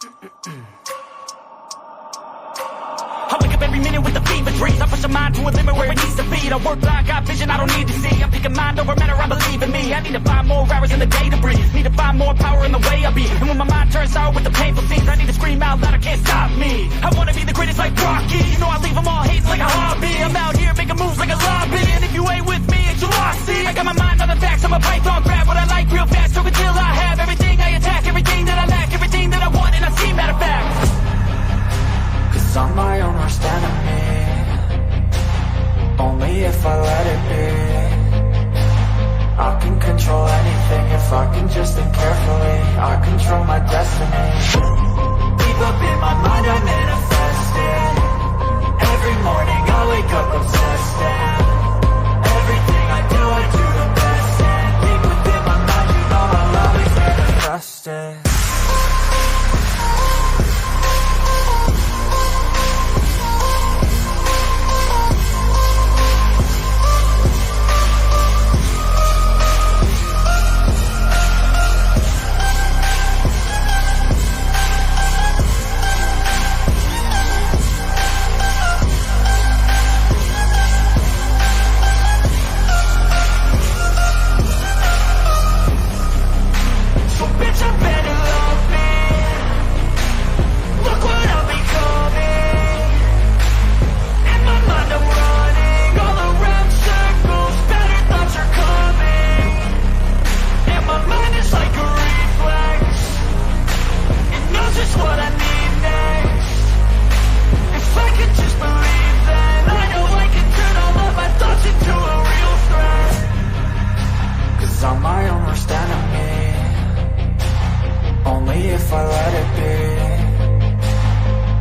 I wake up every minute with the fever dreams. I push my mind to a limit where it needs to be. I work blind, got vision I don't need to see. I'm picking mind over matter, I believe in me. I need to find more hours in the day to breathe. Need to find more power in the way I be. And when my mind turns sour with the painful scenes, I need to scream out loud, I can't stop me. I wanna be the greatest like Rocky. You know I leave them all hating like a hobby. I'm out here making moves like a lobby. And if you ain't with me, it's your loss, see. I got my mind on the facts, I'm a python, grab what I like real fast. So until I have everything I attack, everything that I lack, everything that I want, and I see, matter of fact. Cause I'm my own worst enemy. Only if I let it be. I can control anything if I can just think carefully. I control my destiny. Deep up in my mind I manifest it. Every morning I wake up obsessed, and everything I do the best. And deep within my mind, you know I'll always manifest it. I'm my own worst enemy. Only if I let it be.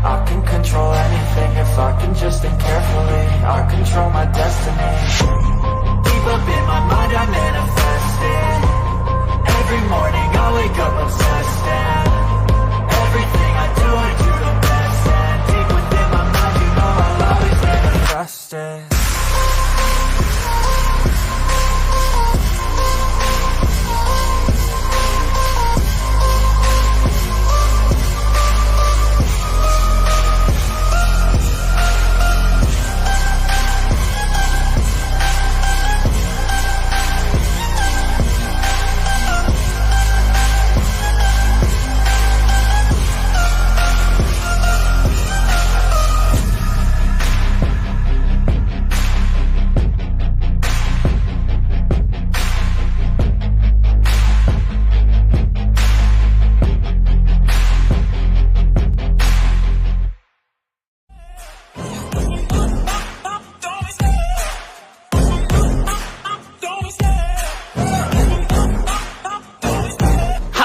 I can control anything if I can just think carefully. I control my destiny. Deep up in my mind I manifest it. Every morning I wake up obsessed, and everything I do the best. And deep within my mind, you know I'll always manifest it.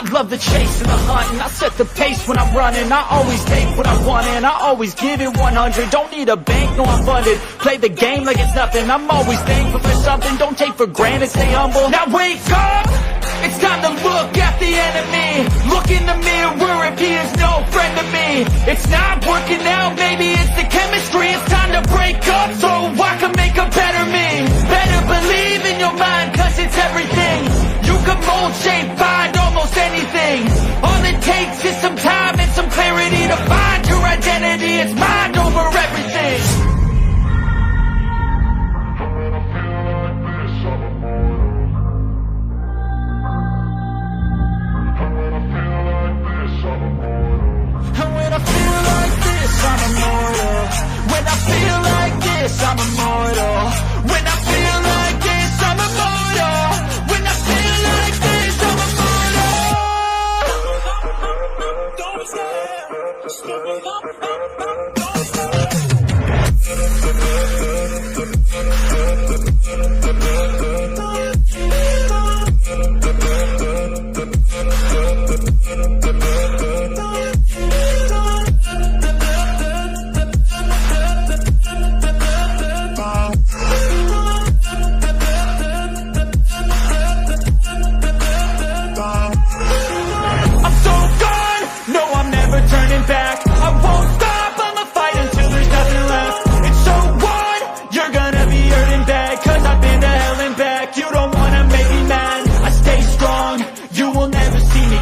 Love the chase and the hunt, and I set the pace when I'm running. I always take what I want and I always give it 100. Don't need a bank, no I'm funded. Play the game like it's nothing. I'm always thankful for something. Don't take for granted, stay humble. Now wake up! It's time to look at the enemy. Look in the mirror if he is no friend to me. It's not working out, maybe it's the chemistry. It's time to break up so I can make a better me. Better believe in your mind, cause it's everything. You can mold, shape, find almost anything. All it takes is some time and some clarity to find your identity. It's mind over everything. I'm immortal. When I feel like this, I'm immortal. When I feel like this, I'm immortal. When I feel like this, I'm immortal. Don't stare, just look up. Don't stare.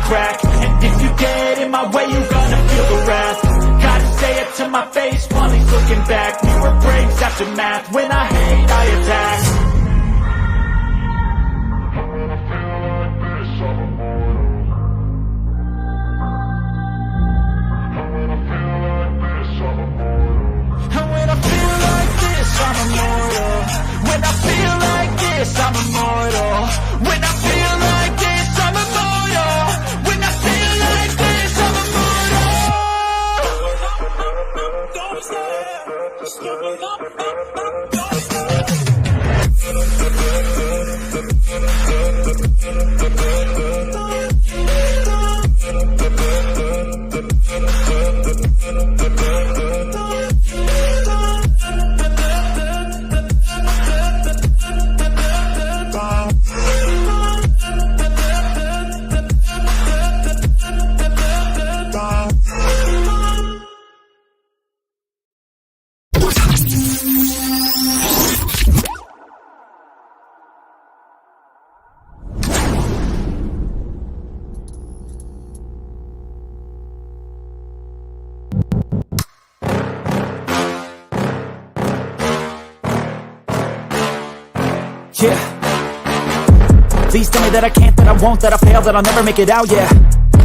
Crack, and if you get in my way, you gonna feel aftermath. When I hate, I attack. And when I feel like this, I'm immortal. When I feel like this, I'm immortal. When I feel like this, I'm immortal. When I feel like this, I'm immortal. Don't stop, just give it up. Yeah. Please tell me that I can't, that I won't, that I fail, that I'll never make it out, yeah.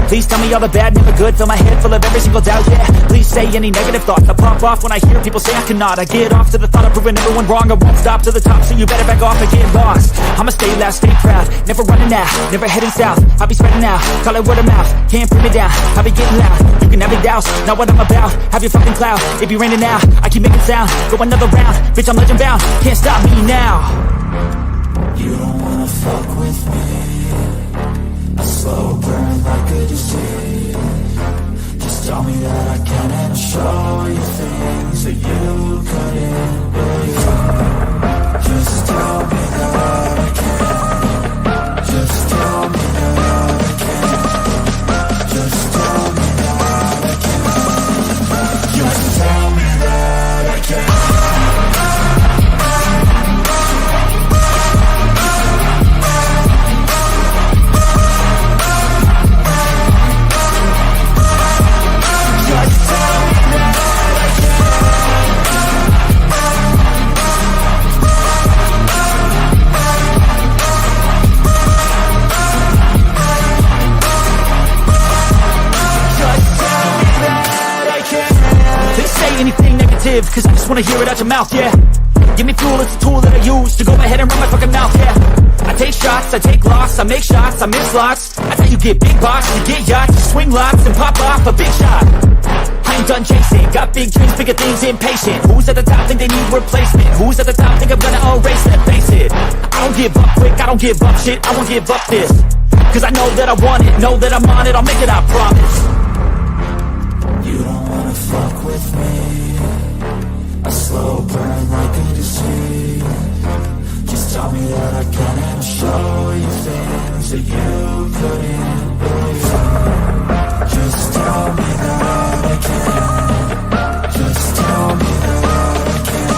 Please tell me all the bad, never good, fill my head full of every single doubt, yeah. Please say any negative thoughts, I pop off when I hear people say I cannot. I get off to the thought of proving everyone wrong, I won't stop to the top, so you better back off and get lost. I'ma stay loud, stay proud, never running out, never heading south. I'll be spreading out, call it word of mouth, can't put me down, I'll be getting loud. You can have your doubts, not what I'm about, have your fucking clout. It be raining now, I keep making sound, go another round, bitch I'm legend bound, can't stop me now. You don't wanna fuck with me. A slow burn like a disease. Just tell me that I can and show you things that you couldn't believe. Just tell me that I can. Just tell me that I can. Just tell me that I can. Just tell me that I can. Anything negative, cause I just wanna hear it out your mouth, yeah. Give me fuel, it's a tool that I use to go ahead and run my fucking mouth, yeah. I take shots, I take loss, I make shots, I miss lots. That's how you get big box, you get yachts, you swing lots and pop off a big shot. I ain't done chasing, got big dreams, bigger things, impatient. Who's at the top think they need replacement? Who's at the top think I'm gonna erase that, face it. I don't give up quick, I don't give up shit, I won't give up this. Cause I know that I want it, know that I'm on it, I'll make it, I promise. You don't wanna fuck with me. A slow burn like a disease. Just tell me that I can and show you things that you couldn't believe. Just tell me that I can. Just tell me that I can.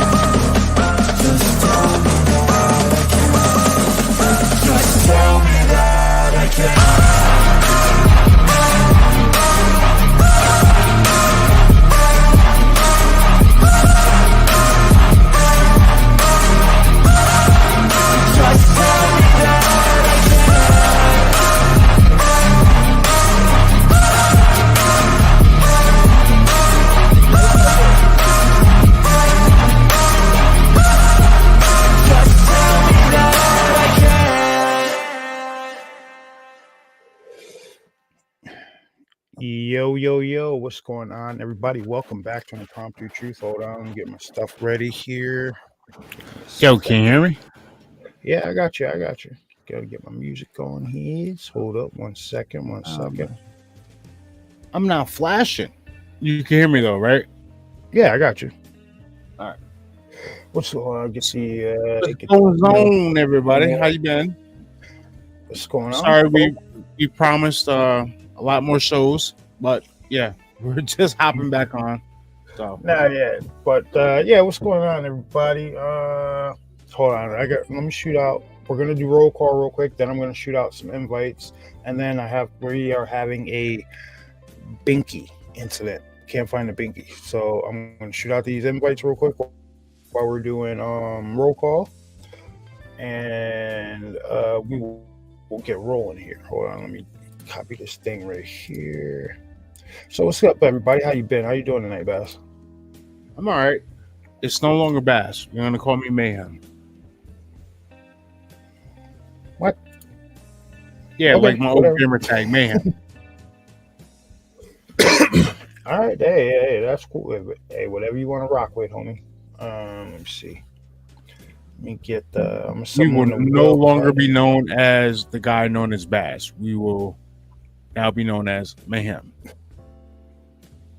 Just tell me that I can. Just tell me that I can. Yo, what's going on, everybody? Welcome back to Impromptu Truth. Hold on, get my stuff ready here. Yo, can you hear me? Yeah, I got you. Gotta get my music going here. Hold up one second. I'm not flashing. You can hear me though, right? Yeah, I got you. All right. What's What's going on, everybody? How you been? What's going on? Sorry, we promised a lot more shows, but yeah, we're just hopping back on. So But what's going on, everybody? Hold on, let me shoot out. We're gonna do roll call real quick, then I'm gonna shoot out some invites, and then we are having a binky incident. Can't find a binky, so I'm gonna shoot out these invites real quick, while we're doing roll call, and we'll get rolling here. Hold on, let me copy this thing right here. So what's up, everybody? How you been? How you doing tonight, Bass? I'm all right. It's no longer Bass. You're gonna call me Mayhem. What? Yeah, Okay, like my whatever. old gamer tag, Mayhem. All right, hey, that's cool. Hey, whatever you want to rock with, homie. Let me see. Let me get the. I'm We will someone to no longer cut. be known as the guy known as Bass. We will now be known as Mayhem.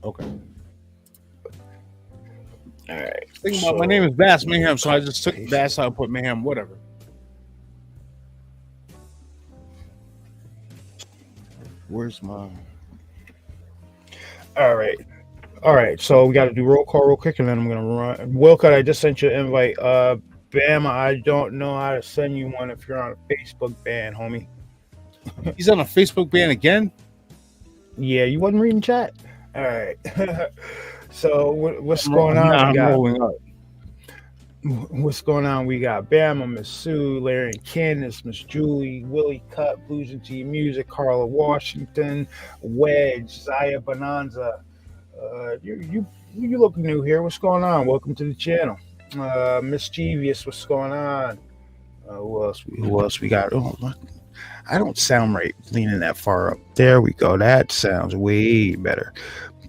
Okay. All right. Think about my name is Bass Mayhem, so I just took Bass out and put Mayhem, whatever. Where's my? All right. So we got to do roll call real quick, and then I'm gonna run. Wilcott, I just sent you an invite. Bama, I don't know how to send you one if you're on a Facebook ban, homie. He's on a Facebook ban again? Yeah, you wasn't reading chat. All right. So what's going on? I'm rolling up. What's going on? We got Bama, Miss Sue, Larry and Candace, Miss Julie, Willie Cut, Blues and G Music, Carla Washington, Wedge, Zaya Bonanza. You look new here. What's going on? Welcome to the channel. Mischievous, what's going on? Who else we got? Oh, I don't sound right leaning that far up. There we go. That sounds way better.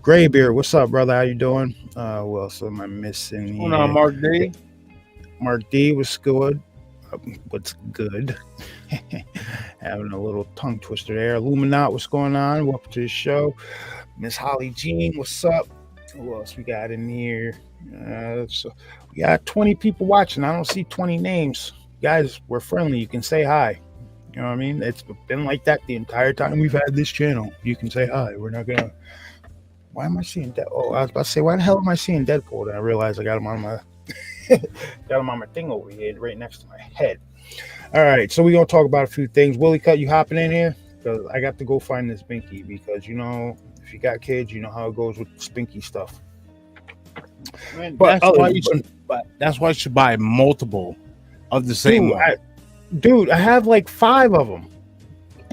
Graybeard, what's up, brother? How you doing? Who else am I missing here? What's going on, Mark D? Mark D was good. What's good? Having a little tongue twister there. Illuminat, what's going on? Welcome to the show. Miss Holly Jean, what's up? Who else we got in here? So we got 20 people watching. I don't see 20 names. Guys, we're friendly. You can say hi. You know what I mean? It's been like that the entire time we've had this channel. You can say hi. We're not gonna. Why am I seeing Deadpool? Oh, I was about to say, why the hell am I seeing Deadpool? And I realized I got him on my thing over here, right next to my head. All right, so we're gonna talk about a few things. Willie Cut, you hopping in here? Because I got to go find this binky, because you know, if you got kids, you know how it goes with spinky stuff. Man, But that's why you should buy multiple of the same one. Dude, I have like 5 of them.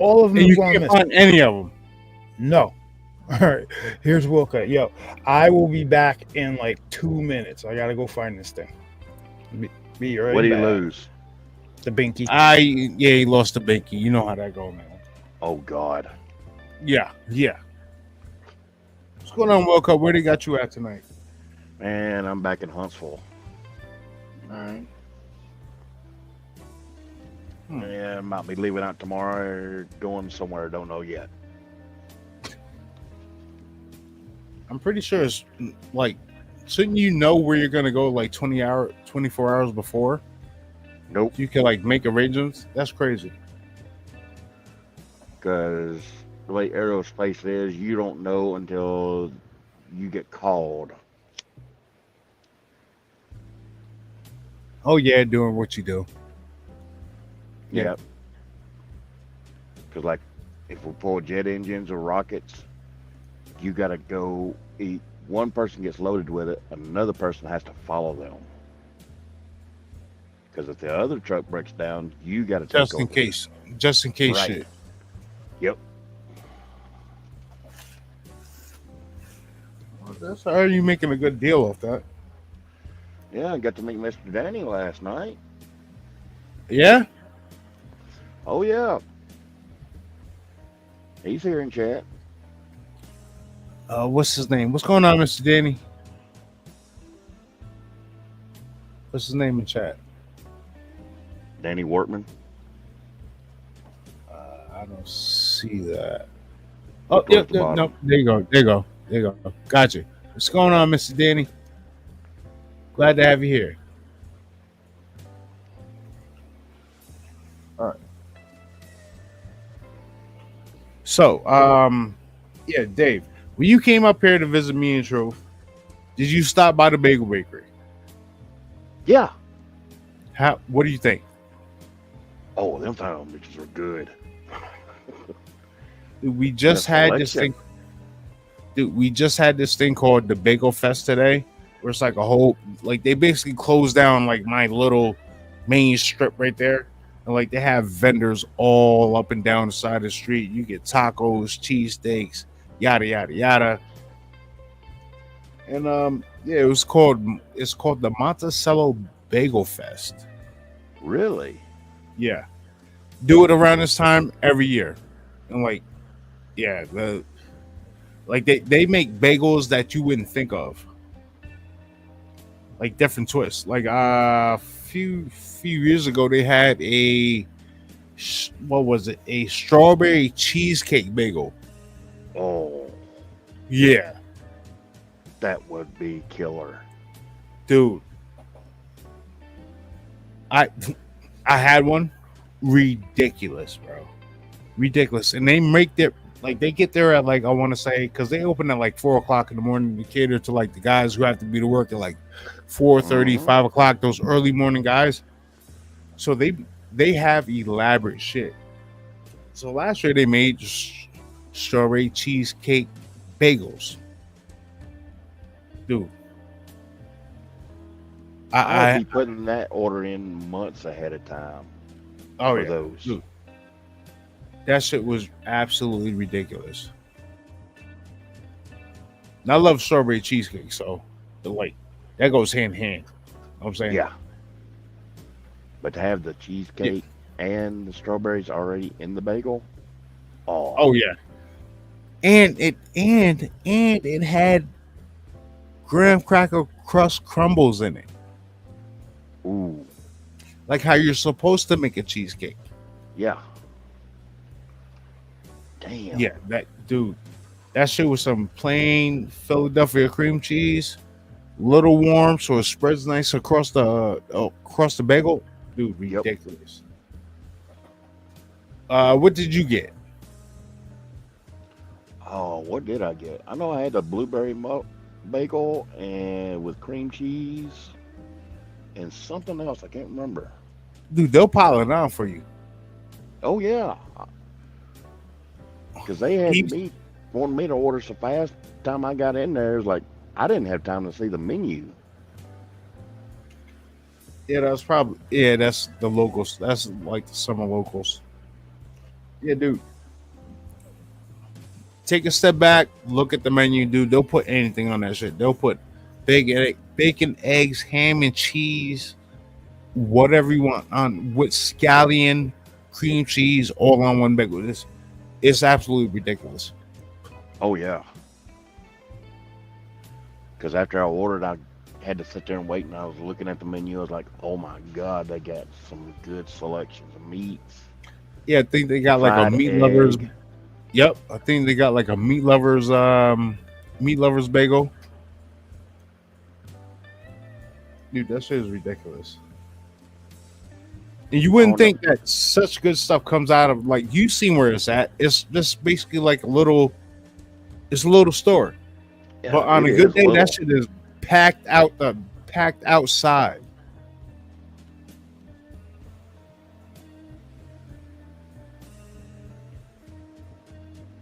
All of them. And you can't find any of them. No. All right. Here's Wilka. Yo, I will be back in like 2 minutes. I gotta go find this thing. Be right What did he back. lose? The binky. He lost the binky. You know how that go, man. Oh God. Yeah. What's going on, Wilco? Where they got you at tonight? Man, I'm back in Huntsville. All right. Yeah, I might be leaving out tomorrow or going somewhere. Don't know yet. I'm pretty sure it's like, shouldn't you know where you're gonna go like 24 hours before? Nope. You can like make arrangements. That's crazy. Because the way aerospace is, you don't know until you get called. Oh yeah, doing what you do. Yep. Because like, if we pull jet engines or rockets, you got to go eat. One person gets loaded with it, another person has to follow them. Because if the other truck breaks down, you got to take Just in over. case. Just in case Right. shit. Yep. That's how you making a good deal off that. Yeah, I got to meet Mr. Danny last night. Yeah? Oh, yeah. He's here in chat. What's his name? What's going on, Mr. Danny? What's his name in chat? Danny Wortman. I don't see that. Oh, Towards yep, the yep, bottom. no, there you go. Gotcha. What's going on, Mr. Danny? Glad to have you here. All right. So, yeah, Dave, when you came up here to visit me and Truth, did you stop by the Bagel Bakery? Yeah. What do you think? Oh, them time bitches are good. We just The had this selection. thing. Dude, we just had this thing called the Bagel Fest today, where it's like a whole, like they basically closed down like my little main strip right there. And like they have vendors all up and down the side of the street. You get tacos, cheesesteaks, yada yada yada. And yeah, it's called the Monticello Bagel Fest. Really? Yeah. Do it around this time every year. And like, yeah, they make bagels that you wouldn't think of. Like different twists. Like few years ago they had what was it? A strawberry cheesecake bagel. Oh, Yeah. that would be killer. Dude. I had one. Ridiculous, bro. Ridiculous. And they make their like they get there at like I want to say because they open at like 4 o'clock in the morning to cater to like the guys who have to be to work at like 4:30, 5 o'clock. Those early morning guys. So they have elaborate shit. So last year they made strawberry cheesecake bagels, dude. I'll be putting that order in months ahead of time. Oh for yeah, those. dude. That shit was absolutely ridiculous. And I love strawberry cheesecake, so like that goes hand in hand. You know what I'm saying? Yeah. But to have the cheesecake and the strawberries already in the bagel, Oh yeah. And it had graham cracker crust crumbles in it. ooh, Like how you're supposed to make a cheesecake. yeah. Damn. Yeah, that shit was some plain Philadelphia cream cheese, little warm, so it spreads nice across the bagel. Dude, Yep. ridiculous. What did you get? Oh, what did I get? I know I had the blueberry bagel and with cream cheese and something else. I can't remember. Dude, they'll pile it on for you. Oh yeah, because they had wanted me to order so fast. Time I got in there, it was like I didn't have time to see the menu. Yeah, that's the locals. That's like the summer locals. Yeah, dude. Take a step back, look at the menu, dude. They'll put anything on that shit. They'll put bacon, eggs, ham and cheese, whatever you want on with scallion, cream cheese, all on one bagel. It's absolutely ridiculous. Oh yeah, because after I ordered, I had to sit there and wait, and I was looking at the menu. I was like, oh my god, they got some good selections of meats. Yeah, I think they got like a Fried meat egg. lovers. Yep, I think they got like a meat lovers bagel. Dude, that shit is ridiculous. And you wouldn't think that such good stuff comes out of like you've seen where it's at. It's just basically like a little store. Yeah, But on a it good is day, little. that shit is packed outside.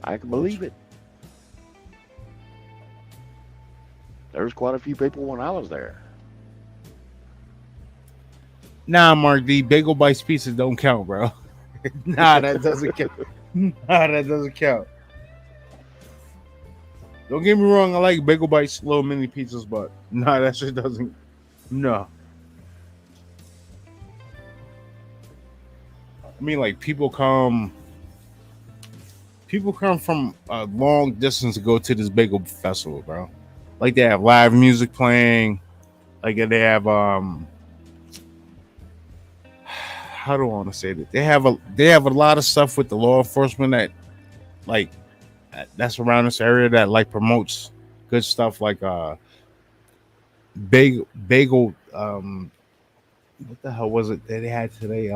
I can believe it. There was quite a few people when I was there. Nah, Mark D, Bagel Bites pizza don't count, bro. Nah, that doesn't count. Nah, that doesn't count. Don't get me wrong, I like Bagel Bites little mini pizzas, but nah, that shit doesn't. No. I mean, like people come from a long distance to go to this bagel festival, bro. Like they have live music playing. Like they have how do I want to say that? They have a lot of stuff with the law enforcement that like that's around this area that like promotes good stuff like bagel what the hell was it that they had today?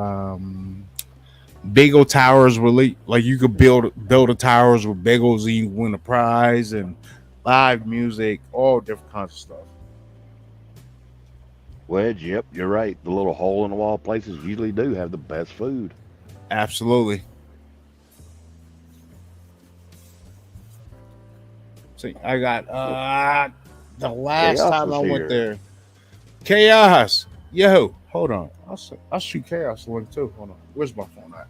Bagel towers were like you could build a towers with bagels and you win a prize and live music, all different kinds of stuff. Wedge, yep, you're right. The little hole in the wall places usually do have the best food. Absolutely. So I got The last Chaos time was I went here. there, Chaos. Yo, hold on. I'll shoot Chaos one too. Hold on. Where's my phone at?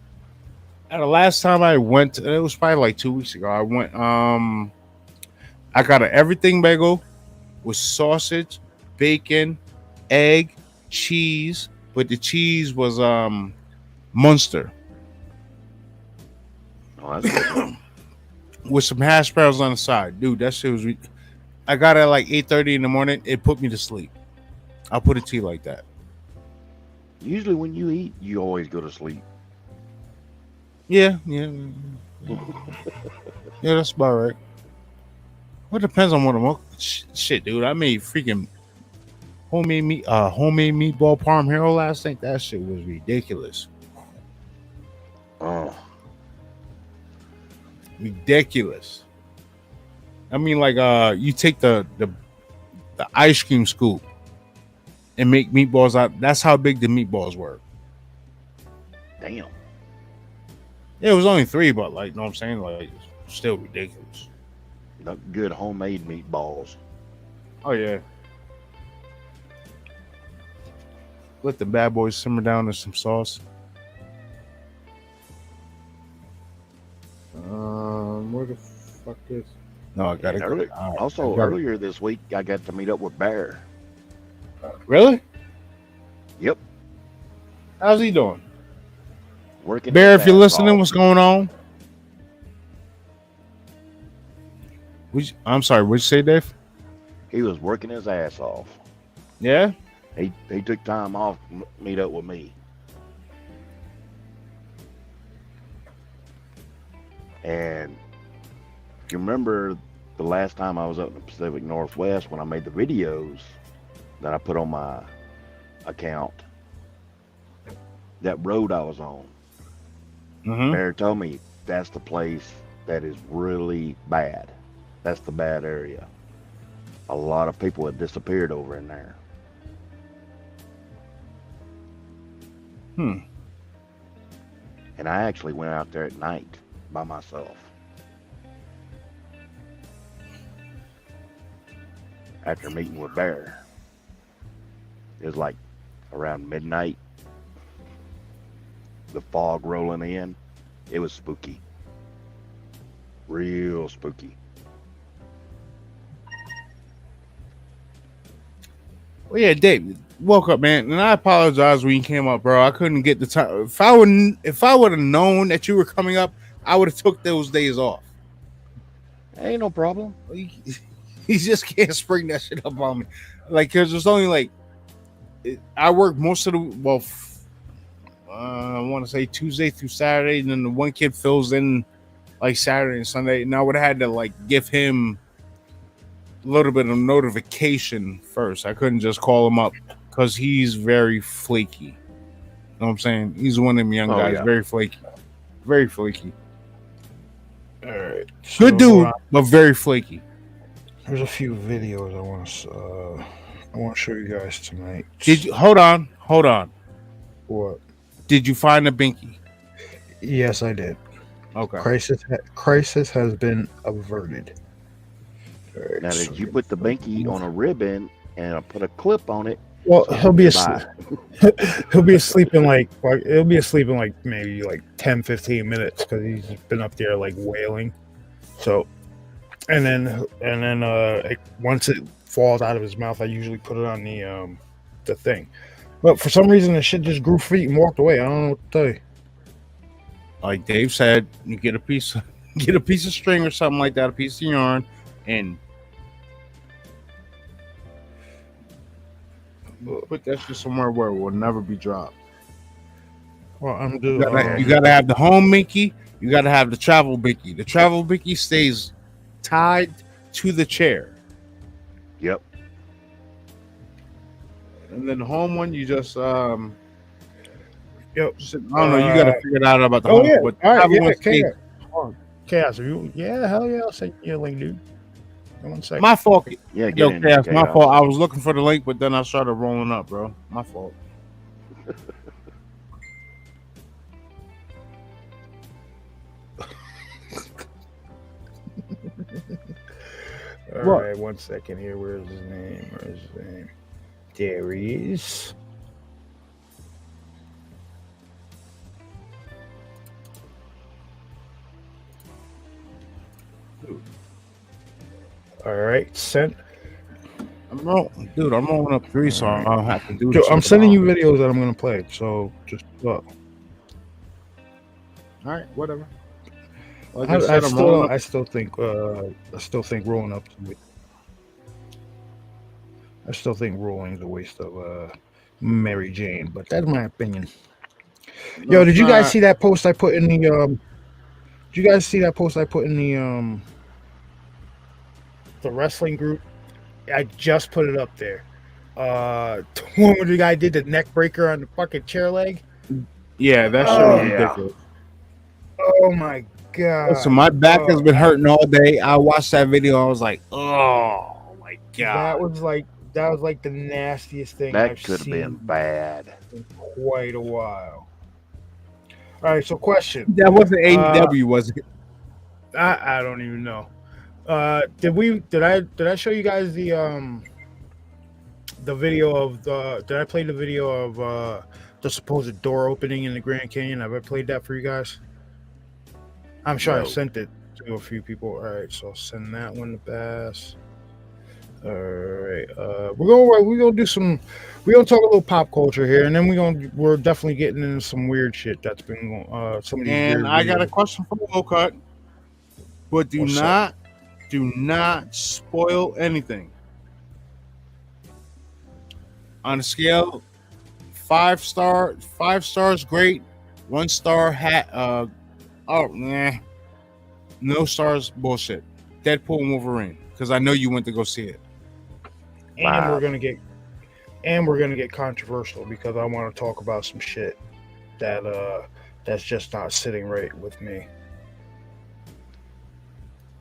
And the last time I went, it was probably like 2 weeks ago. I went. I got an everything bagel with sausage, bacon, egg, cheese. But the cheese was Munster Oh, that's good. with some hash browns on the side, dude. That shit was. I got it at like 8:30 in the morning. It put me to sleep. I'll put it to you like that. Usually when you eat, you always go to sleep. Yeah. Yeah, that's about right. Well, it depends on what I'm. Shit, dude. I made freaking homemade meatball parm hero last night. That shit was ridiculous. Oh, Ridiculous. I mean, like, you take the ice cream scoop and make meatballs out. That's how big the meatballs were. damn. Yeah, it was only 3, but like, you know what I'm saying? Like, it's still ridiculous. Good homemade meatballs. Oh yeah. Let the bad boys simmer down in some sauce. Where the fuck is? No, I gotta And go. earlier this week, I got to meet up with Bear. Really? Yep, How's he doing? working. Bear, his if you're ass listening, off. what's going on? I'm sorry, what'd you say, Dave? He was working his ass off. Yeah? He took time off to meet up with me. And if you remember the last time I was up in the Pacific Northwest when I made the videos that I put on my account, that road I was on, Mm-hmm. Bear told me that's the place that is really bad. That's the bad area. A lot of people have disappeared over in there. Hmm. And I actually went out there at night by myself. After meeting with Bear. It was like around midnight. The fog rolling in. It was spooky. Real spooky. Well, yeah, Dave, woke up, man, and I apologize when you came up, bro. I couldn't get the time. If I would have known that you were coming up, I would have took those days off. Ain't no problem. He just can't spring that shit up on me, like, cause there's only like I work most of the I want to say Tuesday through Saturday, and then the one kid fills in like Saturday and Sunday, and I would have had to like give him a little bit of notification first. I couldn't just call him up because he's very flaky. You know what I'm saying? He's one of them young guys, yeah. very flaky. Very flaky. All right. Good dude, but very flaky. There's a few videos I want to show you guys tonight. Did you hold on? What? Did you find a binky? Yes, I did. Okay. Crisis has been averted. All right, Now, so- did you put the binky on a ribbon and put a clip on it? Well, he'll be asleep. Bye. He'll be asleep in like maybe like 10-15 minutes because he's been up there like wailing. So, and then once it falls out of his mouth, I usually put it on the thing. But for some reason, the shit just grew feet and walked away. I don't know what to tell you. Like Dave said, you get a piece of string or something like that, a piece of yarn, and put that shit somewhere where it will never be dropped. Well, I'm You doing. gotta have the home binky. You gotta have the travel binky. The travel binky stays tied to the chair, Yep. and then the home one you just Yep. I don't know. You gotta figure it out about the Oh home. yeah. But All right. travel Yeah. one stays- Chaos. Yeah. Hell yeah. I'll send you a link, dude. One second. My fault. Yeah, get Yo, in there, Chaos, my Chaos. fault. I was looking for the link, but then I started rolling up, bro. My fault. All What? right, 1 second here. Where's his name? Where's his name? There he is. All right, sent. I'm rolling up 3, so I don't have to do Dude, this. I'm sending you videos that I'm gonna play. So just look. All right, whatever. Like I, I said, I'm rolling up. I still think rolling up. I still think rolling is a waste of Mary Jane, but that's my opinion. No, Yo, did it's you guys not. see that post I put in the Did you guys see that post I put in the wrestling group? I just put it up there. The one where the guy did the neck breaker on the fucking chair leg. Yeah, that shit Oh, was yeah. ridiculous. Oh my god! So my back has Oh, been hurting all day. I watched that video. I was like, oh my that god. was like the nastiest thing That I've could have been seen bad. in quite a while. All right, so question. That wasn't AEW, was it? I don't even know. Did I show you guys the video of did I play the video of the supposed door opening in the Grand Canyon? Have I played that for you guys? I'm sure I No. sent it to a few people. All right, so I'll send that one to Bass. All right, we're gonna do some. We're gonna talk a little pop culture here, and then we're definitely getting into some weird shit that's been going. Some of these weird. And I got a videos. question for Low Cut. But What's up? do not spoil anything. On a scale, 5 stars great, 1 star no stars bullshit. Deadpool and Wolverine, because I know you went to go see it. And Wow. we're gonna get controversial because I want to talk about some shit that's just not sitting right with me.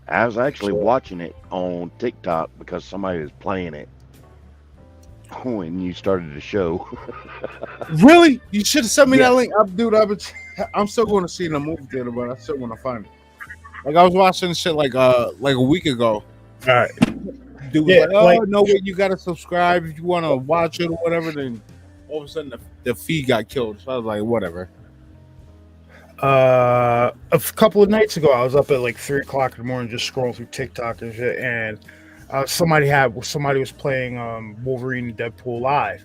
I was actually watching it on TikTok because somebody was playing it when you started the show. Really? You should have sent me Yes. that link. Dude, I'm still going to see it in the movie theater, but I still want to find it. Like I was watching this shit like a week ago. All right. Dude was Yeah, like, oh like- no way, you gotta subscribe if you want to watch it or whatever. Then all of a sudden the feed got killed. So I was like, whatever. A couple of nights ago, I was up at like 3 o'clock in the morning, just scrolling through TikTok and shit, and somebody was playing Wolverine and Deadpool live.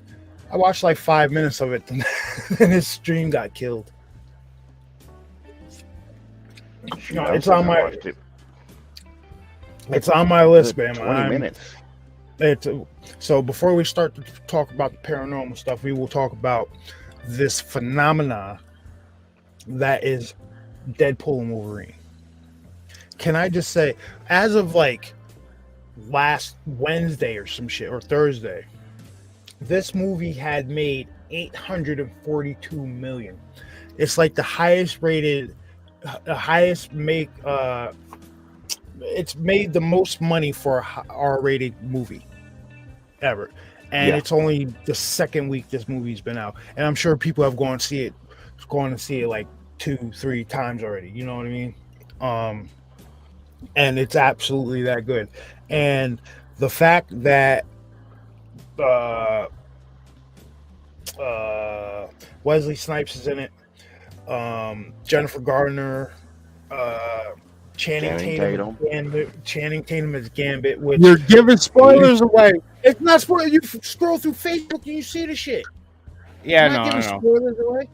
I watched like 5 minutes of it, and his stream got killed. No, it's on my list, man. 20 minutes. So before we start to talk about the paranormal stuff, we will talk about this phenomena that is Deadpool and Wolverine. Can I just say, as of like last Wednesday or some shit, or Thursday, this movie had made $842 million. It's like the highest rated, it's made the most money for a R-rated movie ever, and Yeah. it's only the second week this movie's been out, and I'm sure people have gone to see it like 2-3 times already. You know what I mean? And it's absolutely that good. And the fact that Wesley Snipes is in it, Jennifer Gardner, Channing Tatum as Gambit, which You're giving spoilers away. it's not spoiler. You scroll through Facebook and you see the shit. Yeah, I'm not no, I giving know. spoilers away.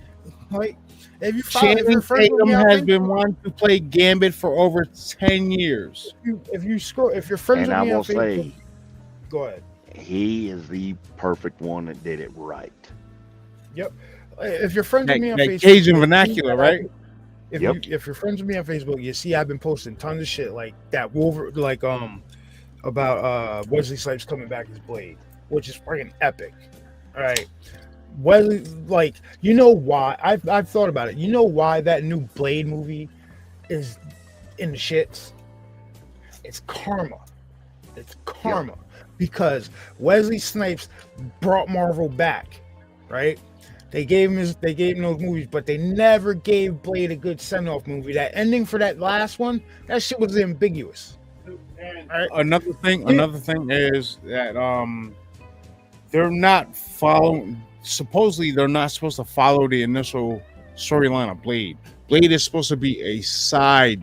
Like, if you follow, if Channing you're friends with Tatum me on has Facebook- been wanting to play Gambit for over 10 years. if you scroll, if you're friends And with I me on will Facebook, say, go ahead. he is the perfect one that did it right. If you're friends with me on That Facebook, Cajun you vernacular, see that right? If Yep. you're friends with me on Facebook, you see I've been posting tons of shit like that. About Wesley Snipes coming back as Blade, which is freaking epic. All right, Wesley, like, you know why? I've thought about it. You know why that new Blade movie is in the shits? It's karma. It's karma because Wesley Snipes brought Marvel back, right? They gave him those movies, but they never gave Blade a good send-off movie. That ending for that last one, that shit was ambiguous. Alright. Another thing is that they're not following. Supposedly, they're not supposed to follow the initial storyline of Blade. Blade is supposed to be a side,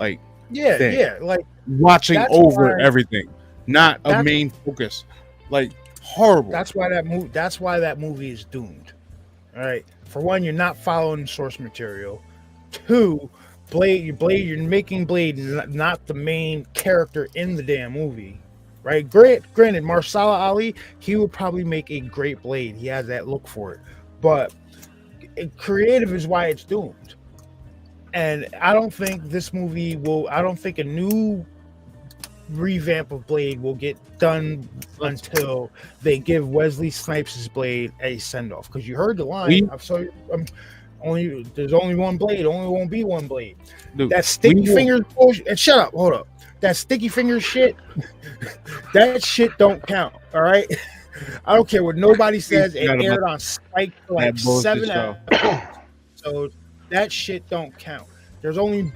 like Yeah, thing. yeah. Like watching that's over why- everything, not a that's- main focus. Like horrible. that's why that movie is doomed. All right. For one, you're not following source material. Two, you're making Blade not the main character in the damn movie. Right? Granted, Marsala Ali, he would probably make a great Blade. He has that look for it. But creative is why it's doomed. And I don't think a new revamp of Blade will get done until they give Wesley Snipes' Blade a send-off. Because you heard the line, there's only one Blade, only won't be one Blade. Dude, That sticky fingers bullshit. And shut up, hold up. That sticky fingers shit, that shit don't count. All right. I don't care what nobody says. It aired on Spike for like 7 episodes. So that shit don't count. There's only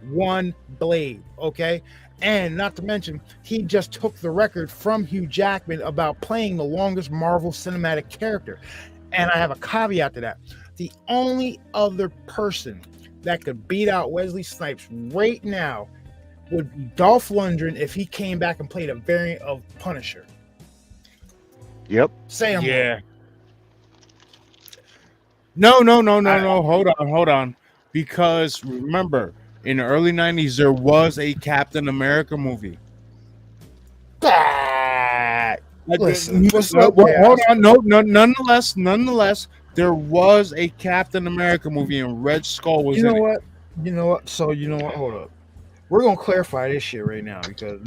one Blade, okay? And not to mention, he just took the record from Hugh Jackman about playing the longest Marvel cinematic character. And I have a caveat to that. The only other person that could beat out Wesley Snipes right now would be Dolph Lundgren if he came back and played a variant of Punisher. Yep. Sam. Yeah. No. Hold on. Because remember, in the early 90s, there was a Captain America movie. Listen, hold on. No. Nonetheless, there was a Captain America movie, and Red Skull was You know in what? You know what? So you know what? Hold up. We're gonna clarify this shit right now because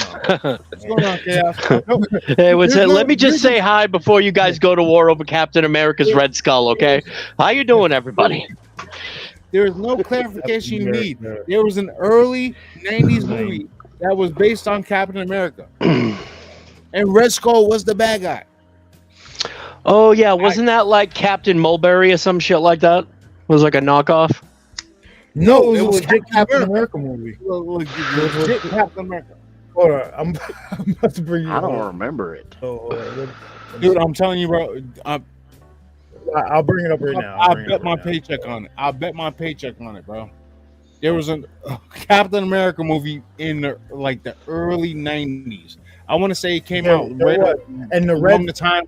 What's going on, Chaos? Nope. Hey, let me just say hi before you guys go to war over Captain America's Red Skull, okay? How you doing, everybody? There is no clarification you need. There was an early 90s movie that was based on Captain America. And Red Skull was the bad guy. Oh, yeah. Wasn't that like Captain Mulberry or some shit like that? It was like a knockoff? No, it was a legit Captain America movie. Legit Captain America. Hold on, I'm about to bring you. I don't remember it. Dude, I'm telling you, bro. I'll bring it up right now. I'll bet my paycheck on it. I'll bet my paycheck on it, bro. There was a Captain America movie in the early 90s. I want to say it came out along the time.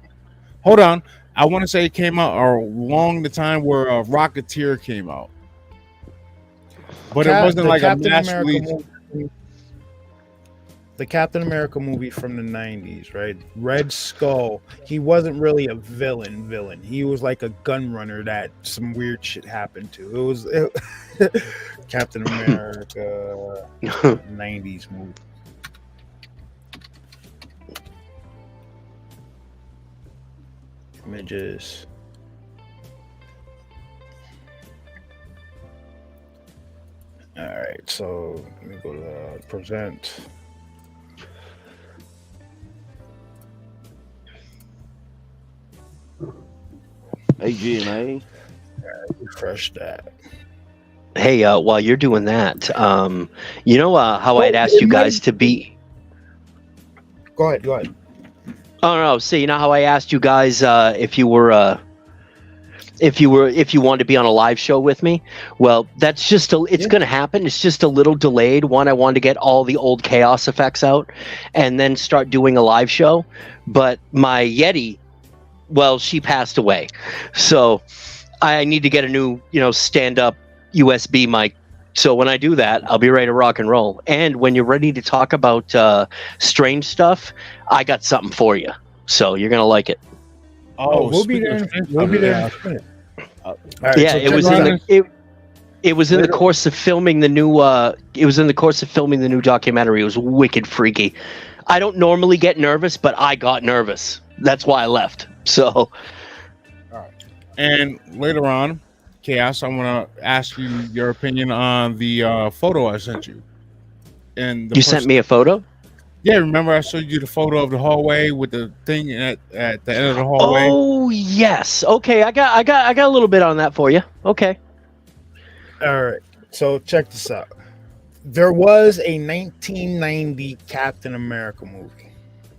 Hold on. I want to say it came out along the time where Rocketeer came out. But it wasn't like a mass release. The Captain America movie from the 90s, right? Red Skull, he wasn't really a villain. He was like a gun runner that some weird shit happened to. It was Captain America 90s movie. Images. All right, so let me go to present. AGNA. Refresh that. Hey, while you're doing that, you know how I'd asked you guys to be... Go ahead. Oh no! See, you know how I asked you guys if you wanted to be on a live show with me? Well, that's just it's going to happen. It's just a little delayed. One, I wanted to get all the old chaos effects out, and then start doing a live show. But my Yeti, well, she passed away, so I need to get a new, stand-up USB mic. So when I do that, I'll be ready to rock and roll. And when you're ready to talk about strange stuff, I got something for you. So you're gonna like it. Oh, we'll be there. We'll be there. Right, yeah, so it was in the course of filming the new. It was in the course of filming the new documentary. It was wicked freaky. I don't normally get nervous, but I got nervous. That's why I left. So. All right. And later on, Chaos, I want to ask you your opinion on the photo I sent you. And you sent me a photo? Yeah, remember I showed you the photo of the hallway with the thing at the end of the hallway? Oh yes. Okay, I got a little bit on that for you. Okay. All right. So check this out. there was a 1990 Captain America movie.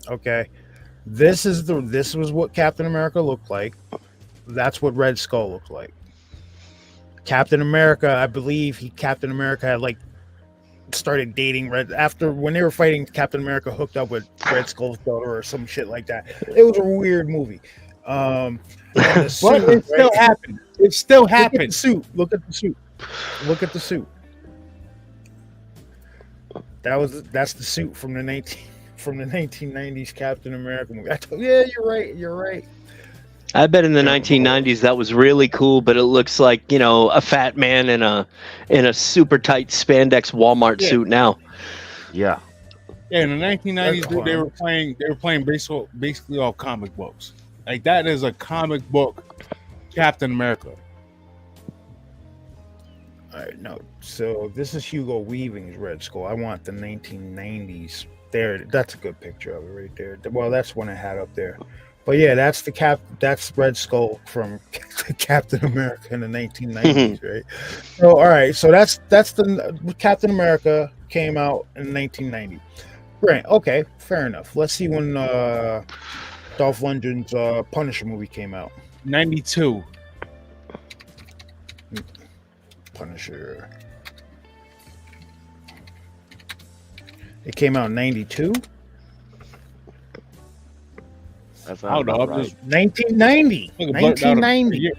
Okay, this was what Captain America looked like. That's what Red Skull looked like. Captain America, I believe Captain America had like started dating Red after when they were fighting. Captain America hooked up with Red Skull's daughter or some shit like that. It was a weird movie. But it still happened. It still happened. Look at the suit. Look at the suit. That's the suit from the 1990s Captain America movie. Yeah, you're right. I bet in the 1990s that was really cool, but it looks like, you know, a fat man in a super tight spandex Walmart suit now. Yeah. Yeah, in the 1990s, dude, they were playing basically all comic books. Like that is a comic book Captain America. All right, no. So this is Hugo Weaving's Red Skull. I want the 1990s. There, that's a good picture of it right there. Well, that's one I had up there. But yeah, that's that's Red Skull from Captain America in the 1990s, right? So all right, so that's the Captain America came out in 1990. Right. Okay, fair enough. Let's see when Dolph Lundgren's Punisher movie came out. 92. Punisher. It came out in 92. That's I don't know. right. 1990. 1990.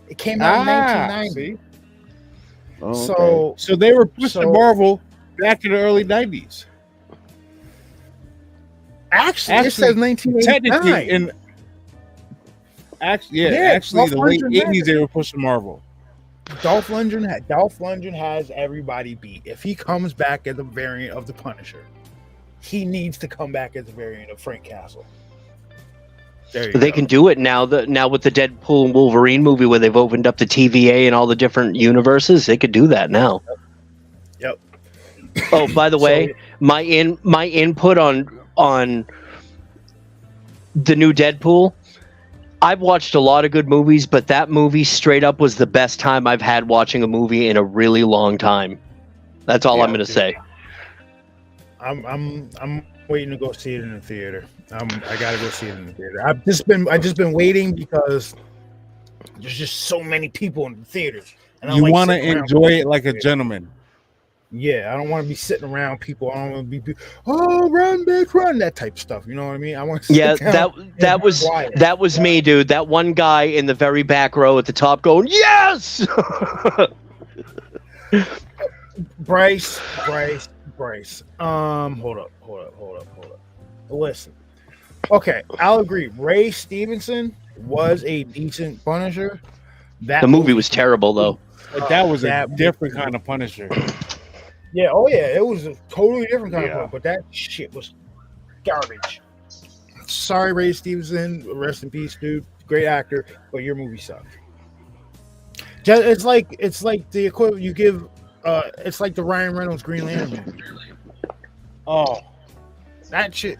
It came out in 1990. See? Oh, okay. So they were pushing Marvel back in the early 90s. Actually, it says 1989. Actually, the late 80s they were pushing Marvel. Dolph Lundgren has everybody beat. If he comes back as a variant of the Punisher, he needs to come back as a variant of Frank Castle. They can do it now. Now with the Deadpool and Wolverine movie, where they've opened up the TVA and all the different universes, they could do that now. Yep. Oh, by the way, my input on the new Deadpool. I've watched a lot of good movies, but that movie straight up was the best time I've had watching a movie in a really long time. That's all I'm going to say. I'm waiting to go see it in the theater. I gotta go see it in the theater. I've just been waiting because there's just so many people in the theaters. And you want to enjoy it like a gentleman. Yeah, I don't want to be sitting around people. I don't want to be, oh, run, bitch, run, that type of stuff. You know what I mean? I want to. Yeah, that was me, dude. That one guy in the very back row at the top going, yes. Bryce. Hold up. Listen. Okay, I'll agree. Ray Stevenson was a decent Punisher. The movie was terrible, though. But that was a different kind of Punisher. Yeah, oh yeah, it was a totally different kind of Punisher, but that shit was garbage. Sorry, Ray Stevenson. Rest in peace, dude. Great actor, but your movie sucked. It's like the equivalent you give. It's like the Ryan Reynolds Green Lantern movie. Oh, that shit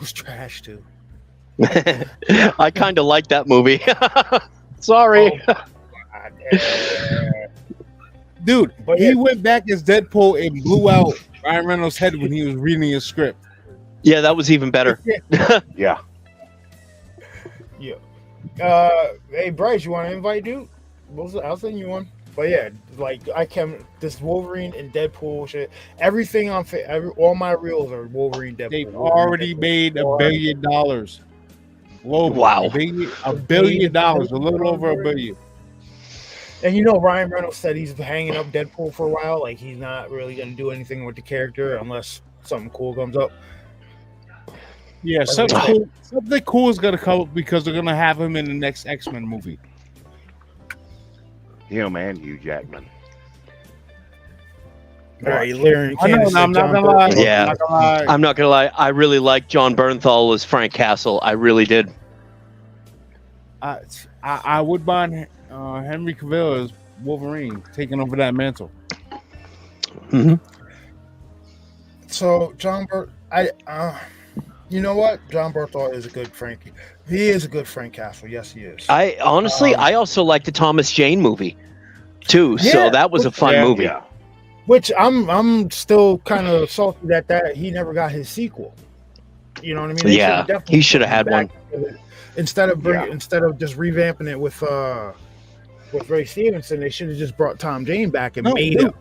was trash too. I kind of like that movie. Sorry. Oh, dude, he went back as Deadpool and blew out Ryan Reynolds' head when he was reading his script. Yeah, that was even better. Yeah. Hey, Bryce, you want to invite, dude? I'll send you one. But yeah, like this Wolverine and Deadpool shit. Everything on all my reels are Wolverine, Deadpool. They've already made $1 billion. Global. Wow, $1 billion, a little over $1 billion. And you know, Ryan Reynolds said he's hanging up Deadpool for a while. Like he's not really going to do anything with the character unless something cool comes up. Yeah, something cool is going to come up because they're going to have him in the next X-Men movie. Him and Hugh Jackman. All right, Larry. I'm not gonna lie. Yeah, I'm not gonna lie. I really liked John Bernthal as Frank Castle. I really did. I would mind Henry Cavill as Wolverine taking over that mantle. Mm-hmm. So you know what? John Bernthal is a good Frankie. He is a good Frank Castle. Yes, he is. I honestly, I also liked the Thomas Jane movie, too. Yeah, so that was a fun movie. Yeah. Which I'm still kind of salty that he never got his sequel. You know what I mean? They Yeah, should've definitely he should have put him had back one. with it. Instead of just revamping it with Ray Stevenson, they should have just brought Tom Jane back and made a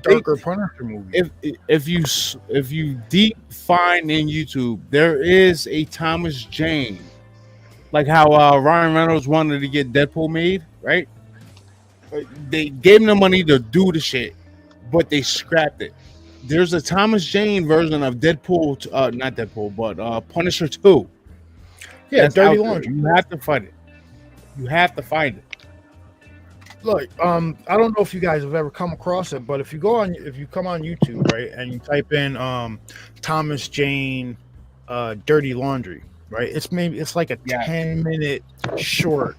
darker Punisher movie. If you deep find in YouTube, there is a Thomas Jane, like how Ryan Reynolds wanted to get Deadpool made, right? They gave him the money to do the shit, but they scrapped it. There's a Thomas Jane version of Deadpool, not Deadpool, but Punisher 2. Yeah, That's Dirty out there. Laundry. You have to find it. You have to find it. Look, I don't know if you guys have ever come across it, but if you come on YouTube, right, and you type in Thomas Jane Dirty Laundry, right, it's like a 10-minute short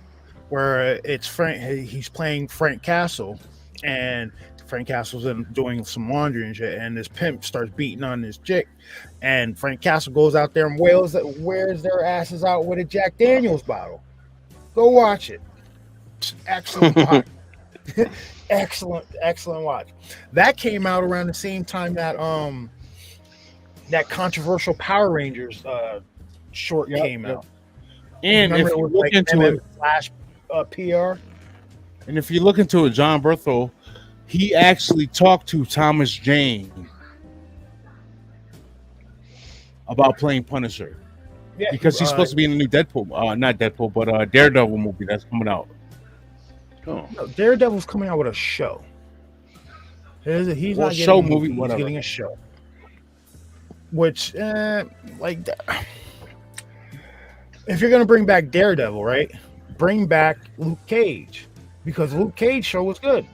where it's he's playing Frank Castle, and Frank Castle's in doing some laundry and shit, and this pimp starts beating on this chick, and Frank Castle goes out there and wears their asses out with a Jack Daniels bottle. Go watch it. It's excellent watch. excellent watch. That came out around the same time that that controversial Power Rangers short came out. And if you look into it, Flash PR. And if you look into it, John Berthel, he actually talked to Thomas Jane about playing Punisher. Yeah, because he's supposed to be in the new Deadpool, not Deadpool, but Daredevil movie that's coming out. Oh. No, Daredevil's coming out with a show. He's not show getting movie, he's whatever. getting a show. Which, like, if you're gonna bring back Daredevil, right? Bring back Luke Cage, because Luke Cage show was good.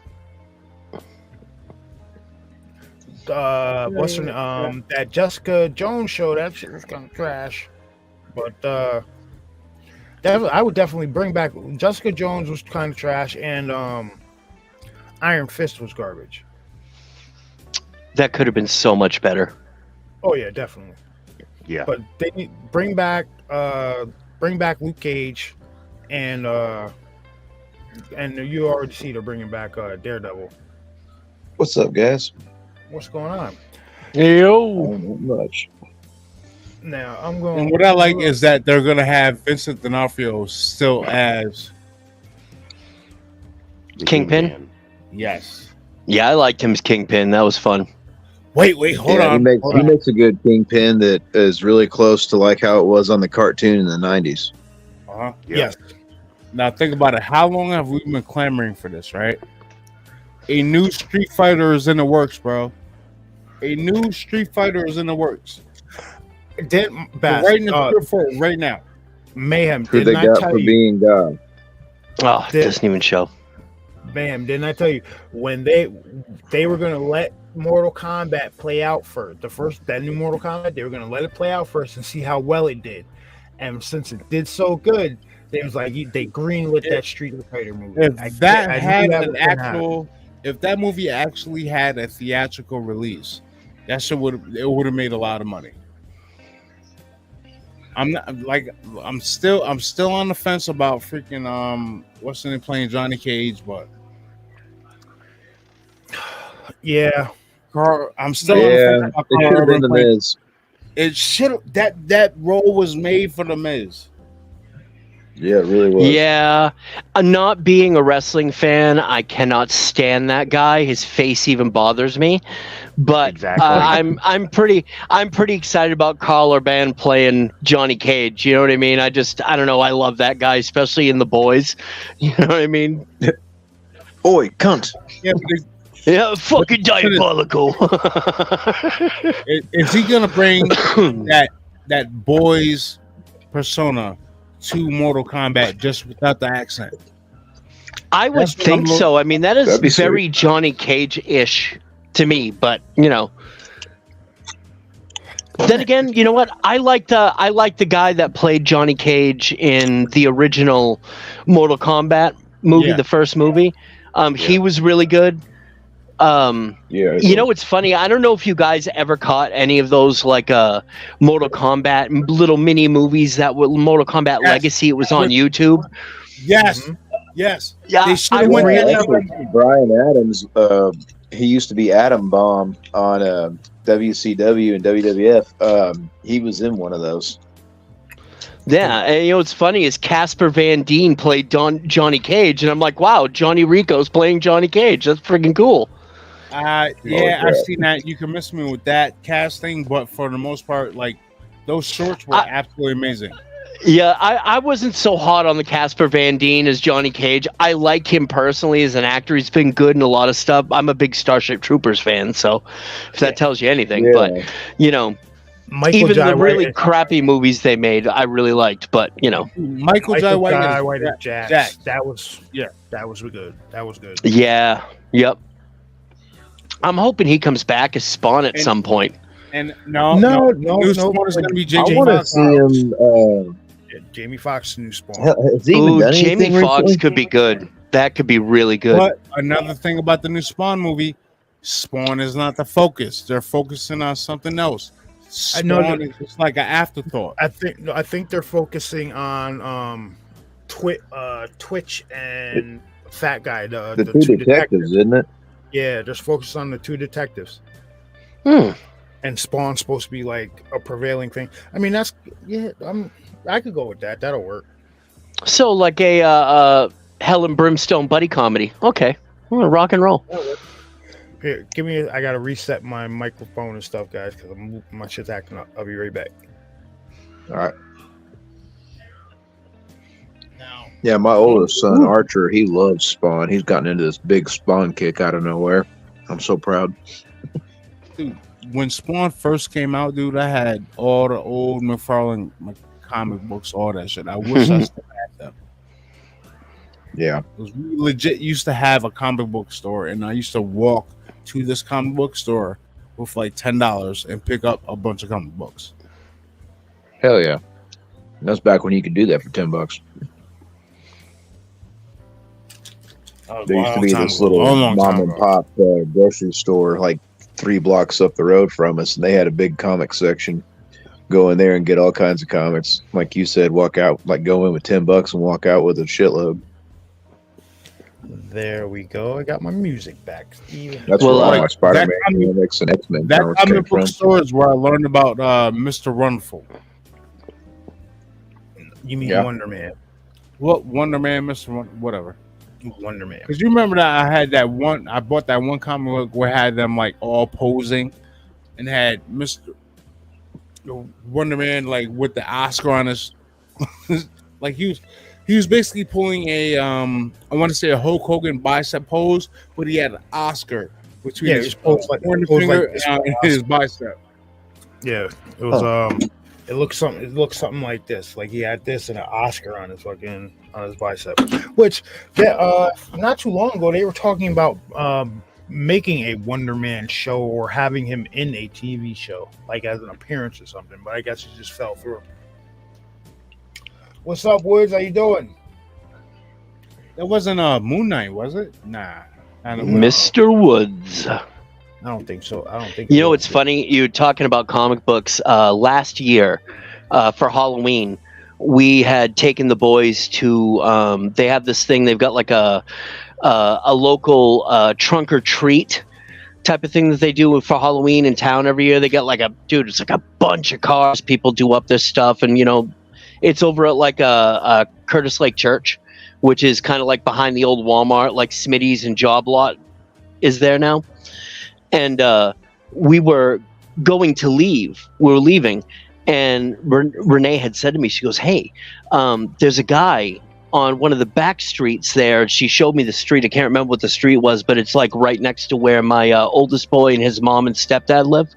What's her name? That Jessica Jones show, that shit was kind of trash. But I would definitely bring back Jessica Jones was kind of trash, and Iron Fist was garbage. That could have been so much better. Oh yeah, definitely. Yeah. But they need bring back Luke Cage, and you already see they're bringing back Daredevil. What's up, guys? What's going on? Yo, Not much. Now I'm going. And what I like is that they're gonna have Vincent D'Onofrio still as The Kingpin? yes. Yeah, I liked him as Kingpin. That was fun. Wait, hold on. He makes a good Kingpin that is really close to like how it was on the cartoon in the 90s. Uh-huh. Yeah. Yes. Now think about it. How long have we been clamoring for this, right? A new Street Fighter is in the works, bro. A new Street Fighter is in the works. Didn't They're writing the script for it right now. Mayhem? Who they Didn't I got tell for you? being God? Oh, it doesn't even show. Mayhem, didn't I tell you when they were gonna let Mortal Kombat play out first? That new Mortal Kombat, they were gonna let it play out first and see how well it did. And since it did so good, they was like they greenlit that Street Fighter movie. If if that movie actually had a theatrical release, that shit would have made a lot of money. I'm still on the fence about freaking what's the name playing Johnny Cage, but yeah, I'm still on the fence about It should have been the Miz. It should that role was made for the Miz. Yeah, it really was. Yeah, not being a wrestling fan, I cannot stand that guy. His face even bothers me. But Exactly. I'm pretty excited about Carl Urban playing Johnny Cage. You know what I mean? I don't know. I love that guy, especially in The Boys. You know what I mean? Oi, cunt. Yeah, but Yeah, fucking diabolical. is he gonna bring that boy's persona to Mortal Kombat just without the accent? I would That's what think I'm so. I mean, that is That'd be very Johnny Cage-ish to me, but you know. Then again, you know what? I like the guy that played Johnny Cage in the original Mortal Kombat movie, Yeah. the first movie. He was really good. Yeah. You know, it's funny. I don't know if you guys ever caught any of those like Mortal Kombat little mini movies that were Mortal Kombat Yes. Legacy. It was on YouTube. Yes. Yes. Yeah, They should I have went really- that Actually, Brian Adams, he used to be Atom Bomb on WCW and WWF. He was in one of those. Yeah, and you know what's funny is Casper Van Dien played Johnny Cage, and I'm like, wow, Johnny Rico's playing Johnny Cage. That's freaking cool. Yeah, I've seen that. You can miss me with that casting, but for the most part, like those shorts were absolutely amazing. Yeah, I wasn't so hot on the Casper Van Dien as Johnny Cage. I like him personally as an actor. He's been good in a lot of stuff. I'm a big Starship Troopers fan, so if that tells you anything. Yeah. But, you know, even Jai the really White, crappy movies they made, I really liked. But, you know. Michael Jai White as is Jax. Jax. That was good. That was good. Yeah, yep. I'm hoping he comes back as Spawn at some point. And no, new Spawn is going to be I JJ want to Fox. see him. Jamie Foxx new Spawn. Has he even Ooh, done Jamie anything Foxx recently? could be good. That could be really good. But another thing about the new Spawn movie, Spawn is not the focus. They're focusing on something else. Spawn is just like an afterthought. I think they're focusing on Twitch and Fat Guy, The two detectives, isn't it? Yeah, just focus on the two detectives. And Spawn's supposed to be like a prevailing thing. I mean, I could go with that. That'll work. So like a Hell and Brimstone buddy comedy. Okay, well, rock and roll. Here, I gotta reset my microphone and stuff, guys, because my shit's acting up. I'll be right back. All right. Yeah, my oldest son, Archer, he loves Spawn. He's gotten into this big Spawn kick out of nowhere. I'm so proud. Dude, when Spawn first came out, dude, I had all the old McFarlane comic books, all that shit. I wish I still had them. Yeah. Because we legit used to have a comic book store, and I used to walk to this comic book store with like $10 and pick up a bunch of comic books. Hell yeah. That's back when you could do that for $10. There used to be this little mom and pop grocery store like 3 blocks up the road from us, and they had a big comic section. Go in there and get all kinds of comics. Like you said, walk out, like go in with $10 and walk out with a shitload. There we go. I got my music back. That's where all my Spider-Man comics and X-Men That comics came comic book from. store is where I learned about Mr. Wonderful. You mean Wonder Man? What Wonder Man, whatever. Wonder Man. Because you remember that I bought that one comic book where it had them like all posing and had Mr. Wonder Man like with the Oscar on his like he was basically pulling a I want to say a Hulk Hogan bicep pose, but he had an Oscar between his finger and his bicep. Yeah, it was it looked something like this. Like he had this and an Oscar on his bicep. Which not too long ago they were talking about making a Wonder Man show or having him in a TV show, like as an appearance or something. But I guess it just fell through. What's up, Woods? How you doing? That wasn't Moon Knight, was it? Nah. Mr. Woods. I don't think so. I don't think. You know, it's funny. You're talking about comic books. Last year, for Halloween, we had taken the boys to. They have this thing. They've got like a local trunk or treat type of thing that they do for Halloween in town every year. They got like it's like a bunch of cars. People do up this stuff, and it's over at like a Curtis Lake Church, which is kind of like behind the old Walmart, like Smitty's and Job Lot is there now. And we were going to leave. We were leaving, and Renee had said to me, she goes, "Hey, there's a guy on one of the back streets there." She showed me the street. I can't remember what the street was, but it's like right next to where my oldest boy and his mom and stepdad live.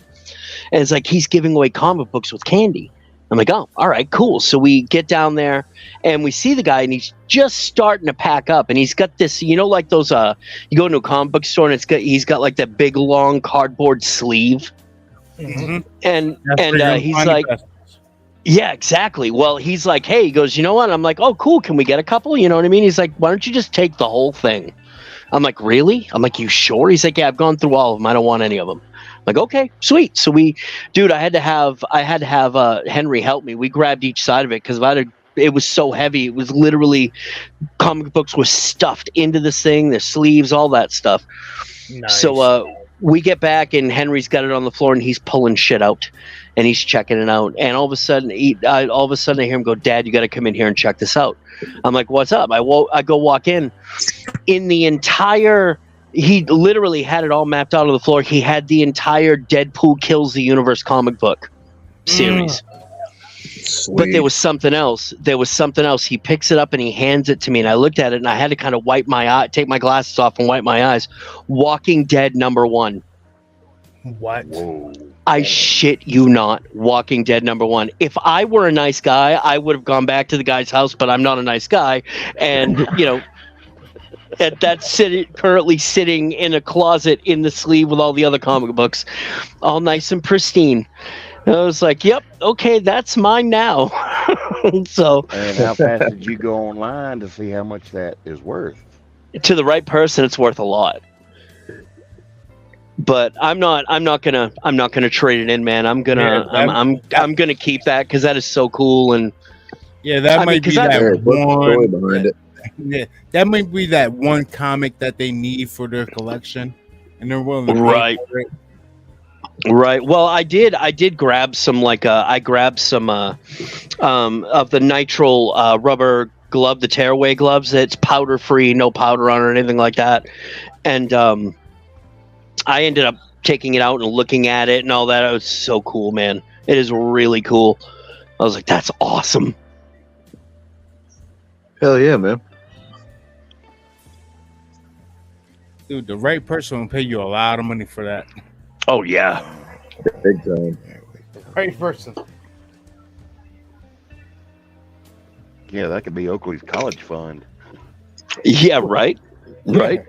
And it's like he's giving away comic books with candy. I'm like, oh, all right, cool. So we get down there and we see the guy, and he's just starting to pack up, and he's got this, like those you go into a comic book store and he's got like that big long cardboard sleeve. Mm-hmm. And he's like, yeah, exactly. Well, he's like, hey, he goes, you know what? I'm like, oh, cool. Can we get a couple? You know what I mean? He's like, why don't you just take the whole thing? I'm like, really? I'm like, you sure? He's like, yeah, I've gone through all of them. I don't want any of them. Like, okay, sweet. So I had to have Henry help me. We grabbed each side of it because if I'd have it was so heavy. It was literally comic books were stuffed into this thing, their sleeves, all that stuff. Nice. So we get back and Henry's got it on the floor and he's pulling shit out and he's checking it out. And all of a sudden, I hear him go, "Dad, you got to come in here and check this out." I'm like, "What's up?" I go walk in. In the entire, he literally had it all mapped out on the floor. He had the entire Deadpool Kills the Universe comic book series. Sweet. But there was something else. He picks it up and he hands it to me, and I looked at it and I had to kind of take my glasses off and wipe my eyes. Walking Dead #1. What? Whoa. I shit you not. Walking Dead #1. If I were a nice guy, I would have gone back to the guy's house, but I'm not a nice guy. And, that's currently sitting in a closet in the sleeve with all the other comic books, all nice and pristine. And I was like, "Yep, okay, that's mine now." So, And how fast did you go online to see how much that is worth? to the right person, it's worth a lot. But I'm not gonna trade it in, man. I'm gonna keep that because that is so cool. And Yeah, that might be Yeah, that what's the story one. behind it? Yeah, that might be that one comic that they need for their collection, and they're willing to pay Right. for it. Right. Well, I did grab some of the nitrile rubber glove, the tearaway gloves. It's powder free, no powder on it or anything like that. And I ended up taking it out and looking at it and all that. It was so cool, man. It is really cool. I was like, "That's awesome." Hell yeah, man. Dude, the right person will pay you a lot of money for that. Oh yeah. Big time. Right person. Yeah, that could be Oakley's college fund. Yeah. Right. Right.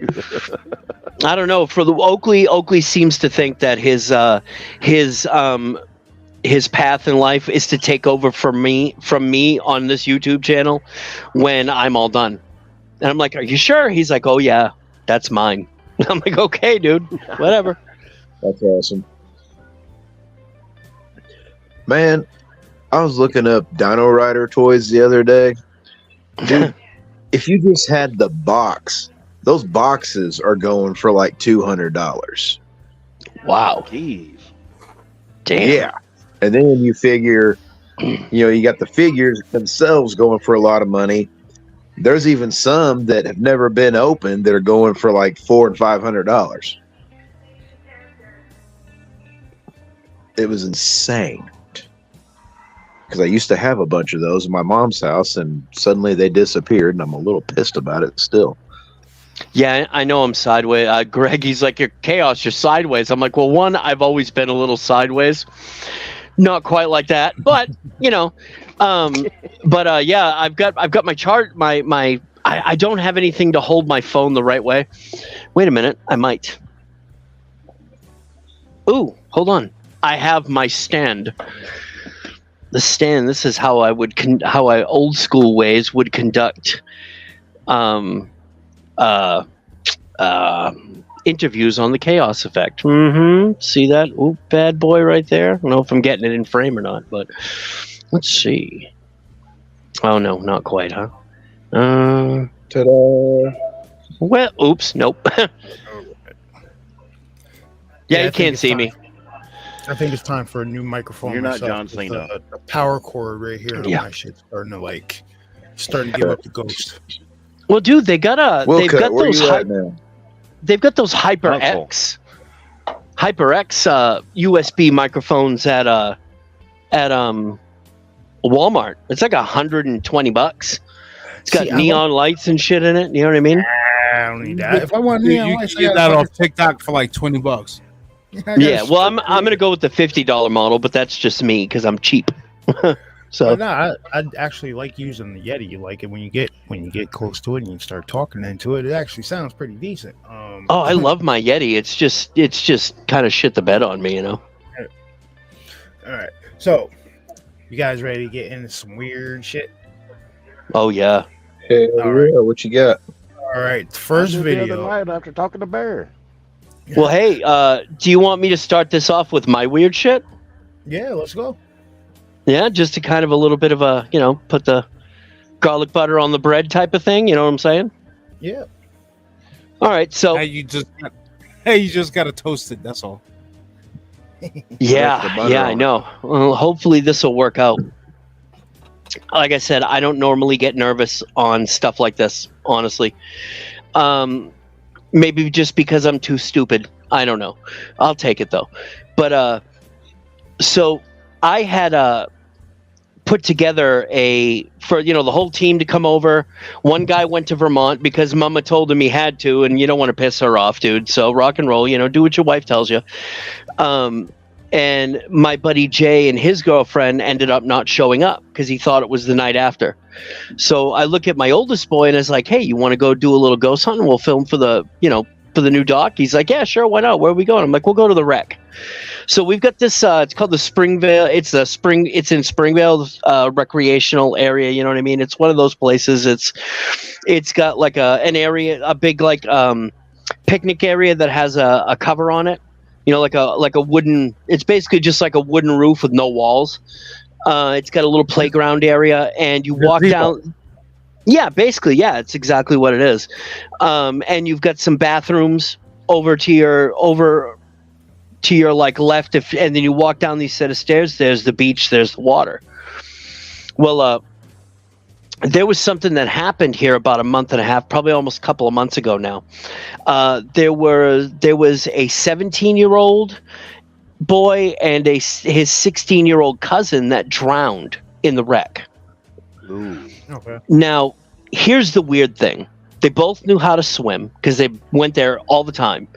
I don't know. For the Oakley seems to think that his path in life is to take over from me on this YouTube channel when I'm all done. And I'm like, "Are you sure?" He's like, "Oh yeah, that's mine." I'm like, "Okay, dude, whatever." That's awesome. Man, I was looking up Dino Rider toys the other day. Dude, if you just had the box, those boxes are going for like $200. Wow. Jeez. Damn. Yeah. And then you figure, you got the figures themselves going for a lot of money. There's even some that have never been opened that are going for like $400 and $500. It was insane. Because I used to have a bunch of those in my mom's house, and suddenly they disappeared, and I'm a little pissed about it still. Yeah, I know I'm sideways. Greg, he's like, "You're chaos, you're sideways." I'm like, "Well, one, I've always been a little sideways. Not quite like that, but yeah, I've got my chart, I don't have anything to hold my phone the right way. Wait a minute, I might. Ooh, hold on. I have my stand. The stand, this is how I old school ways would conduct interviews on the Chaos Effect. See that? Ooh, bad boy right there. I don't know if I'm getting it in frame or not, but let's see. Oh no, not quite, huh? Ta-da! Well, oops, nope. Yeah, you can't see me. I think it's time for a new microphone. You're not myself. John Cena. The power cord right here. Yeah. My shit's starting to give up the ghost. Well, dude, they've got Where you at now? they've got those HyperX USB microphones at Walmart. It's like $120. It's got neon lights and shit in it. You know what I mean? I don't need that. If I want You neon can lights, get that off TikTok for like $20. Yeah. Well, I'm gonna go with the $50 model, but that's just me because I'm cheap. So no, I actually like using the Yeti. You like it when you get close to it and you start talking into it. It actually sounds pretty decent. Oh, I love my Yeti. It's just kind of shit the bed on me, you know. All right, so you guys ready to get into some weird shit? Oh yeah. Hey, All right. what you got? All right, first I did the other video. night after talking to Bear. Well, hey, do you want me to start this off with my weird shit? Yeah, let's go. Yeah, just to kind of a little bit of a, put the garlic butter on the bread type of thing. You know what I'm saying? Yeah. All right. So you just got to toast it. That's all. yeah, I on know. Well, hopefully this will work out. Like I said, I don't normally get nervous on stuff like this, honestly. Maybe just because I'm too stupid. I don't know. I'll take it though. But so I had put together for the whole team to come over. One guy went to Vermont because Mama told him he had to, and you don't want to piss her off, dude. So rock and roll, do what your wife tells you. And my buddy Jay and his girlfriend ended up not showing up because he thought it was the night after. So I look at my oldest boy and I was like, "Hey, you want to go do a little ghost hunt? And we'll film for the new doc." He's like, "Yeah, sure, why not? Where are we going?" I'm like, "We'll go to the rec." So we've got this. It's called the Springvale. It's in Springvale recreational area. You know what I mean? It's one of those places. It's got like an area, a big picnic area that has a cover on it. Like a wooden. It's basically just like a wooden roof with no walls. It's got a little playground area, and you walk down. Yeah, basically, yeah, it's exactly what it is. And you've got some bathrooms over to your left, and then you walk down these set of stairs. There's the beach. There's the water. Well, there was something that happened here about a month and a half, probably almost a couple of months ago now. There was a 17-year-old boy and his 16-year-old cousin that drowned in the wreck. Ooh. Okay. Now, here's the weird thing. They both knew how to swim because they went there all the time.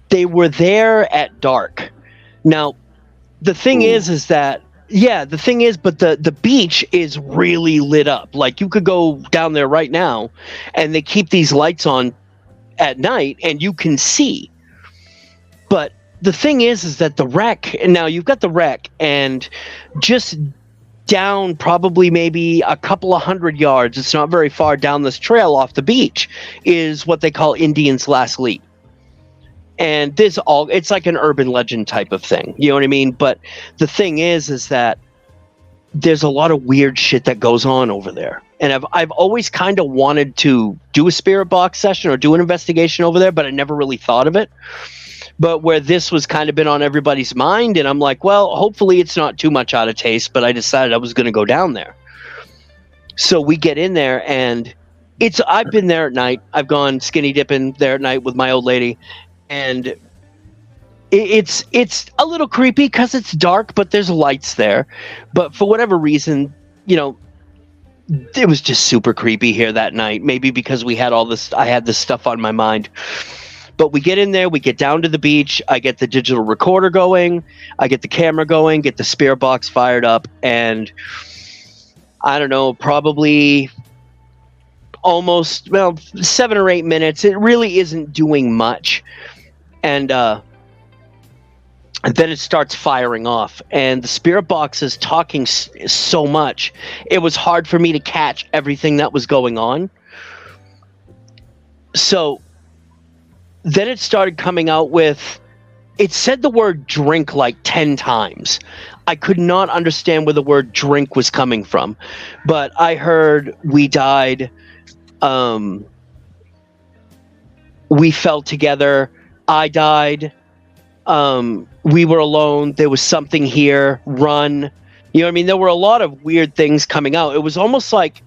They were there at dark. Now, the thing is that, the thing is, but the beach is really lit up. Like, you could go down there right now, and they keep these lights on at night, and you can see. But the thing is that the wreck, and now you've got the wreck, and just down probably maybe a couple of 100 yards, it's not very far down this trail off the beach, is what they call Indian's Last Leap. And it's like an urban legend type of thing. You know what I mean? But the thing is that there's a lot of weird shit that goes on over there. And I've always kind of wanted to do a spirit box session or do an investigation over there, but I never really thought of it. But where this was kind of been on everybody's mind, and I'm like, well, hopefully it's not too much out of taste, but I decided I was going to go down there. So we get in there, and I've been there at night. I've gone skinny dipping there at night with my old lady, and it's a little creepy because it's dark, but there's lights there. But for whatever reason, it was just super creepy here that night. Maybe because I had this stuff on my mind. But we get in there, we get down to the beach, I get the digital recorder going, I get the camera going, get the spirit box fired up, and I don't know, probably almost 7 or 8 minutes. It really isn't doing much. And then it starts firing off, and the spirit box is talking so much, it was hard for me to catch everything that was going on. So then it started coming out with, it said the word drink like 10 times. I could not understand where the word drink was coming from, but I heard we died, we fell together, I died, we were alone, there was something here, run. You know what I mean? There were a lot of weird things coming out. It was almost like,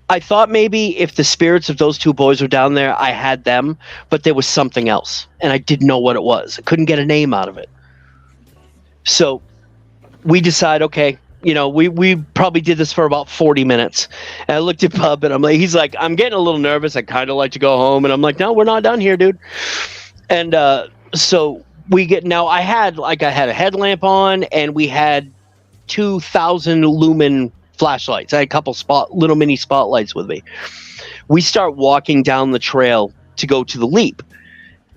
I thought maybe if the spirits of those two boys were down there, I had them, but there was something else, and I didn't know what it was. I couldn't get a name out of it. So we decide, okay, we probably did this for about 40 minutes. And I looked at Bub, and he's like, I'm getting a little nervous. I kind of like to go home. And I'm like, no, we're not done here, dude. And so I had a headlamp on, and we had 2,000 lumen flashlights. I had a couple little mini spotlights with me. We start walking down the trail to go to the leap,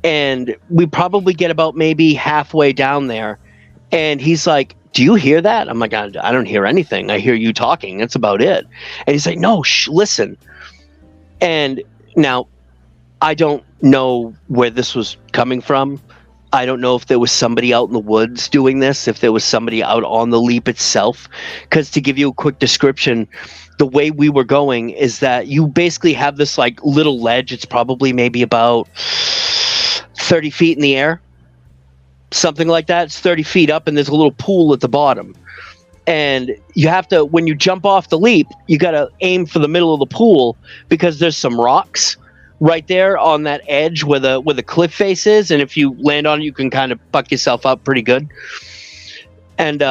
and we probably get about maybe halfway down there, and he's like, do you hear that? I'm like, I don't hear anything. I hear you talking. That's about it. And he's like, no, listen. And now I don't know where this was coming from. I don't know if there was somebody out in the woods doing this, if there was somebody out on the leap itself. Because to give you a quick description, the way we were going is that you basically have this like little ledge. It's probably maybe about 30 feet in the air, something like that. It's 30 feet up, and there's a little pool at the bottom. And you have to, when you jump off the leap, you got to aim for the middle of the pool because there's some rocks right there on that edge where the cliff face is, and if you land on it, you can kind of buck yourself up pretty good. And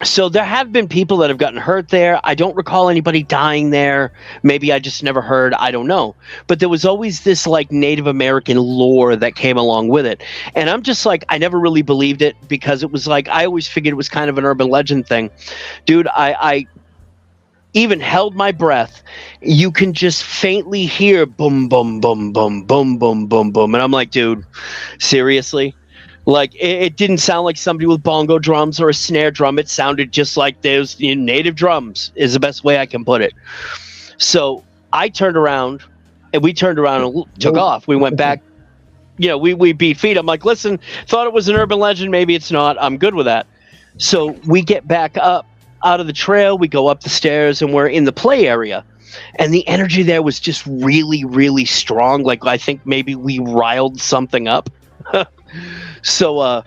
so there have been people that have gotten hurt there. I don't recall anybody dying there. Maybe I just never heard. I don't know. But there was always this like Native American lore that came along with it. And I'm just like, I never really believed it because it was like, I always figured it was kind of an urban legend thing. Dude, I even held my breath. You can just faintly hear boom, boom, boom, boom, boom, boom, boom, boom. And I'm like, dude, seriously? Like, it didn't sound like somebody with bongo drums or a snare drum. It sounded just like those native drums is the best way I can put it. So I turned around, and we turned around and took off. We went back. We beat feet. I'm like, listen, thought it was an urban legend. Maybe it's not. I'm good with that. So we get back up out of the trail. We go up the stairs, and we're in the play area. And the energy there was just really, really strong. Like, I think maybe we riled something up. So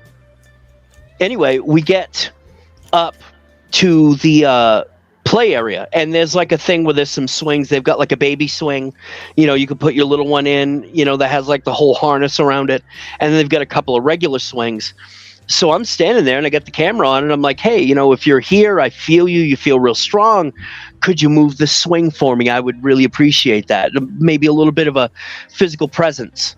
anyway, we get up to the play area, and there's like a thing where there's some swings. They've got like a baby swing, you can put your little one in, that has like the whole harness around it. And then they've got a couple of regular swings. So I'm standing there and I got the camera on, and I'm like, hey, if you're here, I feel you feel real strong. Could you move the swing for me? I would really appreciate that. Maybe a little bit of a physical presence.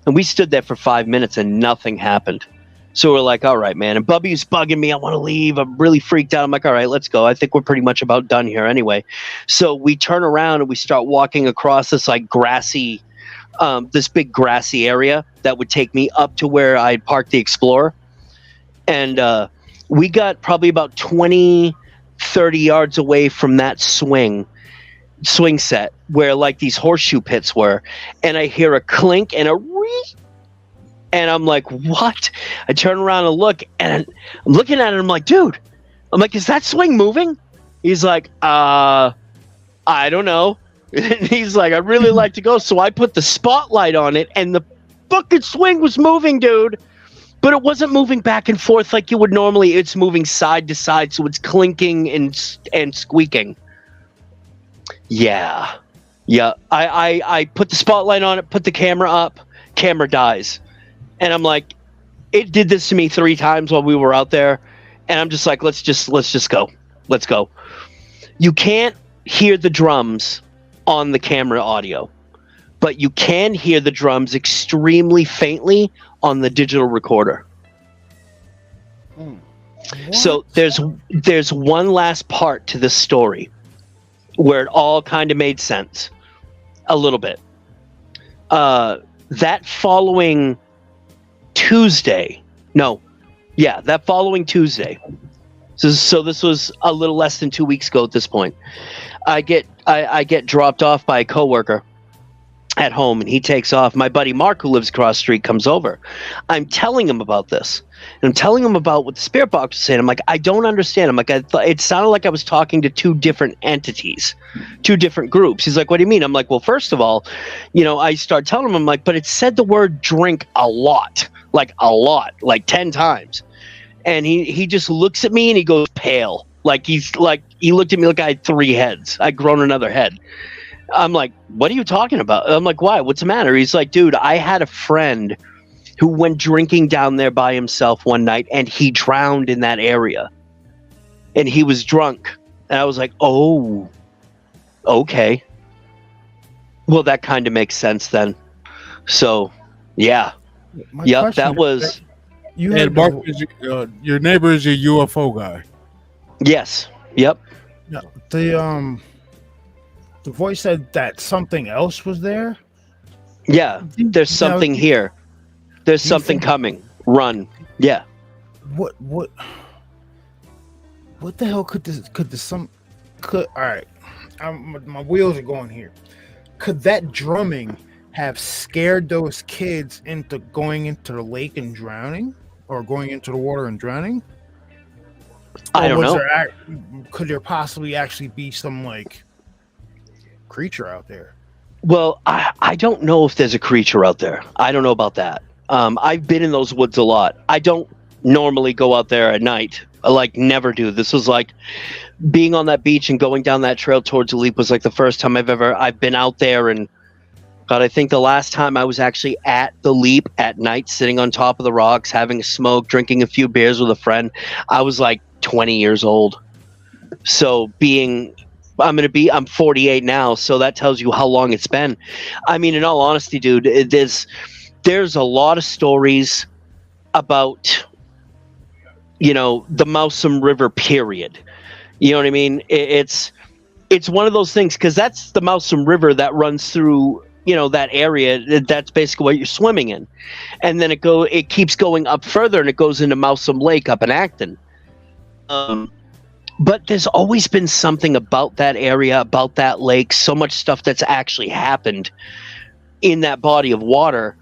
And we stood there for 5 minutes and nothing happened. So we're like, all right, man. And Bubby's bugging me. I want to leave. I'm really freaked out. I'm like, all right, let's go. I think we're pretty much about done here anyway. So we turn around and we start walking across this like grassy, this big grassy area that would take me up to where I parked the Explorer. And we got probably about 20, 30 yards away from that swing set where like these horseshoe pits were, and I hear a clink and a ree, and I'm like, what? I turn around and look, and I'm looking at it, I'm like, dude, is that swing moving? He's like, I don't know. And he's like, I'd really like to go. So I put the spotlight on it, and the fucking swing was moving, dude. But it wasn't moving back and forth like you would normally. It's moving side to side, so it's clinking and squeaking. Yeah. I put the spotlight on it, put the camera up, camera dies. And I'm like, it did this to me 3 times while we were out there. And I'm just like, let's just go. Let's go. You can't hear the drums on the camera audio, but you can hear the drums extremely faintly on the digital recorder. So there's one last part to this story where it all kind of made sense a little bit. That following Tuesday. So this was a little less than 2 weeks ago at this point. I get dropped off by a coworker at home, and he takes off. My buddy Mark, who lives across the street, comes over. I'm telling him about this. And I'm telling him about what the spirit box was saying. I'm like, I don't understand. I'm like, it sounded like I was talking to 2 different entities, 2 different groups. He's like, what do you mean? I'm like, well, first of all, I start telling him, I'm like, but it said the word drink a lot, like 10 times. And he just looks at me and he goes pale. He looked at me like I had 3 heads. I'd grown another head. I'm like, what are you talking about? I'm like, why? What's the matter? He's like, dude, I had a friend who went drinking down there by himself one night, and he drowned in that area. And he was drunk. And I was like, oh, okay. Well, that kind of makes sense then. So, yeah. That was... Your neighbor is a UFO guy. Yes. Yep. Yeah. The voice said that something else was there. Yeah, there's something here. There's something coming. Run. Yeah. What the hell all right. My wheels are going here. Could that drumming have scared those kids into going into the lake and drowning, or going into the water and drowning? I don't know. Could there possibly actually be some like creature out there? Well, I don't know if there's a creature out there. I don't know about that. I've been in those woods a lot. I don't normally go out there at night. I like never do. This was like being on that beach and going down that trail towards the Leap was like the first time I've been out there. And God, I think the last time I was actually at the Leap at night, sitting on top of the rocks, having a smoke, drinking a few beers with a friend, I was like 20 years old. So I'm 48 now, so that tells you how long it's been. I mean, in all honesty, dude, there's a lot of stories about, you know, the Mousom River, period. You know what I mean? It's one of those things, because that's the Mousom River that runs through, you know, that area. That's basically what you're swimming in. And then it keeps going up further, and it goes into Mousom Lake up in Acton. But there's always been something about that area, about that lake, so much stuff that's actually happened in that body of water.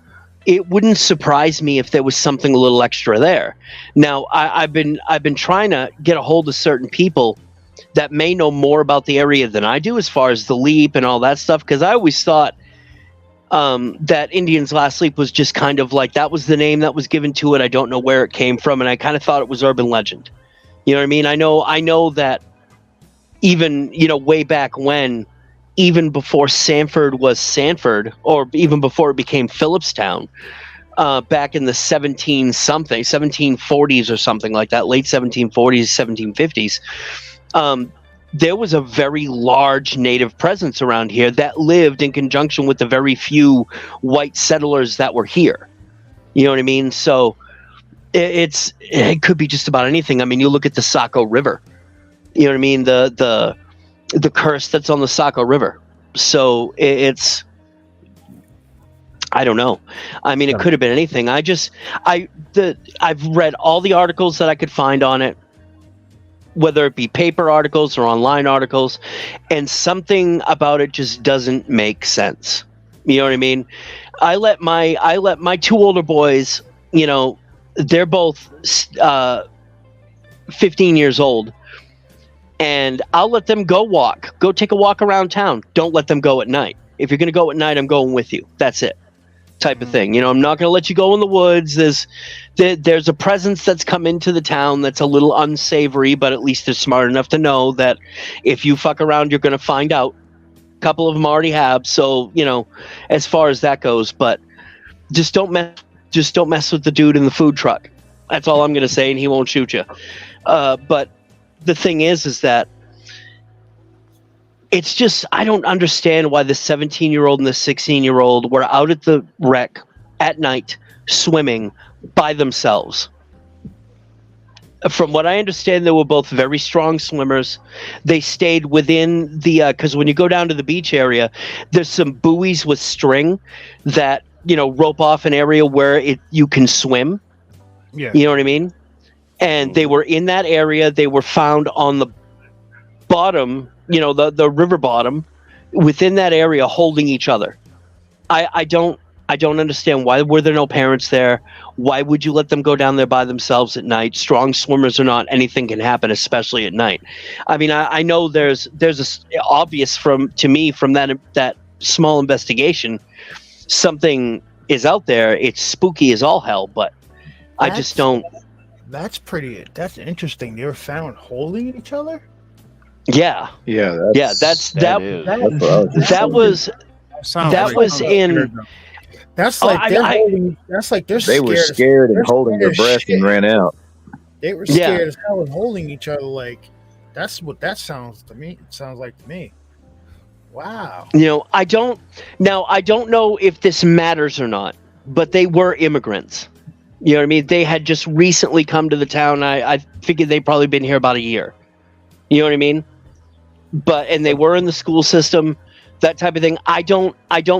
It wouldn't surprise me if there was something a little extra there. Now, I've been trying to get a hold of certain people that may know more about the area than I do, as far as the Leap and all that stuff, because I always thought that Indian's Last Leap was just kind of like, that was the name that was given to it. I don't know where it came from, and I kind of thought it was urban legend. You know what I mean? I know that even, you know, way back when, even before Sanford was Sanford, or even before it became Phillipstown, back in the 1740s or something like that, late 1740s, 1750s, there was a very large native presence around here that lived in conjunction with the very few white settlers that were here. You know what I mean? So it could be just about anything. I mean, you look at the Saco River. You know what I mean? The curse that's on the Saco River. So it's, I don't know. I mean, it could have been anything. I've read all the articles that I could find on it, whether it be paper articles or online articles, and something about it just doesn't make sense. You know what I mean? I let my two older boys, you know, they're both 15 years old, and I'll let them go take a walk around town. Don't let them go at night. If you're going to go at night, I'm going with you. That's it. Type of thing. You know, I'm not going to let you go in the woods. There's a presence that's come into the town that's a little unsavory, but at least they're smart enough to know that if you fuck around, you're going to find out. A couple of them already have. So, you know, as far as that goes, but just don't mess with the dude in the food truck. That's all I'm going to say, and he won't shoot you. But the thing is that it's just, I don't understand why the 17-year-old and the 16-year-old were out at the wreck at night swimming by themselves. From what I understand, they were both very strong swimmers. They stayed within the, because when you go down to the beach area, there's some buoys with string that, you know, rope off an area where you can swim. Yeah. You know what I mean? And they were in that area. They were found on the bottom, you know, the river bottom within that area, holding each other. I don't understand, why were there no parents there? Why would you let them go down there by themselves at night? Strong swimmers or not, anything can happen, especially at night. I mean, I know there's obvious to me from that small investigation, something is out there. It's spooky as all hell, but I just don't. That's interesting. They were found holding each other? Yeah. Yeah. That's like they're they were scared and holding their breath and ran out. They were scared as hell and holding each other. Like, that's what that sounds to me. It sounds like to me. Wow. You know, I don't know if this matters or not, but they were immigrants. You know what I mean? They had just recently come to the town. I figured they'd probably been here about a year. You know what I mean? And they were in the school system, that type of thing. I don't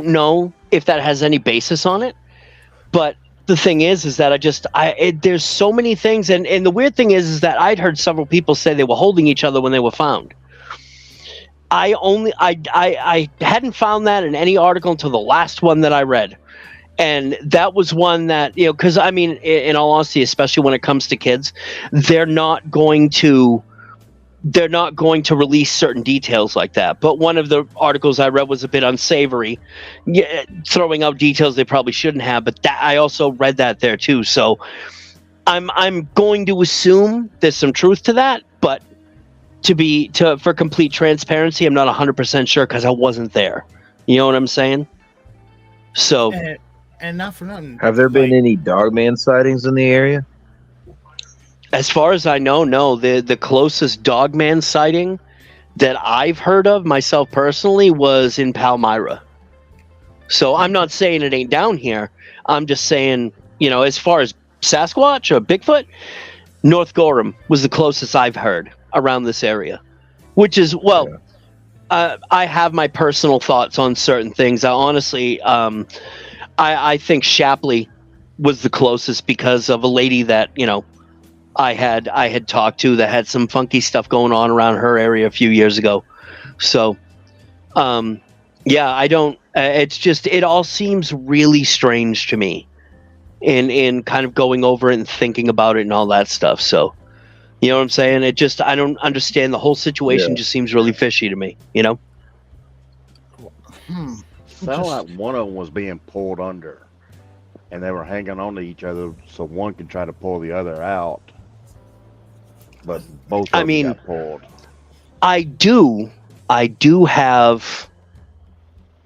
know if that has any basis on it, but the thing is that there's so many things, and the weird thing is that I'd heard several people say they were holding each other when they were found. I hadn't found that in any article until the last one that I read. And that was one that, because I mean, in all honesty, especially when it comes to kids, they're not going to release certain details like that. But one of the articles I read was a bit unsavory, throwing out details they probably shouldn't have. But that, I also read that there too. So I'm going to assume there's some truth to that. But for complete transparency, I'm not 100% sure because I wasn't there. You know what I'm saying? So. And not for nothing. Have there been any dogman sightings in the area? As far as I know, no. The closest dogman sighting that I've heard of myself personally was in Palmyra. So I'm not saying it ain't down here. I'm just saying, as far as Sasquatch or Bigfoot, North Gorham was the closest I've heard around this area. Which is, I have my personal thoughts on certain things. I honestly... I think Shapley was the closest because of a lady that, I had talked to that had some funky stuff going on around her area a few years ago. So, I don't, it's just, it all seems really strange to me in kind of going over it and thinking about it and all that stuff. So, you know what I'm saying? I don't understand the whole situation. Just seems really fishy to me, Sounded like one of them was being pulled under, and they were hanging on to each other so one could try to pull the other out. But both of them got pulled. I do have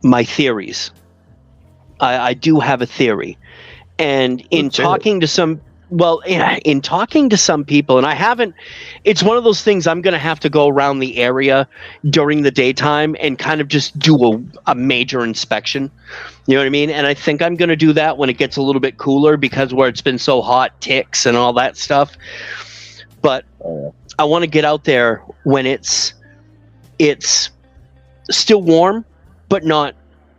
my theories. I do have a theory, and in talking to some people, and I haven't, it's one of those things I'm going to have to go around the area during the daytime and kind of just do a major inspection. You know what I mean? And I think I'm going to do that when it gets a little bit cooler, because where it's been so hot, ticks and all that stuff. But I want to get out there when it's still warm, but not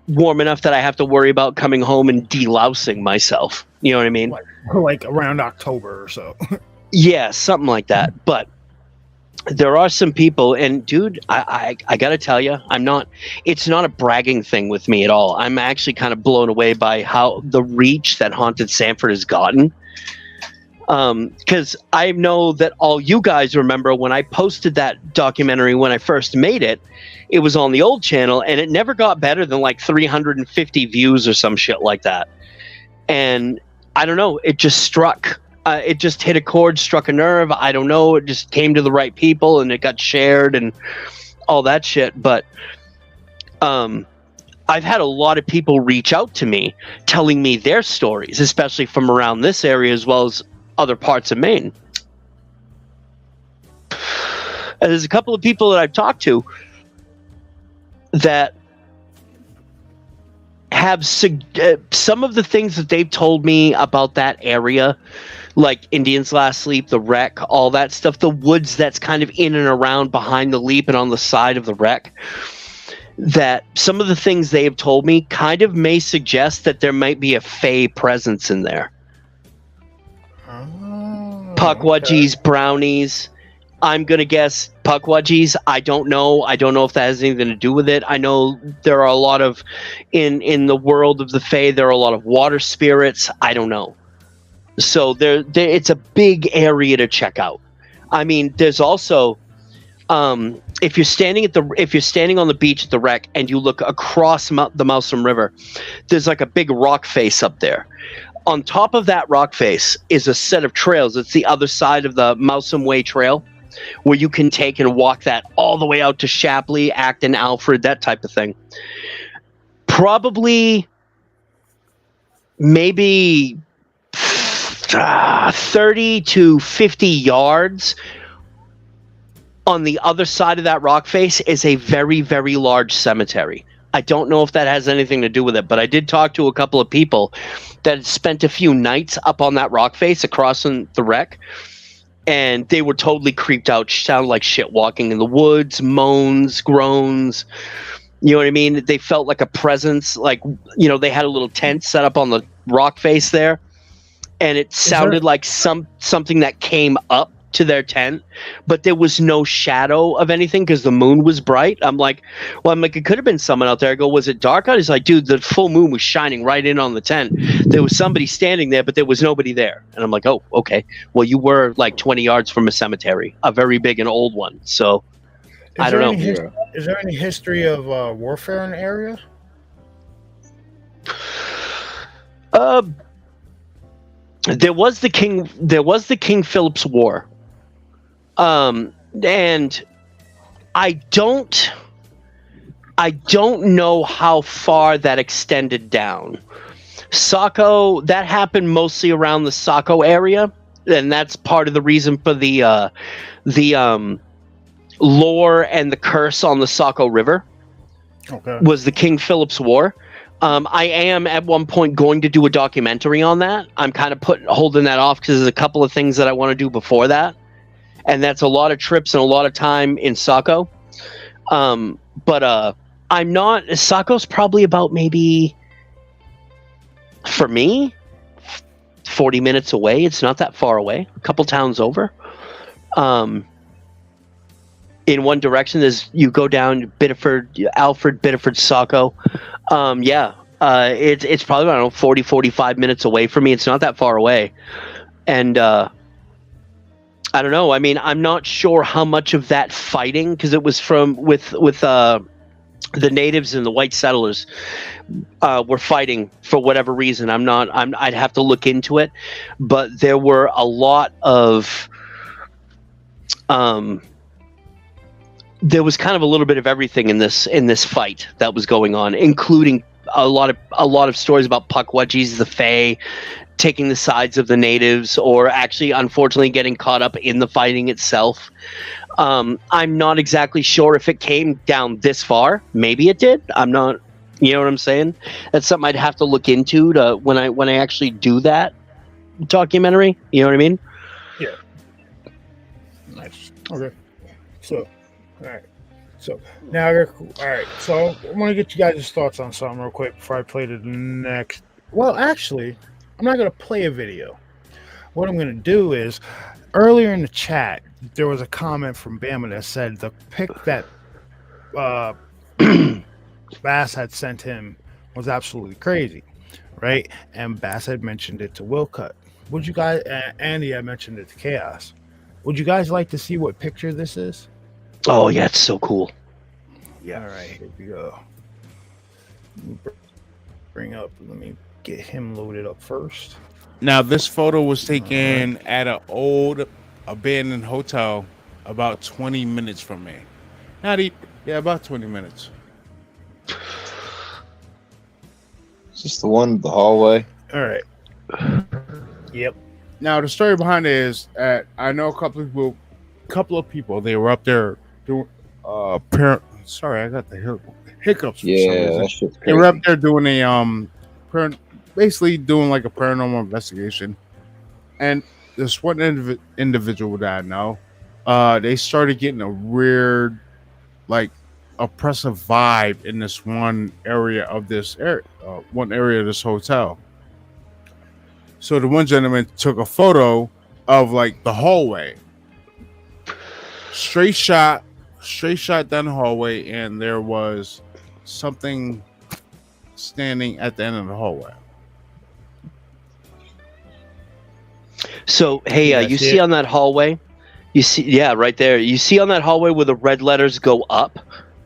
warm enough that I have to worry about coming home and delousing myself. You know what I mean? Like around October or so. Yeah, something like that. But there are some people, and dude, I gotta tell you, it's not a bragging thing with me at all. I'm actually kind of blown away by how the reach that Haunted Sanford has gotten. Because I know that all you guys remember when I posted that documentary when I first made it, it was on the old channel, and it never got better than like 350 views or some shit like that. And I don't know, it just struck. It just hit a chord, struck a nerve. I don't know. It just came to the right people, and it got shared and all that shit. But I've had a lot of people reach out to me telling me their stories, especially from around this area as well as other parts of Maine. And there's a couple of people that I've talked to that have some of the things that they've told me about that area, like Indian's Last Sleep, the wreck, all that stuff, the woods that's kind of in and around behind the leap and on the side of the wreck, that some of the things they have told me kind of may suggest that there might be a fae presence in there. Pukwudgies, brownies. I'm going to guess Pukwudgies. I don't know. I don't know if that has anything to do with it. I know there are a lot of, in the world of the fae, there are a lot of water spirits. I don't know. So there it's a big area to check out. I mean, there's also, if you're standing on the beach at the wreck and you look across the Mousom River, there's like a big rock face up there. On top of that rock face is a set of trails. It's the other side of the Mousom Way Trail, where you can take and walk that all the way out to Shapley, Acton, Alfred, that type of thing. Probably, maybe 30 to 50 yards on the other side of that rock face is a very, very large cemetery. I don't know if that has anything to do with it, but I did talk to a couple of people that had spent a few nights up on that rock face across the wreck, and they were totally creeped out, sounded like shit walking in the woods, moans, groans. You know what I mean? They felt like a presence, like, you know, they had a little tent set up on the rock face there, and it sounded like something that came up to their tent, but there was no shadow of anything because the moon was bright. I'm like, it could have been someone out there. I go, was it dark out? He's like, dude, the full moon was shining right in on the tent. There was somebody standing there, but there was nobody there. And I'm like, oh, okay. Well, you were like 20 yards from a cemetery, a very big and old one. So I don't know. Is there any history of warfare in the area? There was the King Philip's War. And I don't know how far that extended down. Saco, that happened mostly around the Saco area, and that's part of the reason for the lore and the curse on the Saco River. Okay. Was the King Philip's War. I am at one point going to do a documentary on that. I'm kind of holding that off because there's a couple of things that I want to do before that, and that's a lot of trips and a lot of time in Saco. But I'm not. Saco's probably about maybe, for me, 40 minutes away. It's not that far away. A couple towns over. In one direction, you go down Biddeford, Alfred, Biddeford, Saco. It's probably, I don't know, 40, 45 minutes away from me. It's not that far away. And I don't know. I mean, I'm not sure how much of that fighting, because it was with the natives and the white settlers were fighting for whatever reason. I'd have to look into it, but there were a lot of there was kind of a little bit of everything in this fight that was going on, including a lot of stories about Pukwudgies, the Fae, taking the sides of the natives, or actually, unfortunately, getting caught up in the fighting itself. I'm not exactly sure if it came down this far. Maybe it did. I'm not. You know what I'm saying? That's something I'd have to look into when I actually do that documentary. You know what I mean? Yeah. Nice. Okay. So. All right. So now, all right. So I want to get you guys' thoughts on something real quick before I play the next. Well, actually, I'm not going to play a video. What I'm going to do is, earlier in the chat, there was a comment from Bama that said the pic that Bass had sent him was absolutely crazy, right? And Bass had mentioned it to Willcut. Would you guys? Andy had mentioned it to Chaos. Would you guys like to see what picture this is? Oh yeah, it's so cool. Yeah. All right, here we go. Let me get him loaded up first. Now, this photo was taken at an old abandoned hotel about 20 minutes from me. About 20 minutes. Is this the one in the hallway? All right. Yep. Now, the story behind it is I know a couple of people. They were up there doing sorry, I got the hiccups. Yeah, that shit's crazy. They were up there doing basically doing like a paranormal investigation, and this one individual that I know, they started getting a weird, like, oppressive vibe in this one area of this hotel. So the one gentleman took a photo of like the hallway, straight shot down the hallway, and there was something standing at the end of the hallway. So, hey, you see on that hallway? You see, yeah, right there. You see on that hallway where the red letters go up?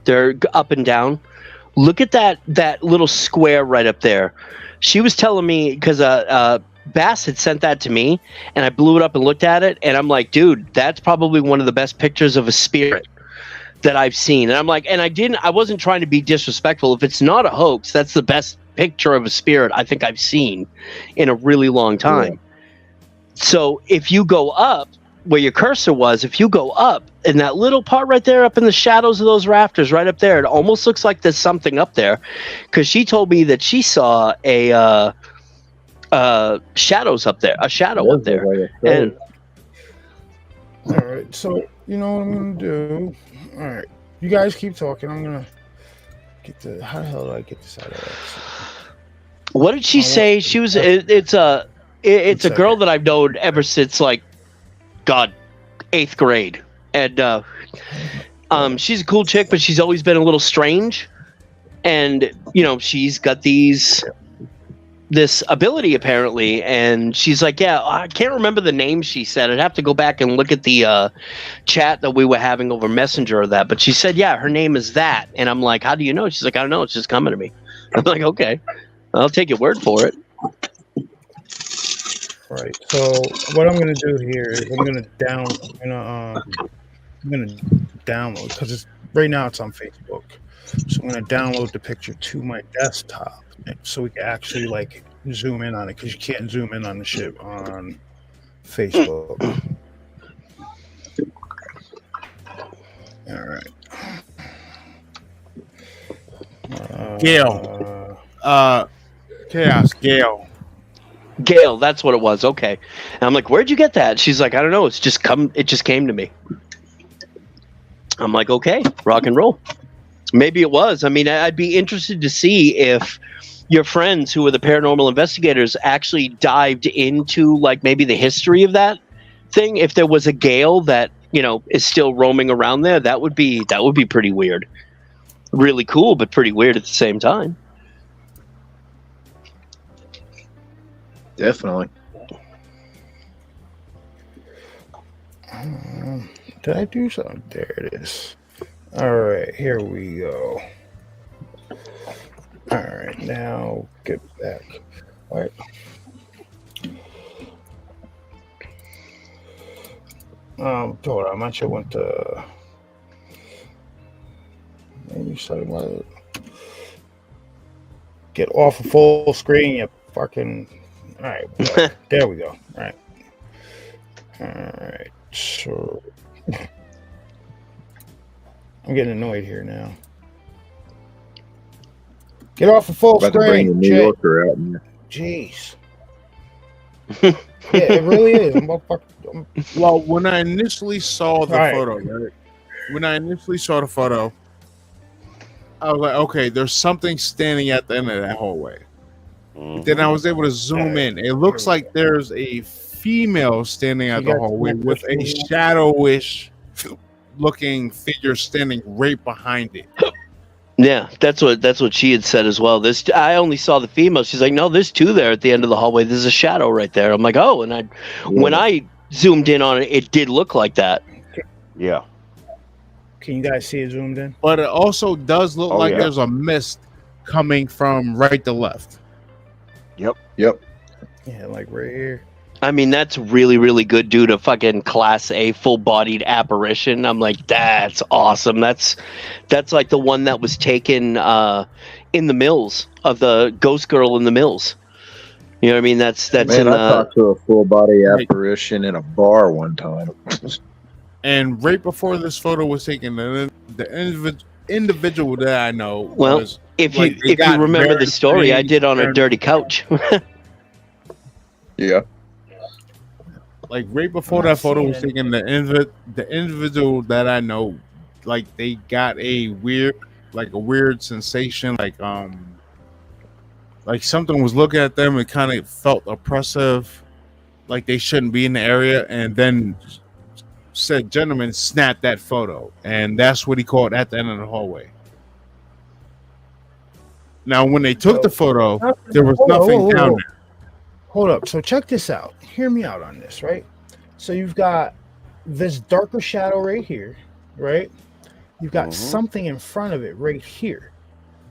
They're up and down. Look at that little square right up there. She was telling me, because Bass had sent that to me, and I blew it up and looked at it, and I'm like, dude, that's probably one of the best pictures of a spirit that I've seen. And I'm like, and I wasn't trying to be disrespectful. If it's not a hoax, that's the best picture of a spirit I think I've seen in a really long time. Yeah. So if you go up where your cursor was, if you go up in that little part right there, up in the shadows of those rafters right up there, it almost looks like there's something up there, because she told me that she saw a shadows up there, a shadow up there. And all right, so you know what I'm gonna do. All right, you guys keep talking. I'm gonna get the. How the hell do I get this out of that? What did she say? She was. It's a girl that I've known ever since, like, God, 8th grade, and she's a cool chick, but she's always been a little strange, and she's got this ability apparently, and she's like, yeah, I can't remember the name she said. I'd have to go back and look at the chat that we were having over Messenger or that, but she said, yeah, her name is that, and I'm like, how do you know? She's like, I don't know, it's just coming to me. I'm like, okay, I'll take your word for it. Right. So what I'm gonna do here is I'm gonna download, because it's right now it's on Facebook. So I'm gonna download the picture to my desktop so we can actually like zoom in on it, because you can't zoom in on the shit on Facebook. All right. Gail. Chaos. Gail, that's what it was. Okay. And I'm like, where'd you get that? She's like, I don't know. It just came to me. I'm like, okay, rock and roll. Maybe it was. I mean, I'd be interested to see if your friends who were the paranormal investigators actually dived into like maybe the history of that thing. If there was a Gail that, is still roaming around there, that would be pretty weird. Really cool, but pretty weird at the same time. Definitely. Did I do something? There it is. All right, here we go. All right, now get back. All right. Hold on, I should went to. Maybe something like get off of full screen, you fucking. All right, well, there we go. All right. So I'm getting annoyed here now. Get off of full About to bring the screen. New Yorker out. Jeez. Yeah, it really is. Well, when I initially saw the Right. photo, right? When I initially saw the photo, I was like, okay, there's something standing at the end of that hallway. Then I was able to zoom in. It looks like there's a female standing at the hallway with a shadowish looking figure standing right behind it. Yeah, that's what she had said as well. I only saw the female. She's like, no, there's two there at the end of the hallway. There's a shadow right there. I'm like, oh, and when I zoomed in on it, it did look like that. Yeah. Can you guys see it zoomed in? But it also does look like there's a mist coming from right to left. Yep. Yeah, like right here. I mean, that's really, really good due to fucking Class A full-bodied apparition. I'm like, that's awesome. That's like the one that was taken in the mills, of the ghost girl in the mills. You know what I mean? That's Man, in I talked to a full body apparition in a bar one time. And right before this photo was taken, the individual that I know was, if you remember the story I did on a dirty couch. Yeah. Like right before that photo was taken, the individual that I know, like they got a weird sensation, like something was looking at them and kind of felt oppressive, like they shouldn't be in the area, and then said gentleman snapped that photo, and that's what he called at the end of the hallway. Now, when they took the photo, there was nothing down there. Hold up. So check this out. Hear me out on this, right? So you've got this darker shadow right here, right? You've got something in front of it right here,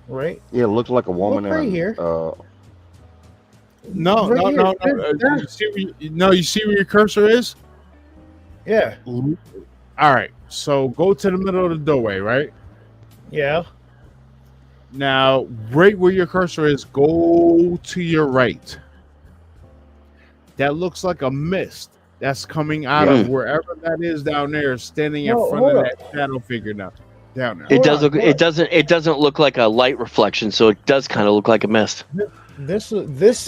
right? Yeah, it looks like a woman. Look right here. No. You see where your cursor is? Yeah. All right. So go to the middle of the doorway, right? Yeah. Now, right where your cursor is, go to your right. That looks like a mist that's coming out of wherever that is down there, standing in front of that shadow figure down there. It doesn't look like a light reflection, so it does kind of look like a mist. This looks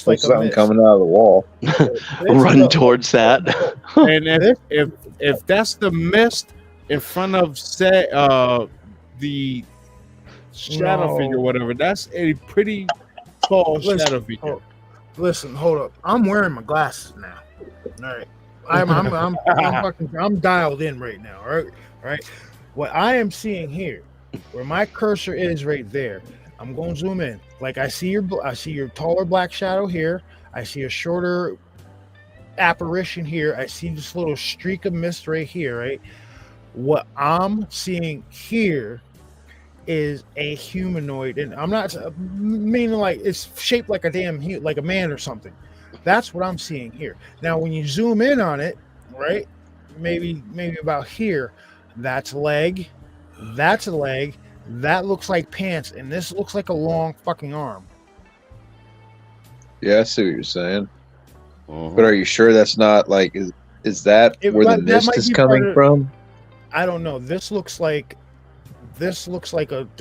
like something coming out of the wall. Run towards that. And if that's the mist in front of the shadow figure, whatever, that's a pretty tall shadow figure. Listen, hold up. I'm wearing my glasses now. All right. I'm dialed in right now. All right. What I am seeing here, where my cursor is right there, I'm going to zoom in. Like I see your taller black shadow here. I see a shorter apparition here. I see this little streak of mist right here. Right. What I'm seeing here is a humanoid, and I'm not meaning like it's shaped like a like a man or something. That's what I'm seeing here. Now, when you zoom in on it, right, maybe about here, that's a leg. That's a leg. That looks like pants, and this looks like a long fucking arm. Yeah, I see what you're saying. But are you sure that's not like is that where the mist is coming from? I don't know. This looks like the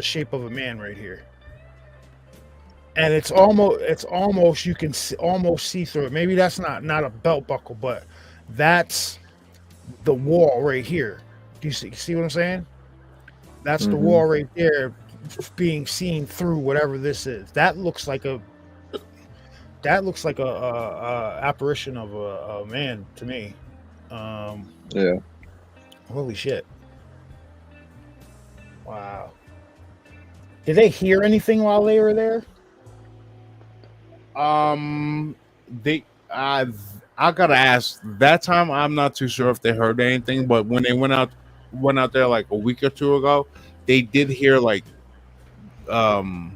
shape of a man right here, and it's almost you can almost see through it. Maybe that's not a belt buckle, but that's the wall right here. Do you see what I'm saying? That's the wall right there, being seen through whatever this is. That looks like a apparition of a man to me. Yeah. Holy shit. Wow. Did they hear anything while they were there? I gotta ask. That time, I'm not too sure if they heard anything, but when they went out there like a week or two ago, they did hear like, I'll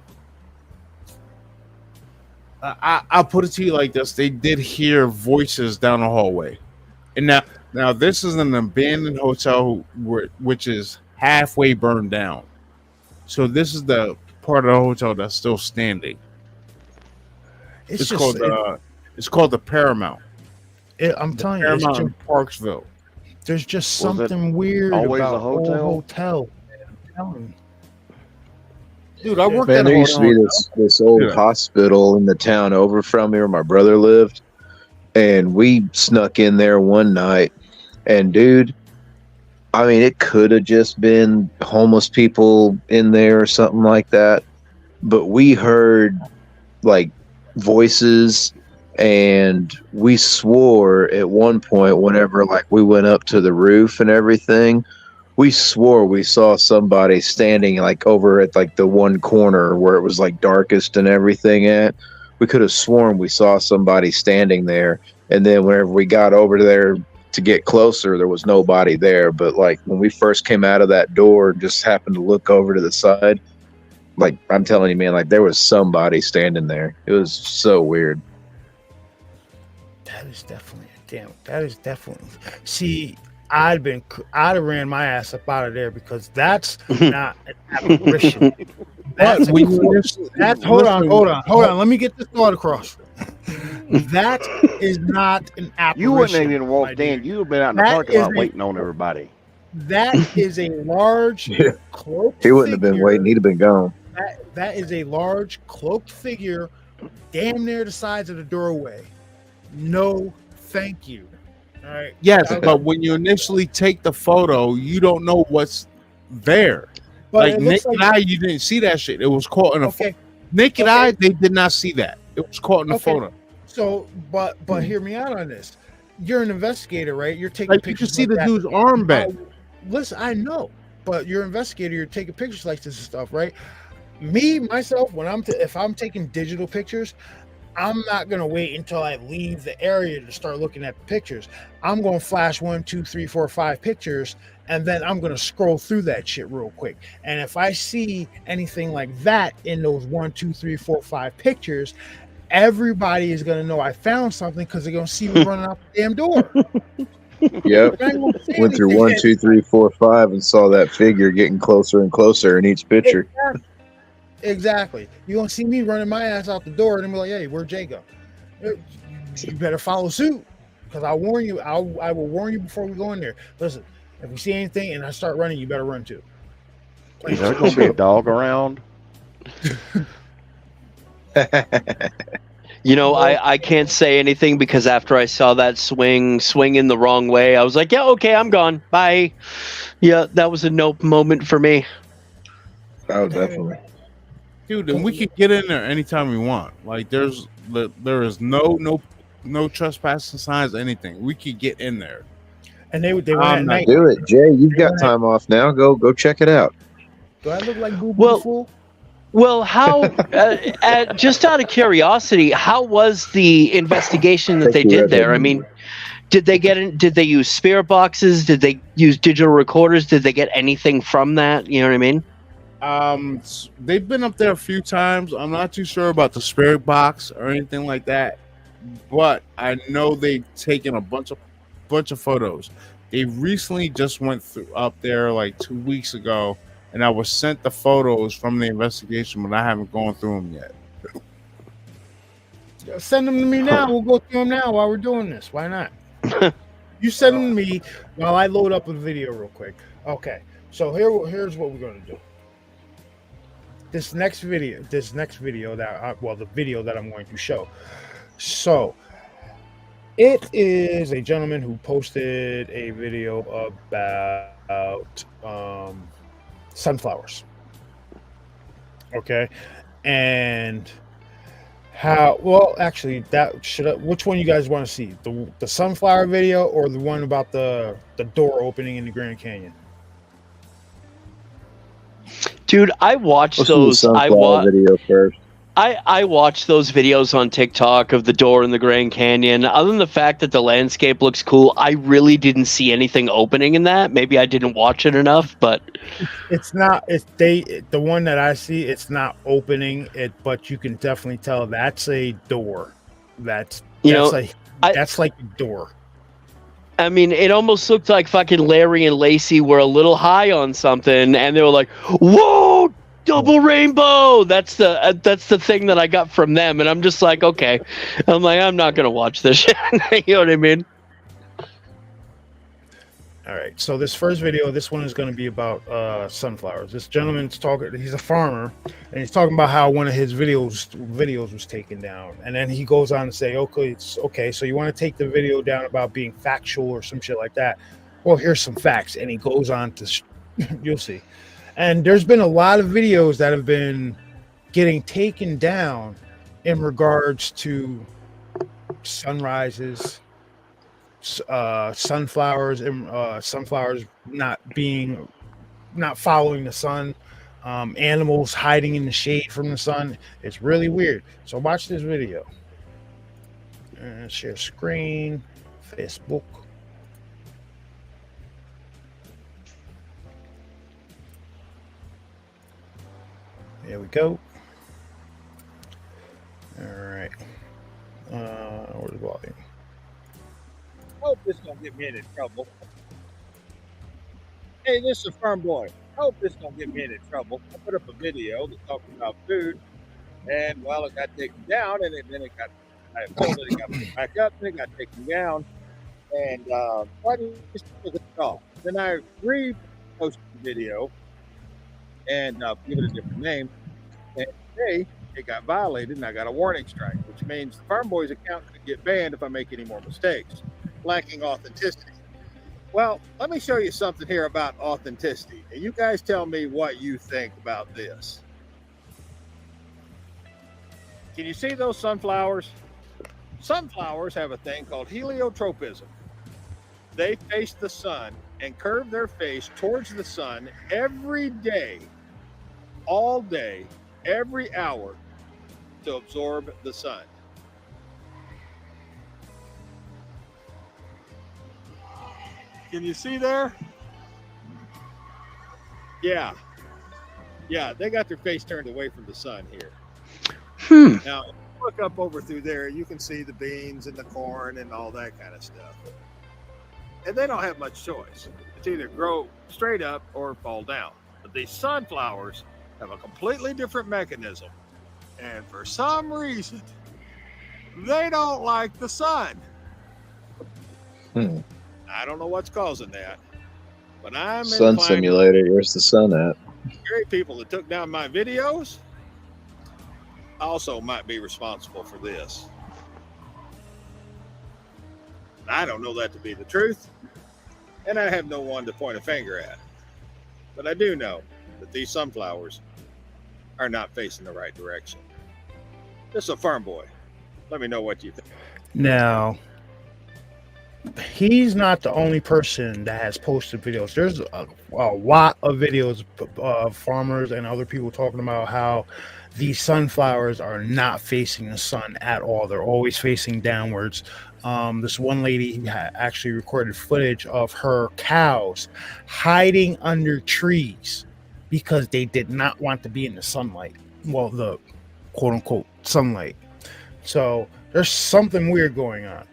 put it to you like this: they did hear voices down the hallway, and now this is an abandoned hotel which is halfway burned down. So this is the part of the hotel that's still standing. It's called the Paramount. I'm telling you, Paramount in Parksville. There's just something weird about the hotel. Dude, I worked at there used to be this old hospital in the town over from me where my brother lived, and we snuck in there one night, and dude, I mean, it could have just been homeless people in there or something like that, but we heard like voices, and we swore at one point whenever like we went up to the roof and everything, we swore we saw somebody standing like over at like the one corner where it was like darkest and everything at. We could have sworn we saw somebody standing there, and then whenever we got over there to get closer, there was nobody there. But like when we first came out of that door, just happened to look over to the side, like I'm telling you, man, like there was somebody standing there. It was so weird. That is definitely. See, I'd have ran my ass up out of there, because that's not an apparition. Hold on. Let me get this thought across. That is not an apparition. You wouldn't have even walked in. You would have been out in the parking lot waiting on everybody. That is a large cloaked He wouldn't have been waiting. He'd have been gone. That is a large cloaked figure, damn near the size of the doorway. No, thank you. All right. Yes, but when you initially take the photo, you don't know what's there. But like naked eye, you didn't see that shit. It was caught in a naked eye. They did not see that. It was caught in the photo. So, but hear me out on this. You're an investigator, right? You're taking pictures. You can see the dude's arm bent. Listen, I know, but you're an investigator. You're taking pictures like this and stuff, right? Me, myself, when if I'm taking digital pictures, I'm not gonna wait until I leave the area to start looking at the pictures. I'm gonna flash 1, 2, 3, 4, 5 pictures, and then I'm gonna scroll through that shit real quick. And if I see anything like that in those 1, 2, 3, 4, 5 pictures, everybody is gonna know I found something, because they're gonna see me running out the damn door. Yep. Went through 1, 2, 3, 4, 5 and saw that figure getting closer and closer in each picture. Exactly. You're gonna see me running my ass out the door, and I'm like, "Hey, where'd Jay go?" You better follow suit, because I warn you. I will warn you before we go in there. Listen, if we see anything and I start running, you better run too. Is there gonna be a dog around? You know, I can't say anything, because after I saw that swing in the wrong way, I was like, yeah, okay, I'm gone. Bye. Yeah, that was a nope moment for me. Oh, definitely. Dude, and we can get in there anytime we want. Like there is no no trespassing signs, anything. We could get in there. And they went at night. Do it, Jay. You've got time off now. Go check it out. Do I look like Boo Boo Well, Fool? Well, how? Just out of curiosity, how was the investigation that they did there? I mean, did they get in? Did they use spirit boxes? Did they use digital recorders? Did they get anything from that? You know what I mean? They've been up there a few times. I'm not too sure about the spirit box or anything like that, but I know they've taken a bunch of photos. They recently just went up there like 2 weeks ago, and I was sent the photos from the investigation, but I haven't gone through them yet. Send them to me now. We'll go through them now while we're doing this. Why not? You send them to me while I load up a video real quick. Okay. So here's what we're going to do. This next video that the video that I'm going to show. So it is a gentleman who posted a video about sunflowers. Okay. And how, well, actually, which one you guys want to see? The sunflower video or the one about the door opening in the Grand Canyon? Dude, I watched those. Video first. I watched those videos on TikTok of the door in the Grand Canyon. Other than the fact that the landscape looks cool, I really didn't see anything opening in that. Maybe I didn't watch it enough, but it's not. The one that I see, it's not opening it, but you can definitely tell that's a door. That's like a door. I mean, it almost looked like fucking Larry and Lacey were a little high on something, and they were like, "Whoa, double rainbow!" That's the thing that I got from them, and I'm just like, okay. I'm like, I'm not gonna watch this shit. You know what I mean? All right. So this first video, this one is going to be about sunflowers. This gentleman's talking. He's a farmer, and he's talking about how one of his videos was taken down, and then he goes on to say, "Okay, so you want to take the video down about being factual or some shit like that? Well, here's some facts." And he goes on to, you'll see. And there's been a lot of videos that have been getting taken down in regards to sunrises, sunflowers, and sunflowers not following the sun, animals hiding in the shade from the sun. It's really weird. So watch this video. Share screen, Facebook. There we go. All right. Where's the volume? Hope this don't get me into trouble. Hey, this is a farm boy. Hope this don't get me into trouble. I put up a video that talked about food, and well, it got taken down, and then it got, I told it got put back up, and it got taken down, and why did you just took it off? Then I reposted the video and give it a different name, and today it got violated, and I got a warning strike, which means the farm boy's account could get banned if I make any more mistakes. Lacking authenticity. Well, let me show you something here about authenticity, and you guys tell me what you think about this. Can you see those sunflowers? Sunflowers have a thing called heliotropism. They face the sun and curve their face towards the sun every day, all day, every hour to absorb the sun. Can you see there? Yeah, they got their face turned away from the sun here. Now, if you look up over through there, you can see the beans and the corn and all that kind of stuff. And they don't have much choice. It's either grow straight up or fall down. But these sunflowers have a completely different mechanism. And for some reason, they don't like the sun. I don't know what's causing that, but I'm Sun Simulator. Where's the sun at? Scary people that took down my videos also might be responsible for this. I don't know that to be the truth, and I have no one to point a finger at. But I do know that these sunflowers are not facing the right direction. This is a farm boy. Let me know what you think. Now, he's not the only person that has posted videos. There's a lot of videos of farmers and other people talking about how these sunflowers are not facing the sun at all. They're always facing downwards. This one lady actually recorded footage of her cows hiding under trees because they did not want to be in the sunlight. Well, the quote unquote sunlight. So there's something weird going on,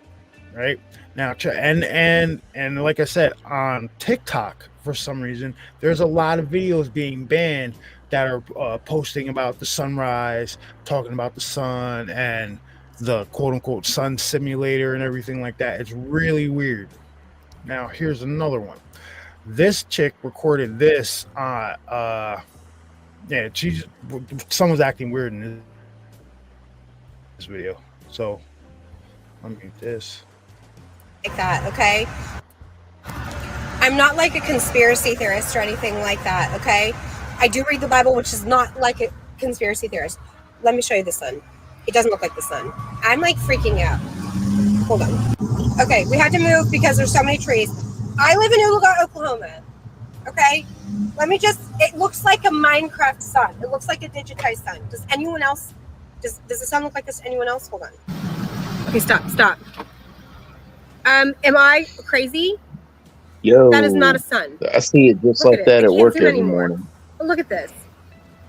right? Now, and like I said, on TikTok, for some reason, there's a lot of videos being banned that are posting about the sunrise, talking about the sun and the quote-unquote sun simulator and everything like that. It's really weird. Now, here's another one. This chick recorded this. Someone's acting weird in this video. So, let me mute this. Like that, okay? I'm not like a conspiracy theorist or anything like that, okay? I do read the Bible, which is not like a conspiracy theorist. Let me show you the sun. It doesn't look like the sun. I'm like freaking out. Hold on. Okay, we had to move because there's so many trees. I live in Ulaga, Oklahoma, okay? It looks like a Minecraft sun. It looks like a digitized sun. Does anyone else, does the sun look like this to anyone else? Hold on. Okay, stop. Am I crazy? Yo, that is not a sun. I see it just like that at work every morning. But look at this.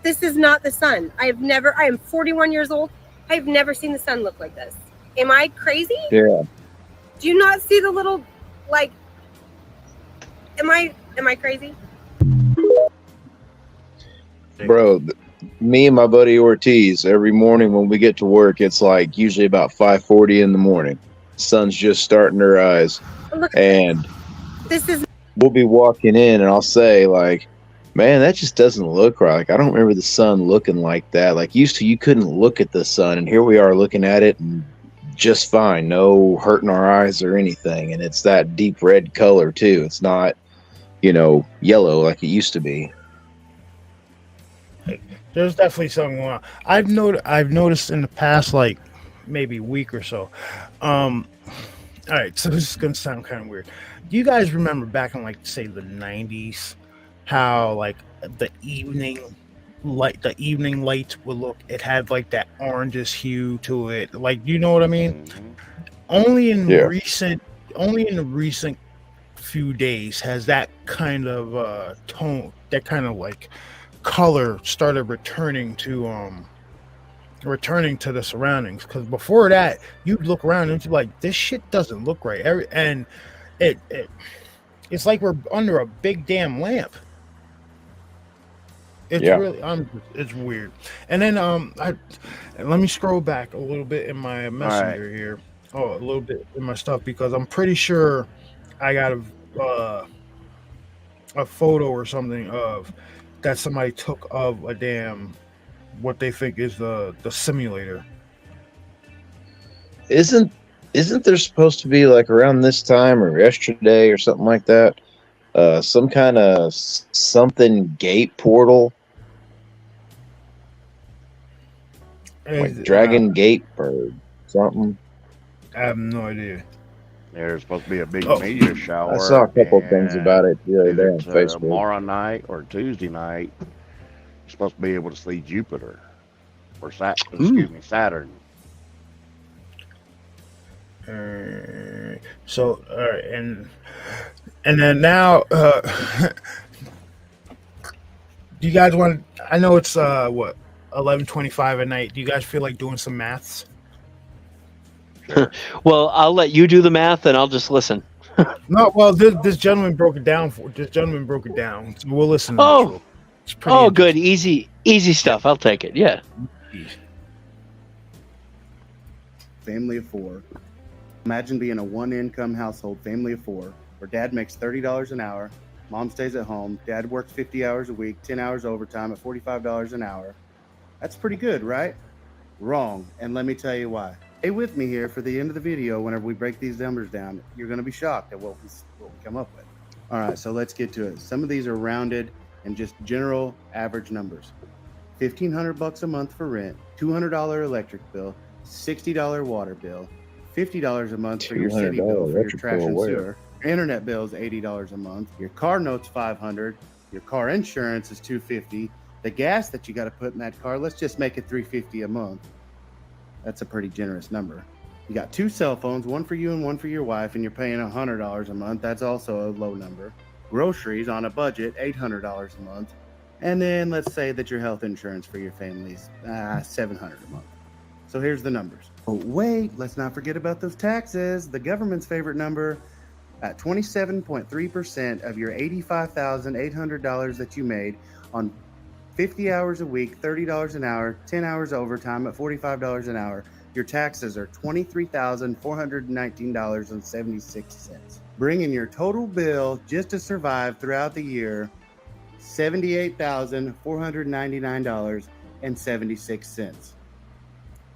This is not the sun. I am 41 years old. I've never seen the sun look like this. Am I crazy? Yeah. Do you not see the little, like, am I crazy? Bro, me and my buddy Ortiz, every morning when we get to work, it's like usually about 5:40 in the morning. Sun's just starting to rise. And we'll be walking in and I'll say, like, man, that just doesn't look right. Like, I don't remember the sun looking like that. Like, used to, you couldn't look at the sun, and here we are looking at it and just fine. No hurting our eyes or anything. And it's that deep red color too. It's not, yellow like it used to be. There's definitely something going on. I've noticed in the past, like, maybe week or so. All right, so this is gonna sound kind of weird. Do you guys remember back in, like, say, the 90s, how, like, the evening lights would look? It had like that orangish hue to it. Like, you know what I mean? Only in the recent few days has that kind of tone, that kind of like color started returning to the surroundings. Because before that, you'd look around and you'd be like, this shit doesn't look right. And it's like we're under a big damn lamp. It's really, it's weird. And then let me scroll back a little bit in my messenger here. Oh, a little bit in my stuff, because I'm pretty sure I got a photo or something of that somebody took of a damn, what they think is the simulator. Isn't there supposed to be, like, around this time or yesterday or something like that, some kind of something gate portal? Like Dragon Gate or something. I have no idea. There's supposed to be a big meteor shower. I saw a couple things about it the other day on Facebook. Tomorrow night or Tuesday night, you're supposed to be able to see Jupiter or Saturn. So, all right, and then now, do you guys want? I know it's 11:25 at night. Do you guys feel like doing some maths? Sure. Well, I'll let you do the math, and I'll just listen. No, well, this gentleman broke it down. So we'll listen. Oh, good, easy stuff. I'll take it. Yeah. Family of four. Imagine being a one-income household, family of four, where dad makes $30 an hour, mom stays at home, dad works 50 hours a week, 10 hours overtime at $45 an hour. That's pretty good, right? Wrong, and let me tell you why. Stay with me here for the end of the video. Whenever we break these numbers down, you're going to be shocked at what we come up with. All right, so let's get to it. Some of these are rounded and just general average numbers. $1,500 a month for rent, $200 electric bill, $60 water bill, $50 a month for your city bill for your trash and sewer. Your internet bill is $80 a month. Your car note's $500. Your car insurance is $250. The gas that you got to put in that car, let's just make it $350 a month. That's a pretty generous number. You got 2 cell phones, one for you and one for your wife, and you're paying $100 a month. That's also a low number. Groceries on a budget, $800 a month. And then let's say that your health insurance for your family's $700 a month. So here's the numbers. Oh, wait, let's not forget about those taxes. The government's favorite number, at 27.3% of your $85,800 that you made on 50 hours a week, $30 an hour, 10 hours overtime at $45 an hour. Your taxes are $23,419.76, bringing your total bill just to survive throughout the year $78,499.76,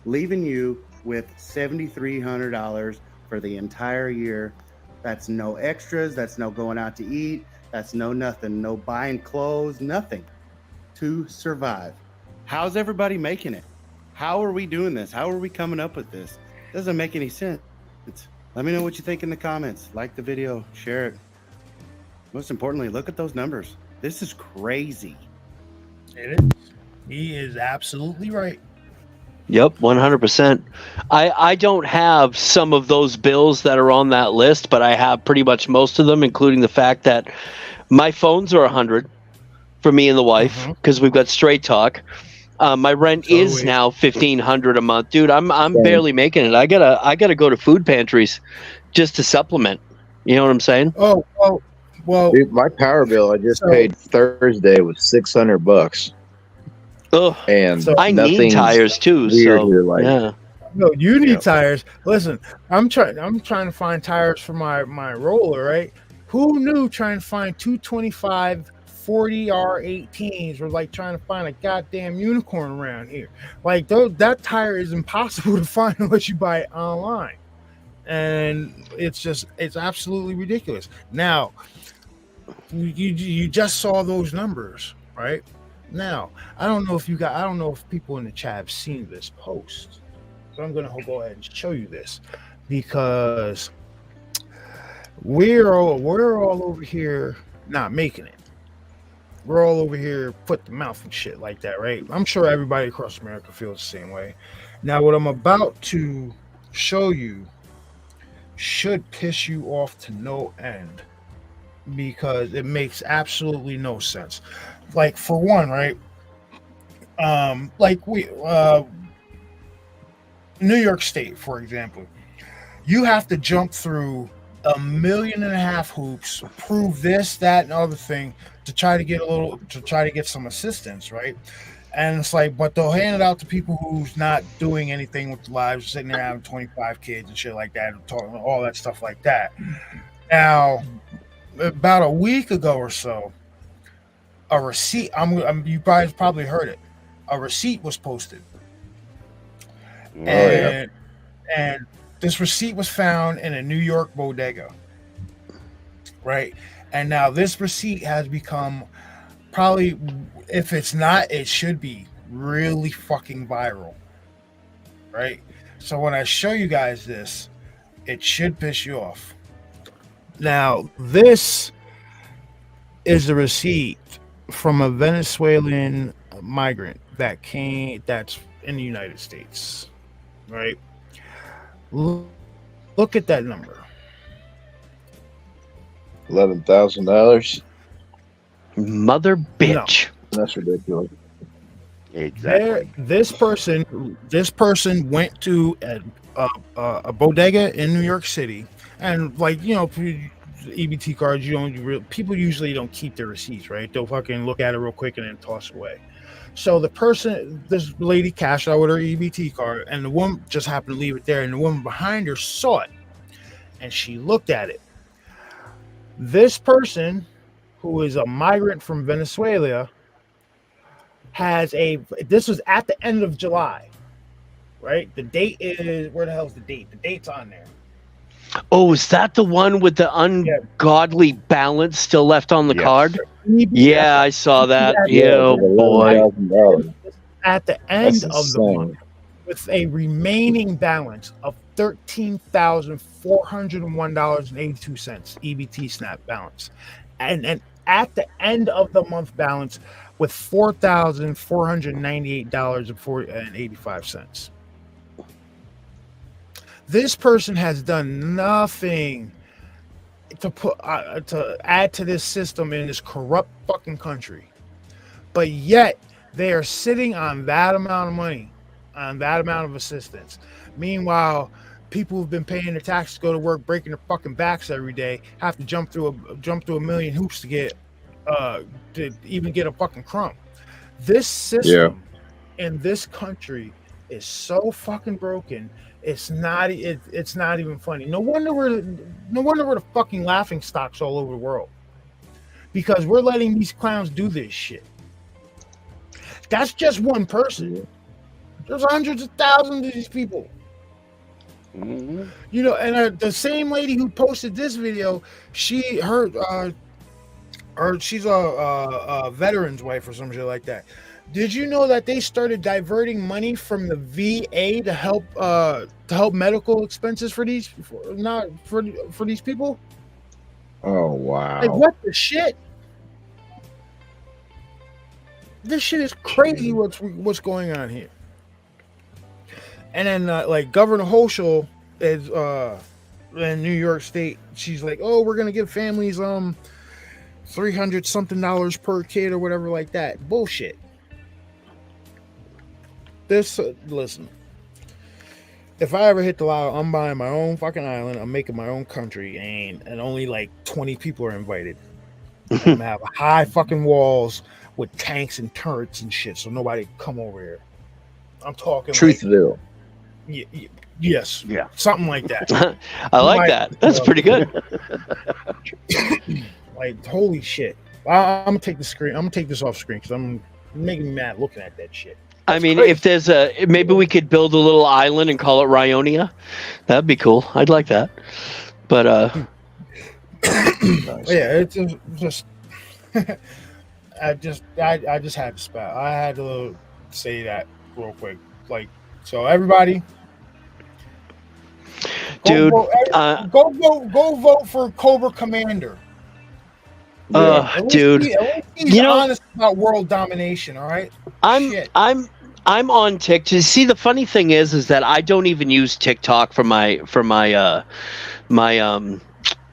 leaving you with $7,300 for the entire year. That's no extras. That's no going out to eat. That's no nothing. No buying clothes, nothing to survive. How's everybody making it? How are we doing this? How are we coming up with this? Doesn't make any sense. Let me know what you think in the comments. Like the video, share it. Most importantly, look at those numbers. This is crazy. It is. He is absolutely right. Yep, 100%. I don't have some of those bills that are on that list, but I have pretty much most of them, including the fact that my phones are $100 for me and the wife because we've got Straight Talk. My rent is now $1,500 a month, dude. I'm barely making it. I gotta go to food pantries just to supplement. You know what I'm saying? Oh, well. Dude, my power bill I just paid Thursday was $600. Oh, and I need tires too. So here, yeah. No, you need tires. Listen, I'm trying to find tires for my roller, right? Who knew trying to find 225 40 R18s were like trying to find a goddamn unicorn around here. Like that tire is impossible to find unless you buy it online. And it's absolutely ridiculous. Now, you just saw those numbers, right? Now, I don't know if people in the chat have seen this post. So I'm going to go ahead and show you this because we're all over here not making it. We're all over here foot to mouth and shit like that, right? I'm sure everybody across America feels the same way. Now, what I'm about to show you should piss you off to no end because it makes absolutely no sense. Like, for one, right? New York State, for example, you have to jump through 1.5 million hoops, prove this, that, and other thing to try to get some assistance, right? And it's like, but they'll hand it out to people who's not doing anything with their lives, sitting there having 25 kids and shit like that, talking all that stuff like that. Now, about a week ago or so, a receipt, you guys probably heard it. A receipt was posted. And this receipt was found in a New York bodega. Right? And now this receipt has become probably, if it's not, it should be really fucking viral. Right? So when I show you guys this, it should piss you off. Now, this is the receipt from a Venezuelan migrant that's in the United States, right? Look at that number. $11,000. Mother bitch. No. That's ridiculous. Exactly. This person went to a bodega in New York City, and EBT cards, people usually don't keep their receipts, right? They'll fucking look at it real quick and then toss it away. So this lady cashed out with her EBT card, and the woman just happened to leave it there, and the woman behind her saw it, and she looked at it. This person, who is a migrant from Venezuela, this was at the end of July, right? The date is, where the hell's the date? The date's on there. Oh, is that the one with the ungodly balance still left on the card? Yeah, I saw that. Yeah, boy. At the end of the month, with a remaining balance of $13,401.82 EBT snap balance, and at the end of the month balance with $4,498.85. This person has done nothing to add to this system in this corrupt fucking country, but yet they are sitting on that amount of money, on that amount of assistance. Meanwhile, people who've been paying their taxes, go to work, breaking their fucking backs every day, have to jump through a million hoops to get to even get a fucking crumb. This system in this country is so fucking broken. It's not even funny. No wonder we're the fucking laughing stocks all over the world, because we're letting these clowns do this shit. That's just one person. There's hundreds of thousands of these people. Mm-hmm. You know, and the same lady who posted this video, she's a veteran's wife or some shit like that. Did you know that they started diverting money from the VA to help medical expenses for these people? Oh wow! Like, what the shit? This shit is crazy. What's going on here? And then like Governor Hochul is in New York State. She's like, oh, we're gonna give families $300 something per kid or whatever like that. Bullshit. Listen, if I ever hit the lotto, I'm buying my own fucking island. I'm making my own country, and only like 20 people are invited. I'm gonna have high fucking walls with tanks and turrets and shit, so nobody can come over here. I'm talking Truthville. Yes, yeah, something like that. I like that. That's pretty good. Like, holy shit! I'm gonna take the screen. I'm gonna take this off screen because I'm making me mad looking at that shit. I mean, if there's maybe we could build a little island and call it Ryonia. That'd be cool. I'd like that. But yeah, it's just I just had to spout. I had to say that real quick. Like, so everybody, dude, go vote for Cobra Commander. Dude, he's honest about world domination. All right, I'm on TikTok. See, the funny thing is that I don't even use TikTok for my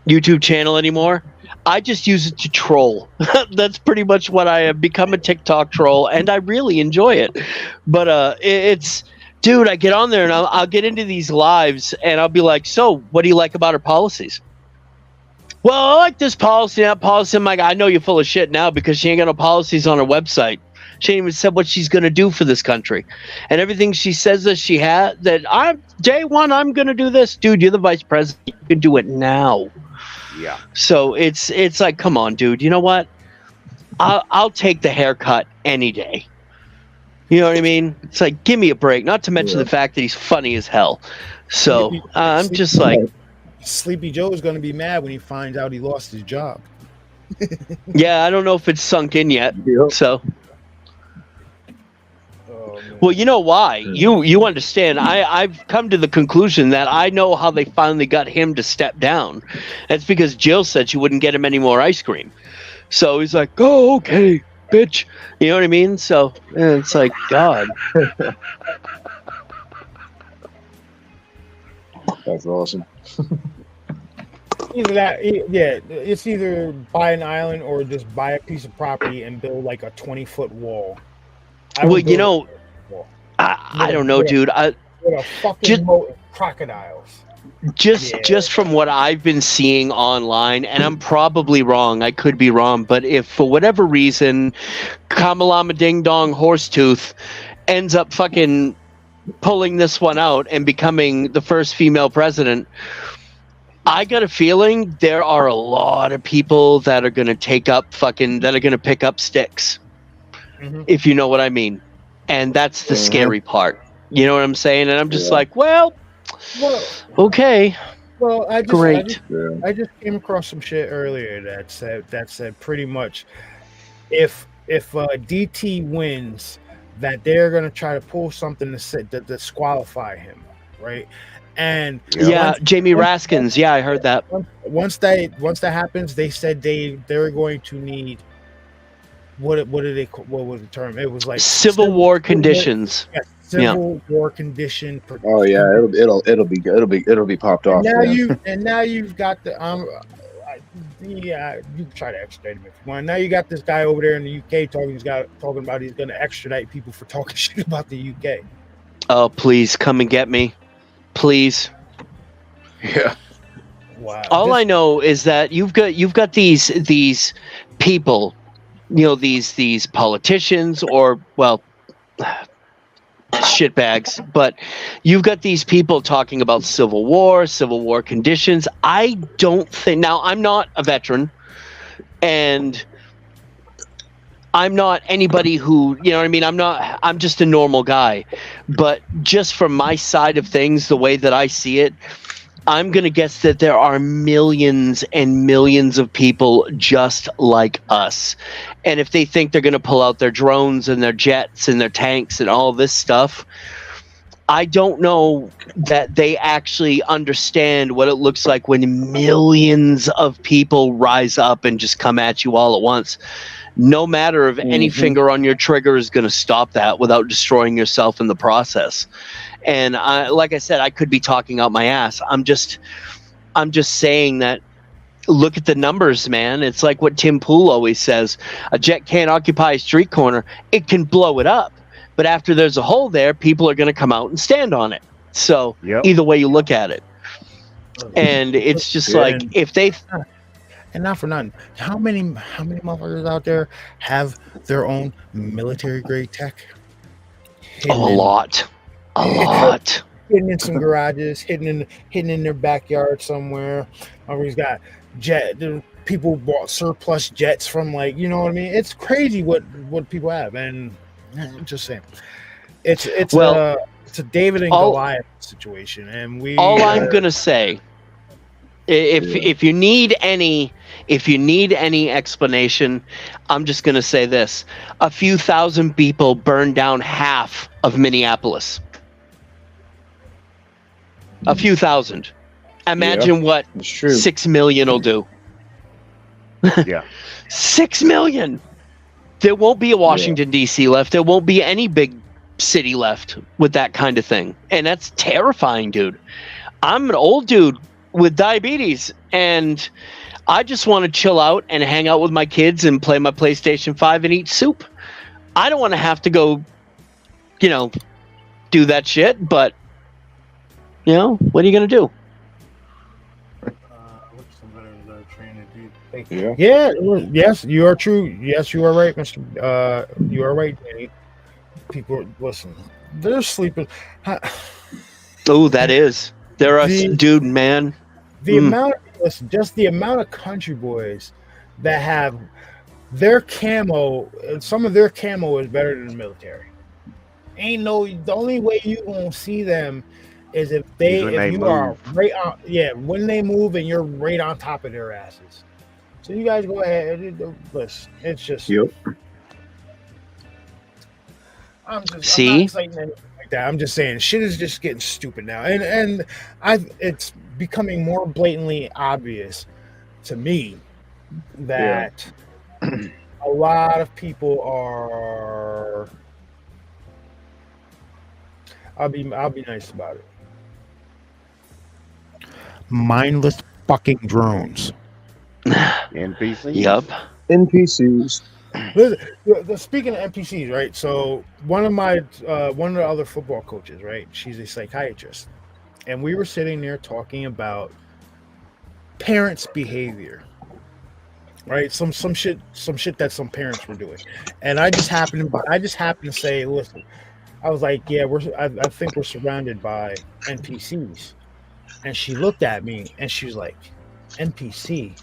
YouTube channel anymore. I just use it to troll. That's pretty much what I have become, a TikTok troll, and I really enjoy it. But it's, dude, I get on there and I'll get into these lives and I'll be like, so what do you like about our policies? Well, I like this policy, that policy. I'm like, I know you're full of shit now because she ain't got no policies on her website. She ain't even said what she's going to do for this country. And everything she says that she had, that day one, I'm going to do this. Dude, you're the vice president. You can do it now. Yeah. So it's like, come on, dude. You know what? I'll take the haircut any day. You know what I mean? It's like, give me a break. Not to mention the fact that he's funny as hell. So I'm just like, Sleepy Joe is going to be mad when he finds out he lost his job. yeah, I don't know if it's sunk in yet. So, well, you know why? You understand. I've come to the conclusion that I know how they finally got him to step down. That's because Jill said she wouldn't get him any more ice cream. So he's like, oh, okay, bitch. You know what I mean? So it's like, God. That's awesome. Either that, yeah, it's either buy an island or just buy a piece of property and build like a 20-foot wall. Well, you know, I don't know, dude. With a fucking moat of crocodiles. Just from what I've been seeing online, and I'm probably wrong, I could be wrong, but if for whatever reason Kamalama Ding Dong Horsetooth ends up fucking pulling this one out and becoming the first female president, I got a feeling there are a lot of people that are going to pick up sticks, if you know what I mean. And that's the scary part. You know what I'm saying? And I'm just like, well, okay. Well, I just came across some shit earlier that said pretty much if DT wins, that they're going to try to pull something to disqualify him, right? And yeah, Jamie Raskins. Yeah, I heard that. Once that happens, they said they're going to need what was the term? It was like Civil war conditions. Civil war condition. Oh yeah, it'll be popped off. Now you've got the yeah, you can try to extradite him if you want. Now you got this guy over there in the UK talking about he's going to extradite people for talking shit about the UK. Oh, please come and get me, please. Yeah. Wow. All I know is that you've got these people, these politicians or shitbags, but you've got these people talking about civil war conditions. I don't think, now I'm not a veteran and I'm not anybody who, you know what I mean? I'm just a normal guy, but just from my side of things, the way that I see it, I'm going to guess that there are millions and millions of people just like us. And if they think they're going to pull out their drones and their jets and their tanks and all this stuff, I don't know that they actually understand what it looks like when millions of people rise up and just come at you all at once. No matter of any finger on your trigger is going to stop that without destroying yourself in the process. And like I said, I could be talking out my ass. I'm just saying that. Look at the numbers, man. It's like what Tim Pool always says: a jet can't occupy a street corner; it can blow it up. But after there's a hole there, people are going to come out and stand on it. So either way you look at it, and it's just like if they. And not for nothing, how many motherfuckers out there have their own military grade tech? A lot. Hidden in some garages, hidden in their backyard somewhere. Or he's got people bought surplus jets from, like, you know what I mean? It's crazy what people have, and I'm just saying, it's a David and Goliath situation, and I'm gonna say, if you need any explanation, I'm just gonna say this: a few thousand people burned down half of Minneapolis. A few thousand. Imagine what 6 million will do. Yeah. 6 million. There won't be a Washington, D.C. left. There won't be any big city left with that kind of thing. And that's terrifying, dude. I'm an old dude with diabetes, and I just want to chill out and hang out with my kids and play my PlayStation 5 and eat soup. I don't want to have to go, do that shit, but what are you going to do? Yes, you are true. Yes, you are right, Mr. You are right, Danny. People, listen, they're sleeping. Oh, that is. There are, dude, man. The amount of country boys that have their camo, some of their camo is better than the military. The only way you gonna see them is if you are right on, when they move and you're right on top of their asses. So you guys go ahead. Listen, it's just. Yep. I'm not excited anything like that. I'm just saying shit is just getting stupid now, and it's becoming more blatantly obvious to me that a lot of people are. I'll be nice about it. Mindless fucking drones. NPCs. Yep. NPCs. Speaking of NPCs, right? So one of the other football coaches, right? She's a psychiatrist, and we were sitting there talking about parents' behavior, right? Some shit that some parents were doing, and I just happened to say, listen, I was like, yeah, I think we're surrounded by NPCs, and she looked at me and she was like, NPC.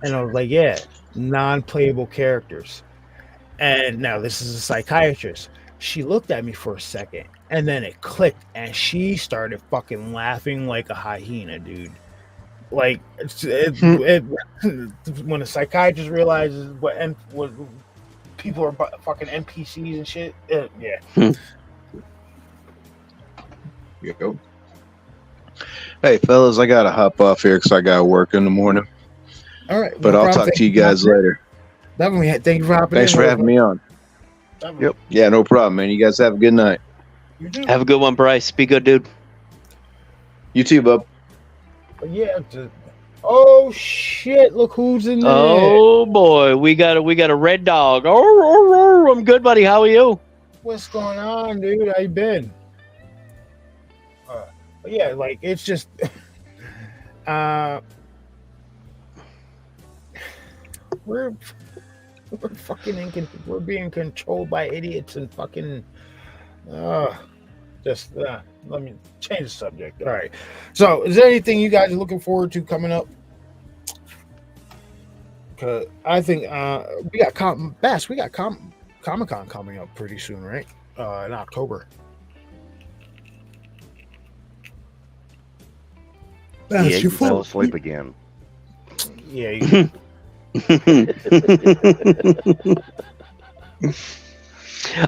And I was like, yeah, non-playable characters. And now this is a psychiatrist. She looked at me for a second, and then it clicked, and she started fucking laughing like a hyena, dude. Like, when a psychiatrist realizes what people are fucking NPCs and shit, yeah. Yep. Hey, fellas, I gotta hop off here because I got work in the morning. All right, But no I'll problem. talk to you guys later. Definitely. Thank you for hopping Thanks in. for having me on. Definitely. Yeah, no problem, man. You guys have a good night. You do. Have a good one, Bryce. Be good, dude. You too, bub. But yeah. Oh shit! Look who's in there. Oh boy, we got a red dog. Oh, I'm good, buddy. How are you? What's going on, dude? How you been? But yeah, like it's just we're fucking we're being controlled by idiots and fucking let me change the subject. All right. So, is there anything you guys are looking forward to coming up? Cause I think we got Comic-Con coming up pretty soon, right? In October. Yeah, you fell asleep again. Yeah. You...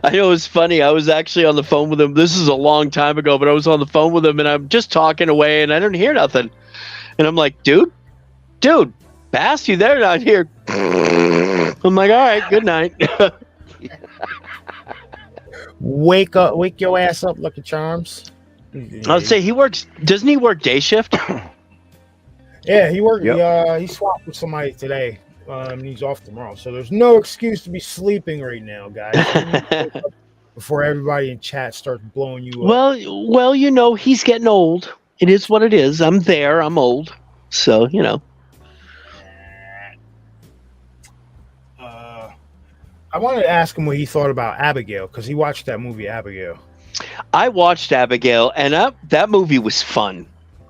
I know it's funny. I was actually on the phone with him. This is a long time ago, but I was on the phone with him and I'm just talking away and I didn't hear nothing. And I'm like, dude, Bass, you there? Not here. I'm like, all right, good night. Wake your ass up, Lucky Charms. I would say doesn't he work day shift? Yeah, he worked. Yep. He swapped with somebody today. He's off tomorrow, so there's no excuse to be sleeping right now, guys. Before everybody in chat starts blowing you up. Well, you know, he's getting old. It is what it is. I'm there. I'm old, so you know. I wanted to ask him what he thought about Abigail because he watched that movie Abigail. I watched Abigail, and that movie was fun.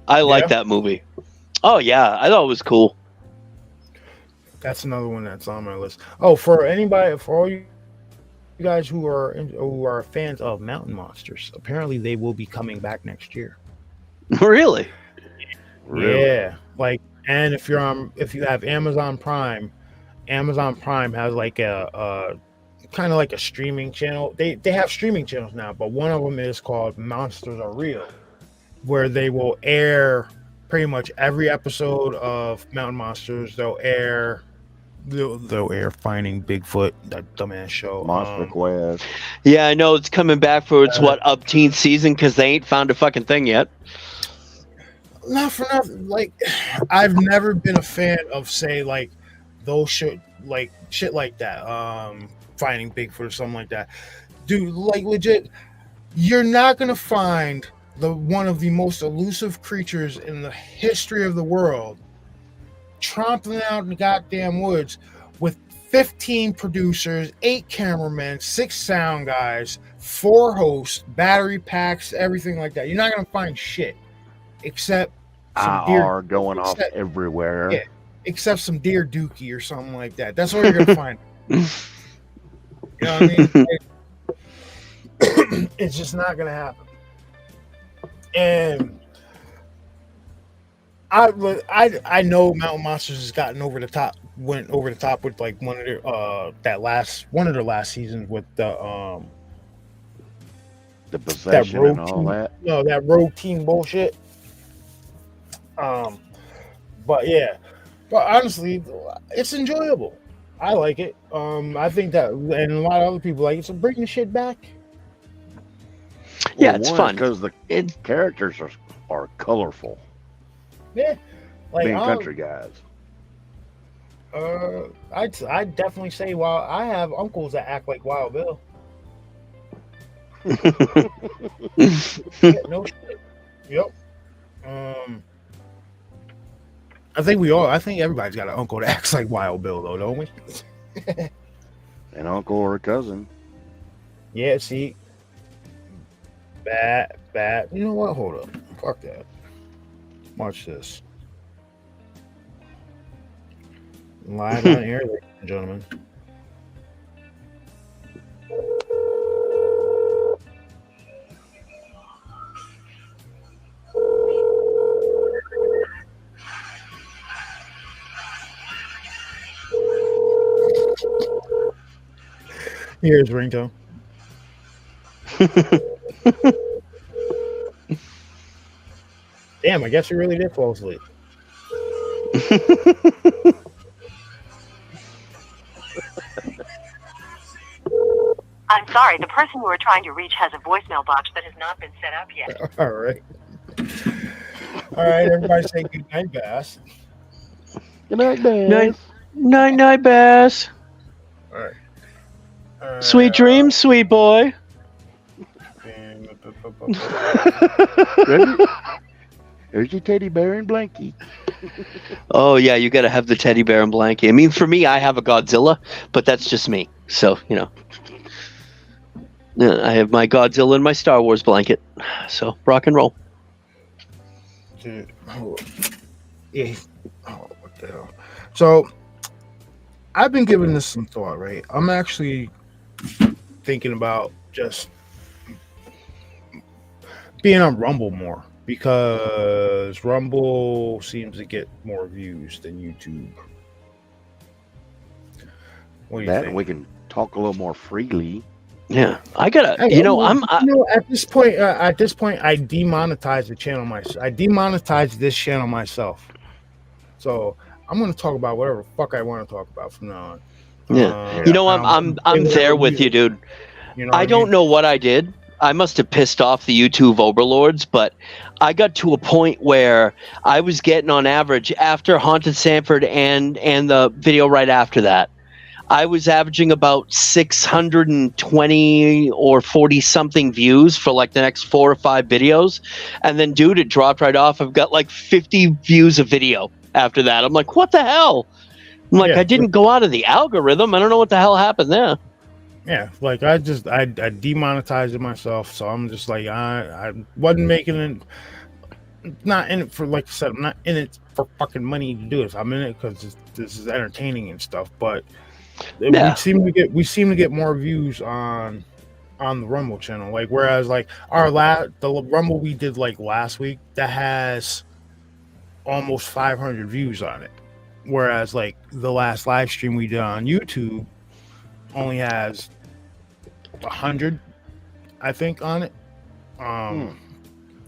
I like that movie. Oh yeah, I thought it was cool. That's another one that's on my list. Oh, for all you guys who are fans of Mountain Monsters, apparently they will be coming back next year. Really? Yeah. Like, and if you have Amazon Prime has like a kind of like a streaming channel. They have streaming channels now, but one of them is called Monsters Are Real, where they will air pretty much every episode of Mountain Monsters. They'll air Finding Bigfoot, that dumbass show. Monster Quest. Yeah, I know it's coming back for its upteenth season because they ain't found a fucking thing yet. Not for nothing. Like, I've never been a fan of like those shit like that. Finding Bigfoot or something like that, dude. Like, legit, you're not gonna find one of the most elusive creatures in the history of the world tromping out in the goddamn woods with 15 producers, 8 cameramen, 6 sound guys, 4 hosts, battery packs, everything like that. You're not gonna find shit except some deer going off everywhere. Yeah, except some deer dookie or something like that. That's all you're gonna find. You know what I mean? It's just not gonna happen. And I know Mountain Monsters has went over the top with like one of their last seasons with the possession and all that. No, that road team bullshit. But yeah, but honestly, it's enjoyable. I like it. I think that, and a lot of other people like it. So bring the shit back. Yeah, it's fun because the characters are colorful. Yeah, like being country guys. I'd definitely say I have uncles that act like Wild Bill. Yeah, no shit. Yep. I think everybody's got an uncle that acts like Wild Bill, though, don't we? An uncle or a cousin. Yeah, see. Bad. You know what? Hold up. Fuck that. Watch this. Live on air, ladies and gentlemen. Here's ringtone. Damn, I guess you really did fall asleep. I'm sorry, the person you are trying to reach has a voicemail box that has not been set up yet. All right. All right, everybody say good night, Bass. Good night, Bass. Night, Bass. All right. Sweet dreams, sweet boy. There's your teddy bear and blankie. Oh yeah, you gotta have the teddy bear and blankie. I mean, for me, I have a Godzilla, but that's just me. So Yeah, I have my Godzilla and my Star Wars blanket. So rock and roll. Dude, yeah. Oh, what the hell? So I've been giving this some thought, right? I'm actually thinking about just being on Rumble more because Rumble seems to get more views than YouTube. What do you think? We can talk a little more freely. Yeah, I gotta. At this point, I demonetized the channel myself. I demonetized this channel myself, so I'm gonna talk about whatever the fuck I want to talk about from now on. Yeah, I'm there with you, dude. You know I don't know what I did. I must have pissed off the YouTube overlords, but I got to a point where I was getting on average after Haunted Sanford and the video right after that. I was averaging about 620 or 40 something views for like the next 4 or 5 videos. And then, dude, it dropped right off. I've got like 50 views a video after that. I'm like, what the hell? I'm like, I didn't go out of the algorithm. I don't know what the hell happened there. Yeah, like I demonetized it myself. So I'm just like, I wasn't making it, not in it for, like I said, I'm not in it for fucking money to do it. I'm in it because this is entertaining and stuff. But we seem to get more views on the Rumble channel. Like whereas like the Rumble we did like last week that has almost 500 views on it, whereas like the last live stream we did on YouTube only has 100, I think, on it.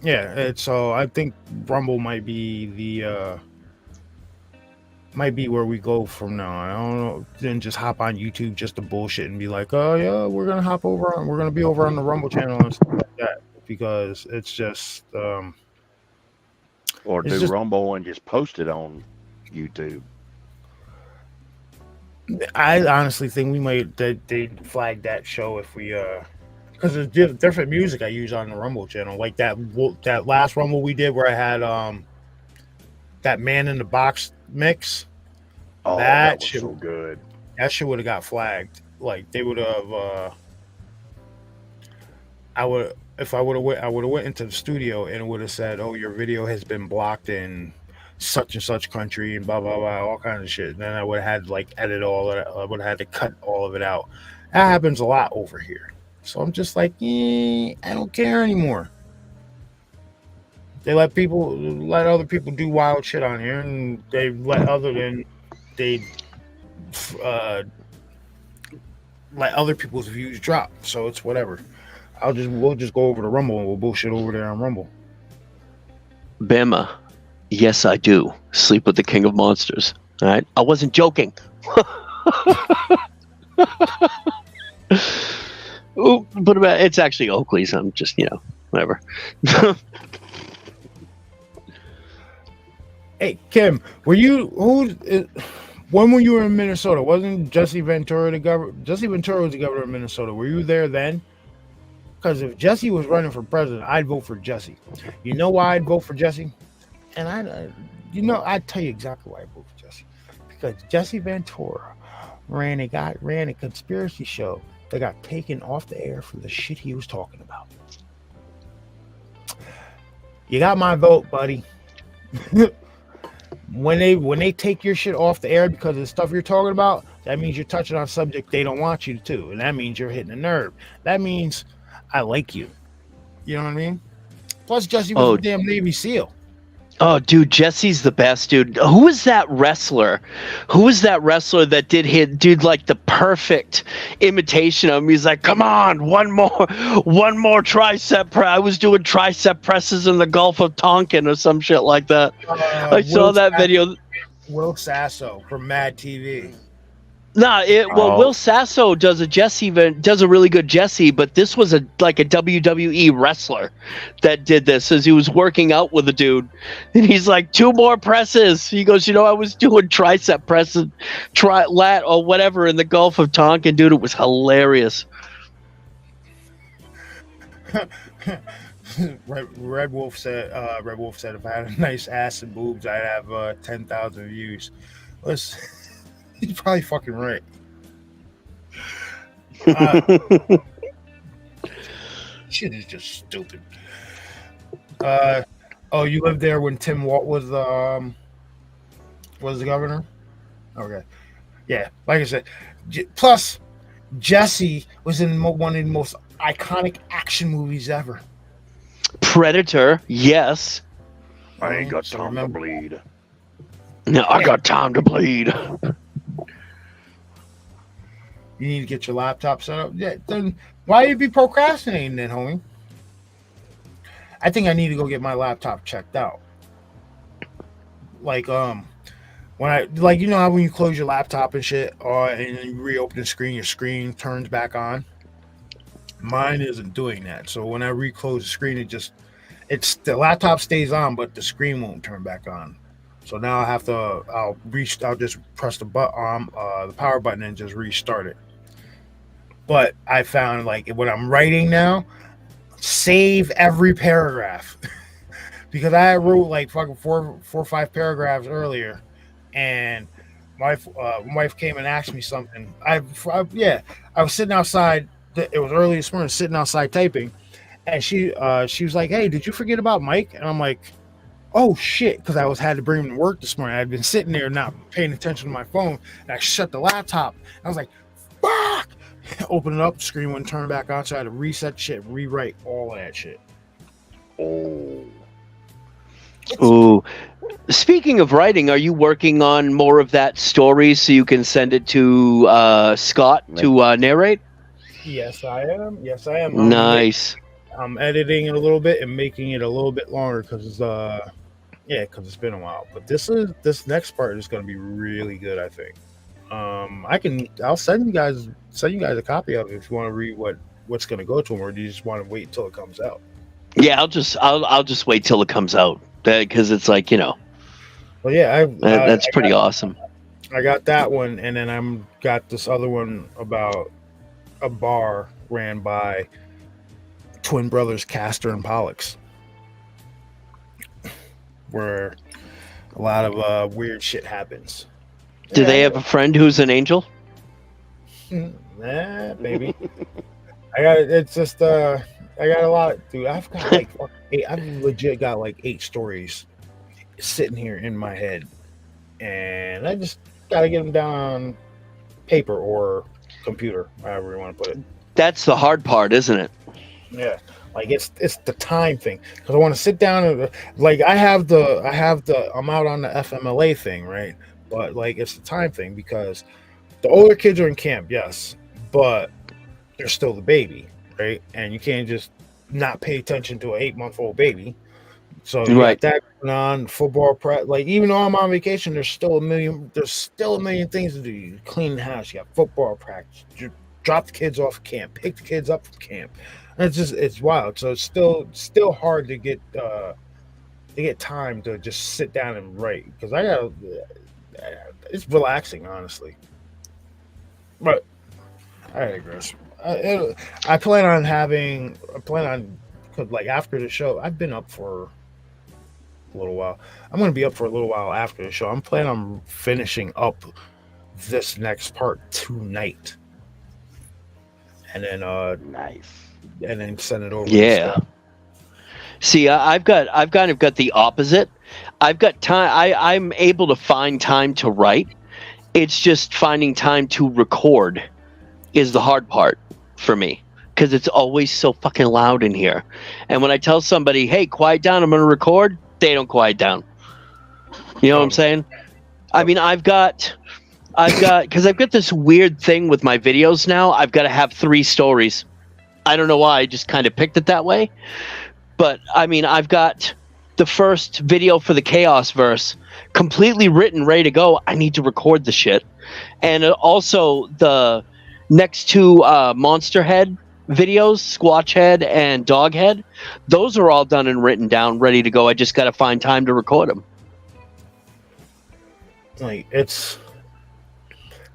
Yeah, so I think Rumble might be where we go from now. I don't know. Then just hop on YouTube just to bullshit and be like, oh yeah, we're gonna be over on the Rumble channel and stuff like that, because it's just or it's do just, Rumble and just post it on YouTube. I honestly think we might they flag that show if we because there's different music I use on the Rumble channel, like that last Rumble we did where I had that Man in the Box mix. Oh, that was so good. That shit would have got flagged. Like they would have. I would have went into the studio and it would have said, "Oh, your video has been blocked in such and such country," and blah blah blah, all kinds of shit. And then I would have had to like edit all of it. I would have had to cut all of it out. That happens a lot over here. So I'm just like, I don't care anymore. They let other people do wild shit on here, and they let other people's views drop. So it's whatever. We'll just go over to Rumble and we'll bullshit over there on Rumble. Bama, yes, I do sleep with the King of Monsters. All right, I wasn't joking. Ooh, but it's actually Oakley's. I'm just, whatever. Hey, Kim, when were you in Minnesota? Wasn't Jesse Ventura the governor? Jesse Ventura was the governor of Minnesota. Were you there then? Because if Jesse was running for president, I'd vote for Jesse. You know why I'd vote for Jesse? And I'd tell you exactly why I'd vote for Jesse. Because Jesse Ventura ran a conspiracy show that got taken off the air for the shit he was talking about. You got my vote, buddy. When they take your shit off the air because of the stuff you're talking about, that means you're touching on a subject they don't want you to, and that means you're hitting a nerve. That means I like you. You know what I mean? Plus, Jesse was a damn Navy SEAL. Oh, dude, Jesse's the best, dude. Who was that wrestler? Who was that wrestler that did like the perfect imitation of him? He's like, come on, one more tricep press. I was doing tricep presses in the Gulf of Tonkin or some shit like that. I saw that video. Will Sasso from Mad TV. Will Sasso does a really good Jesse, but this was like a WWE wrestler that did this as he was working out with a dude, and he's like, 2 more presses. He goes, I was doing tricep presses, lat or whatever in the Gulf of Tonkin, dude. It was hilarious. Red Wolf said if I had a nice ass and boobs, I'd have 10,000 views. He's probably fucking right. Shit is just stupid. You lived there when Tim Walt was the governor? Okay. Yeah, like I said. Plus, Jesse was in one of the most iconic action movies ever. Predator, yes. I ain't got time to bleed. No, I got time to bleed. You need to get your laptop set up. Yeah, then why you be procrastinating then, homie? I think I need to go get my laptop checked out. Like, when how when you close your laptop and shit, and then you reopen the screen, your screen turns back on. Mine isn't doing that. So when I reclose the screen, the laptop stays on, but the screen won't turn back on. So now I'll just press the power button and just restart it. But I found like when I'm writing now, save every paragraph because I wrote like fucking 4 or 5 paragraphs earlier, and my wife came and asked me something. I was sitting outside. It was early this morning, sitting outside typing, and she was like, "Hey, did you forget about Mike?" And I'm like, "Oh shit," because I had to bring him to work this morning. I'd been sitting there not paying attention to my phone, and I shut the laptop. I was like, "Fuck!" Open it up, screen wouldn't turn back on, so I had to reset shit, rewrite all of that shit. Ooh. Speaking of writing, are you working on more of that story so you can send it to Scott to narrate? Yes, I am. Nice. I'm editing it a little bit and making it a little bit longer because it's been a while. But this next part is going to be really good, I think. I'll send you guys a copy of it if you want to read what's going to go to them, or do you just want to wait until it comes out? Yeah, I'll just wait till it comes out because it's like, Well, yeah, that's pretty awesome. I got that one, and then got this other one about a bar ran by twin brothers Castor and Pollux, where a lot of weird shit happens. Do they have a friend who's an angel? Nah, baby. I got a lot, dude. I've legit got like 8 stories sitting here in my head, and I just gotta get them down on paper or computer, however you want to put it. That's the hard part, isn't it? Yeah, like it's the time thing, because I want to sit down and like I'm out on the FMLA thing, right? But like it's the time thing because the older kids are in camp, yes, but they're still the baby, right? And you can't just not pay attention to an 8-month-old baby. So you got that going on, football prep. Like even though I'm on vacation, there's still a million things to do. You clean the house, you got football practice, you drop the kids off camp, pick the kids up from camp. And it's wild. So it's still hard to get time to just sit down and write because it's relaxing, honestly. But I digress. I plan on because like after the show, I've been up for a little while. I'm going to be up for a little while after the show. I'm planning on finishing up this next part tonight, and then nice, and then send it over. Yeah. See, I've kind of got the opposite. I've got time. I'm able to find time to write. It's just finding time to record is the hard part for me because it's always so fucking loud in here. And when I tell somebody, "Hey, quiet down, I'm going to record," they don't quiet down. You know what I'm saying? I mean, I've got because I've got this weird thing with my videos now. I've got to have 3 stories. I don't know why. I just kind of picked it that way. But I mean, I've got the first video for the Chaos Verse completely written, ready to go. I need to record the shit. And also the next 2 Monster Head videos, Squatch Head and Dog Head, those are all done and written down, ready to go. I just got to find time to record them. Like, it's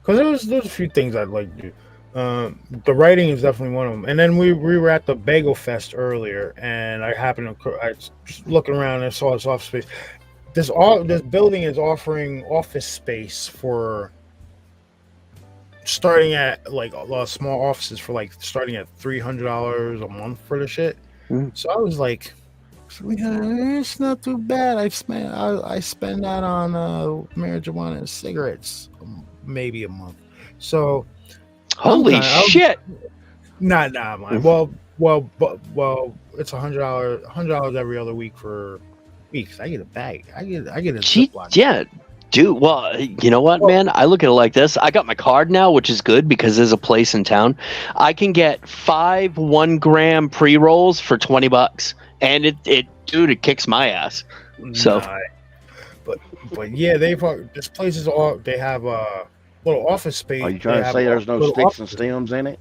because there's a few things I'd like to do. The writing is definitely one of them. And then we were at the Bagel Fest earlier, and I happened to I was just looking around and saw this office space. This building is offering office space for starting at like a lot of small offices for like starting at $300 a month for the shit. So I was like, it's not too bad. I spend that on marijuana and cigarettes maybe a month. So holy shit. Nah, man. Well, it's $100 every other week for weeks. I get a bag. I get a Ziploc. Yeah. Dude, well, you know what, man? I look at it like this. I got my card now, which is good because there's a place in town. I can get 5 1-gram pre-rolls for $20, and it kicks my ass. So, nah. but yeah, this place is all they have a little office space. Are you trying to say there's no sticks and stems in it?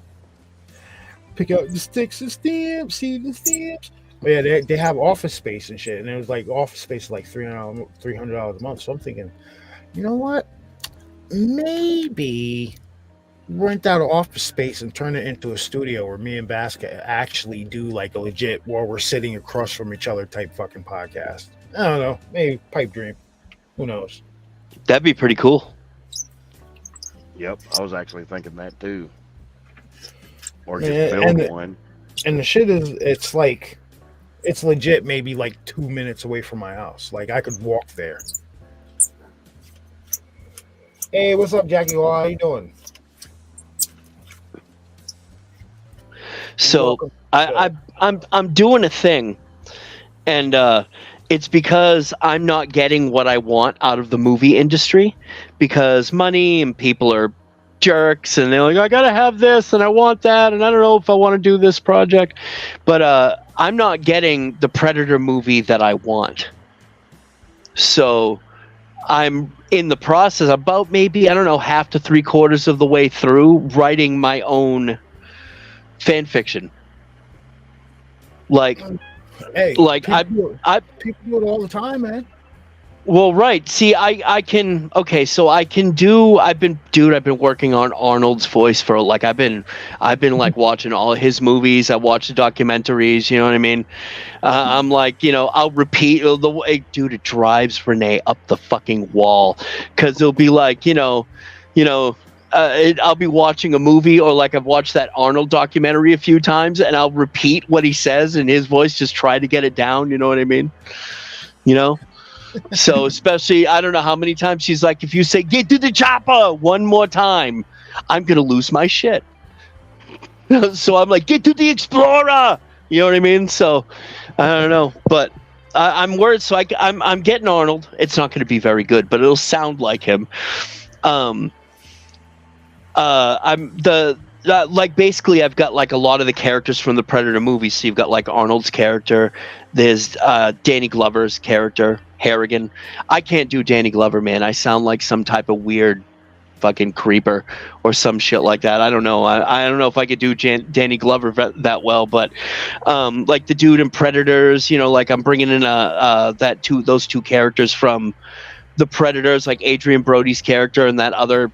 Pick up the sticks and stems, see the stems. But yeah, they have office space and shit, and it was like office space like $300 a month. So I'm thinking, you know what? Maybe rent out an office space and turn it into a studio where me and Basket actually do like a legit while we're sitting across from each other type fucking podcast. I don't know. Maybe pipe dream. Who knows? That'd be pretty cool. Yep, I was actually thinking that too. Or just build one. And the shit is, it's like, it's legit maybe like 2 minutes away from my house. Like I could walk there. Hey, what's up, Jackie? How you doing? So I'm doing a thing, and it's because I'm not getting what I want out of the movie industry, because money and people are jerks, and they're like, I gotta have this and I want that, and I don't know if I want to do this project, but I'm not getting the Predator movie that I want. So I'm in the process, about maybe, I don't know, half to 3/4 of the way through writing my own fan fiction. Like, hey, like people do it all the time, man. Well, right. See, I can. Okay, so I can do. I've been working on Arnold's voice for like I've been like watching all his movies. I watch the documentaries. You know what I mean? I'm like, I'll repeat the way, dude. It drives Renee up the fucking wall, because it'll be like, I'll be watching a movie, or like I've watched that Arnold documentary a few times, and I'll repeat what he says in his voice, just try to get it down. You know what I mean? So especially, I don't know how many times she's like, if you say get to the chopper one more time, I'm gonna lose my shit. So I'm like, get to the Explorer. You know what I mean? So I don't know, but I'm worried. So I'm getting Arnold. It's not going to be very good, but it'll sound like him. Like basically I've got like a lot of the characters from the Predator movies. So you've got like Arnold's character, there's Danny Glover's character, Harrigan. I can't do Danny Glover, man. I sound like some type of weird fucking creeper or some shit like that. I don't know. I don't know if I could do Danny Glover that well, but like the dude in Predators, like I'm bringing in those two characters from the Predators, like Adrian Brody's character and that other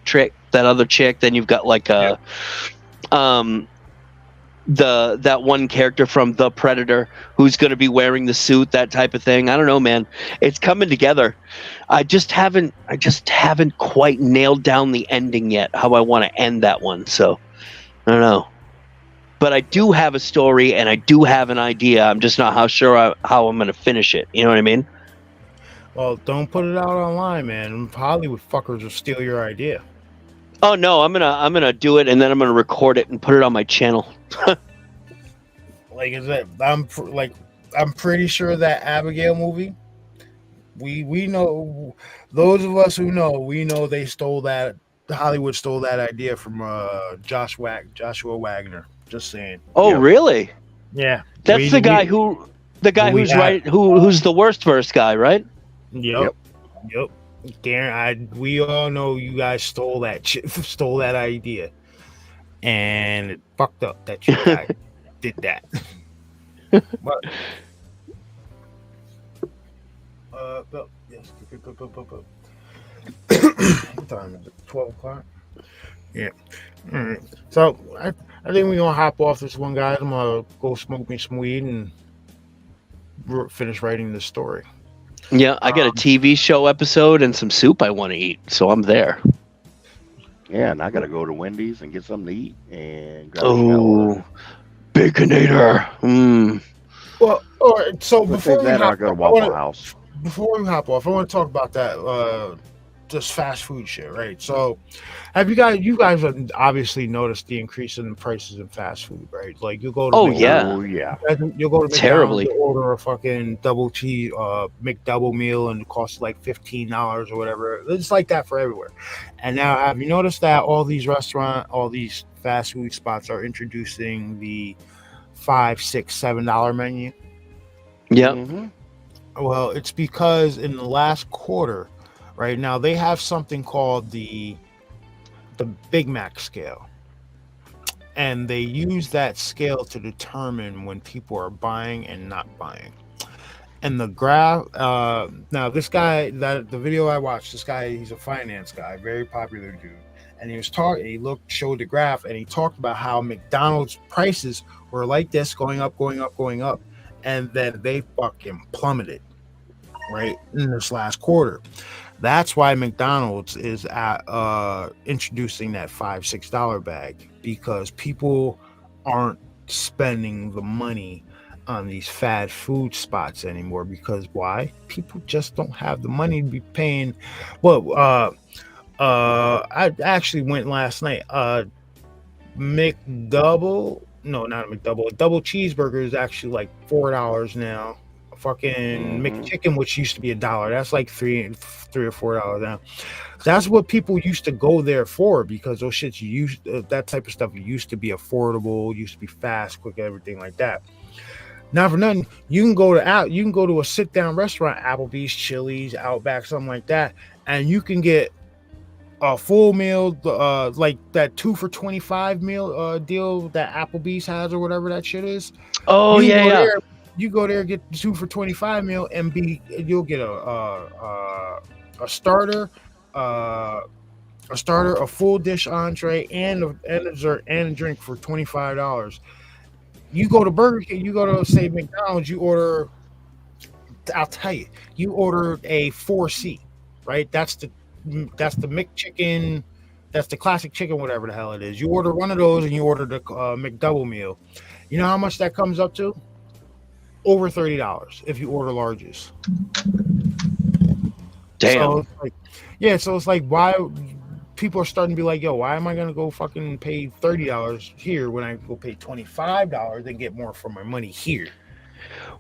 chick. Then you've got like that one character from the Predator who's going to be wearing the suit, that type of thing. I don't know, man. It's coming together. I just haven't quite nailed down the ending yet, how I want to end that one. So I don't know, but I do have a story and I do have an idea. I'm just not how I'm going to finish it. You know what I mean? Well, don't put it out online, man. Hollywood fuckers will steal your idea. Oh no, I'm gonna do it, and then I'm gonna record it and put it on my channel. Like, is that I'm like, I'm pretty sure that Abigail movie. We know, those of us who know, we know they stole that. Hollywood stole that idea from Joshua Wagner. Just saying. Oh, really? Yeah, That's the guy who's who's the worst verse guy, right? Yep. Darren, we all know you guys stole that stole that idea, and it fucked up that you guys did that. But, yes. What time is it? 12 o'clock. Yeah. All right. So I think we're gonna hop off this one, guys. I'm gonna go smoke me some weed and finish writing this story. Yeah, I got a TV show episode and some soup I want to eat, so I'm there. Yeah, and I got to go to Wendy's and get something to eat and grab a shower. Baconator. Well, all right. So before we I go to Waffle House. Before we hop off, I want to talk about that just fast food shit, right? So, you guys have obviously noticed the increase in the prices in fast food, right? Like you go to McDonald's, you'll go to terribly McDonald's, order a fucking double cheese McDouble meal, and it costs like $15 or whatever. It's like that for everywhere. And now, have you noticed that all these fast food spots are introducing the $5, $6, $7 menu? Yeah. Mm-hmm. Well, it's because in the last quarter, right now, they have something called the Big Mac scale. And they use that scale to determine when people are buying and not buying. And the graph, now this guy, the video I watched, this guy, he's a finance guy, very popular dude. And he was showed the graph, and he talked about how McDonald's prices were like this, going up. And then they fucking plummeted, right, in this last quarter. That's why McDonald's is introducing that $5, $6 bag, because people aren't spending the money on these fast food spots anymore. Because why? People just don't have the money to be paying. Well, I actually went last night. No, not a McDouble. A double cheeseburger is actually like $4 now. A fucking McChicken, which used to be $1, that's like $3 or $4 now. That's what people used to go there for, because those shits that type of stuff used to be affordable, used to be fast, quick, everything like that. Not for nothing, you can go to a sit down restaurant, Applebee's, Chili's, Outback, something like that, and you can get a full meal, like that 2 for $25 meal deal that Applebee's has or whatever that shit is. Oh, yeah. You go there, get the 2 for $25 meal, and you'll get a starter, a full dish entree, and a dessert and a drink for $25. You go to Burger King, you go to say McDonald's, you order. I'll tell you, you ordered a 4C, right? That's the McChicken, that's the classic chicken, whatever the hell it is. You order one of those, and you order the McDouble meal. You know how much that comes up to? Over $30 if you order larges. Damn. So it's like why people are starting to be like, yo, why am I gonna go fucking pay $30 here when I can go pay $25 and get more for my money here?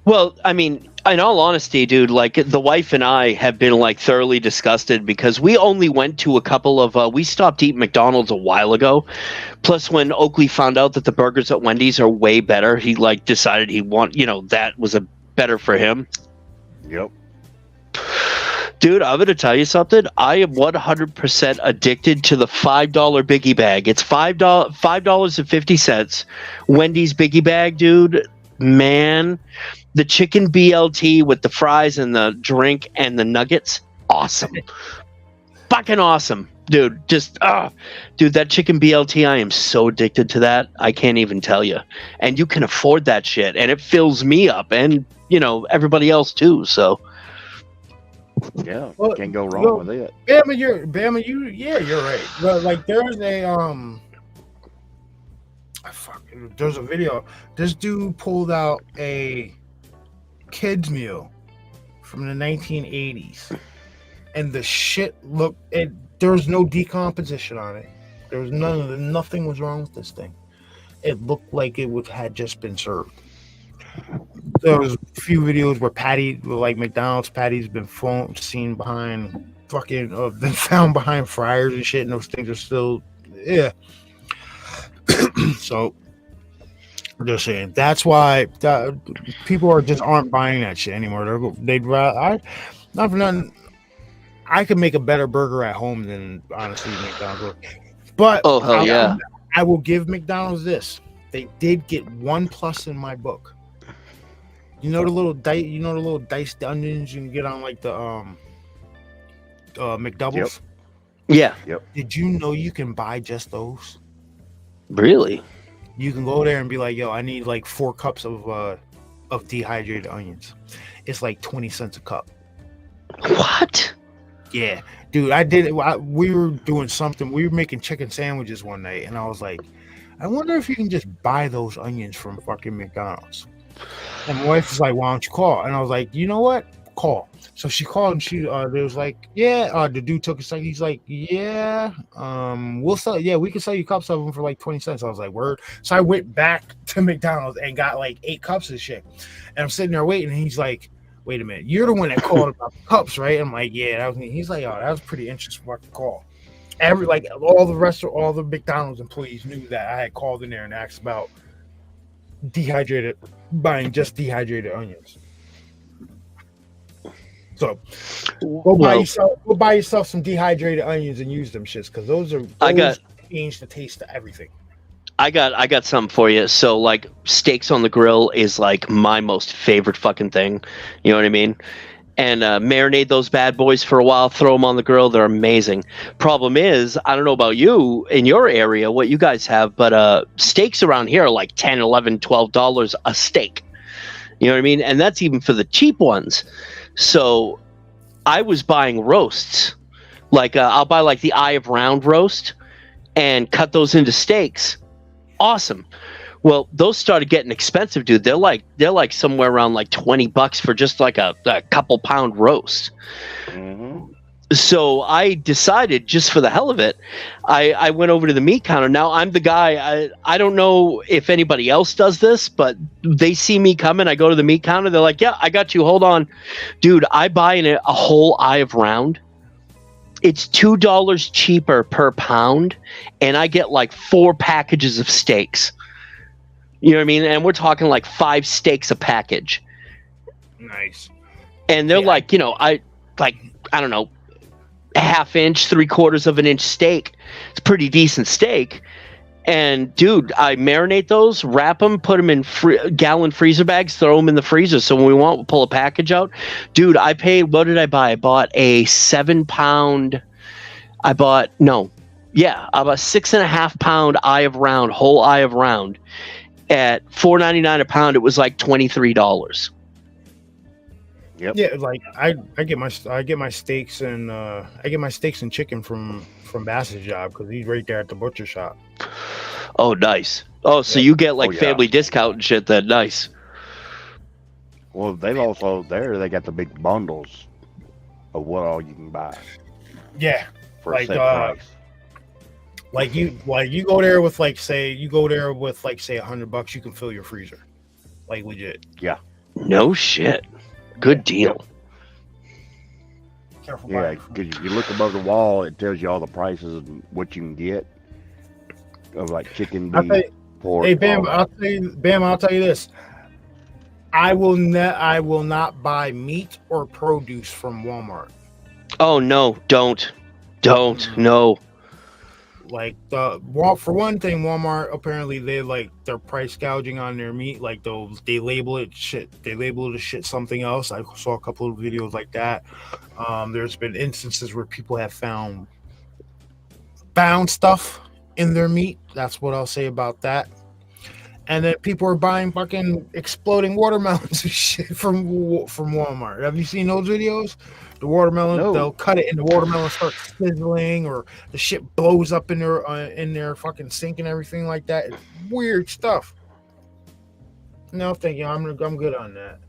Well, I mean, in all honesty, dude, like the wife and I have been like thoroughly disgusted because we only went to a couple of, we stopped eating McDonald's a while ago. Plus, when Oakley found out that the burgers at Wendy's are way better, he like decided that was better for him. Yep. Dude, I'm going to tell you something. I am 100% addicted to the $5 biggie bag. It's $5.50. Wendy's biggie bag, dude. Man, the chicken BLT with the fries and the drink and the nuggets, awesome. Fucking awesome, dude. Just dude, that chicken BLT, I am so addicted to that, I can't even tell you. And you can afford that shit, and it fills me up, and everybody else too. So yeah, can't go wrong with it. Bama, you're right. But like there's there's a video. This dude pulled out a kids meal from the 1980s, and the shit there was no decomposition on it. There was nothing was wrong with this thing. It looked like it had just been served. there was a few videos where like McDonald's patties been seen behind fucking, been found behind fryers and shit, and those things are still, yeah. So, I'm just saying that's why people aren't buying that shit anymore. They'd rather not for nothing. I could make a better burger at home than honestly McDonald's. But I will give McDonald's this. They did get 1+ in my book. You know the little diced onions you can get on like the McDoubles? Yeah. Yep. Did you know you can buy just those? Really? You can go there and be like, yo, I need like 4 cups of dehydrated onions. It's like 20 cents a cup. What? Yeah, dude, I did it. We were doing something. We were making chicken sandwiches one night, and I was like, I wonder if you can just buy those onions from fucking McDonald's. And my wife was like, why don't you call? And I was like, you know what? Call. So she called, and they was like, yeah. The dude took a second. He's like, yeah, we'll sell. Yeah, we can sell you cups of them for like 20 cents. I was like, word. So I went back to McDonald's and got like 8 cups of shit. And I'm sitting there waiting, and he's like, wait a minute, you're the one that called about the cups, right? I'm like, yeah, that was me. He's like, oh, that was pretty interesting fucking call. All the McDonald's employees knew that I had called in there and asked about buying just dehydrated onions. So go buy yourself some dehydrated onions and use them shits, because those change the taste of everything. I got something for you. So like steaks on the grill is like my most favorite fucking thing. You know what I mean? And marinate those bad boys for a while, throw them on the grill. They're amazing. Problem is, I don't know about you in your area, what you guys have, but steaks around here are like $10, $11, $12 a steak. You know what I mean? And that's even for the cheap ones. So I was buying roasts. Like I'll buy like the eye of round roast and cut those into steaks. Awesome. Well, those started getting expensive, dude. They're like somewhere around like $20 for just like a couple pound roast. Mm-hmm. So I decided, just for the hell of it, I went over to the meat counter. Now I'm the guy. I don't know if anybody else does this, but they see me coming. I go to the meat counter. They're like, yeah, I got you. Hold on, dude. I buy a whole eye of round. It's $2 cheaper per pound, and I get like 4 packages of steaks. You know what I mean? And we're talking like 5 steaks a package. Nice. And they're like, you know, I don't know, 1/2 inch, 3/4 of an inch steak. It's a pretty decent steak. And dude, I marinate those, wrap them, put them in gallon freezer bags, throw them in the freezer. So when we want, we'll pull a package out. Dude, I paid, what did I buy? I bought a 7-pound. I bought 6.5 pound whole eye of round at $4.99 a pound. It was like $23. Yep. Yeah, like I get my steaks and chicken from Bass's job, because he's right there at the butcher shop. Oh, nice. Oh, so you get like family discount and shit then. Nice. Well, they got the big bundles of what all you can buy. Yeah. For a set price. Like you go there with say $100, you can fill your freezer. Like legit. Yeah. No shit. Good deal. Careful. Yeah, because you look above the wall, it tells you all the prices and what you can get of like chicken, beef, pork. Hey, Bam, I'll tell you this. I will not buy meat or produce from Walmart. Oh no, don't. No. Like for one thing, Walmart apparently they're price gouging on their meat. Like they label it shit. They label it shit something else. I saw a couple of videos like that. There's been instances where people have found stuff in their meat. That's what I'll say about that. And then people are buying fucking exploding watermelons and shit from Walmart. Have you seen those videos? The watermelon, they'll cut it and the watermelon starts sizzling, or the shit blows up in their fucking sink and everything like that. It's weird stuff. No, thank you. I'm good on that.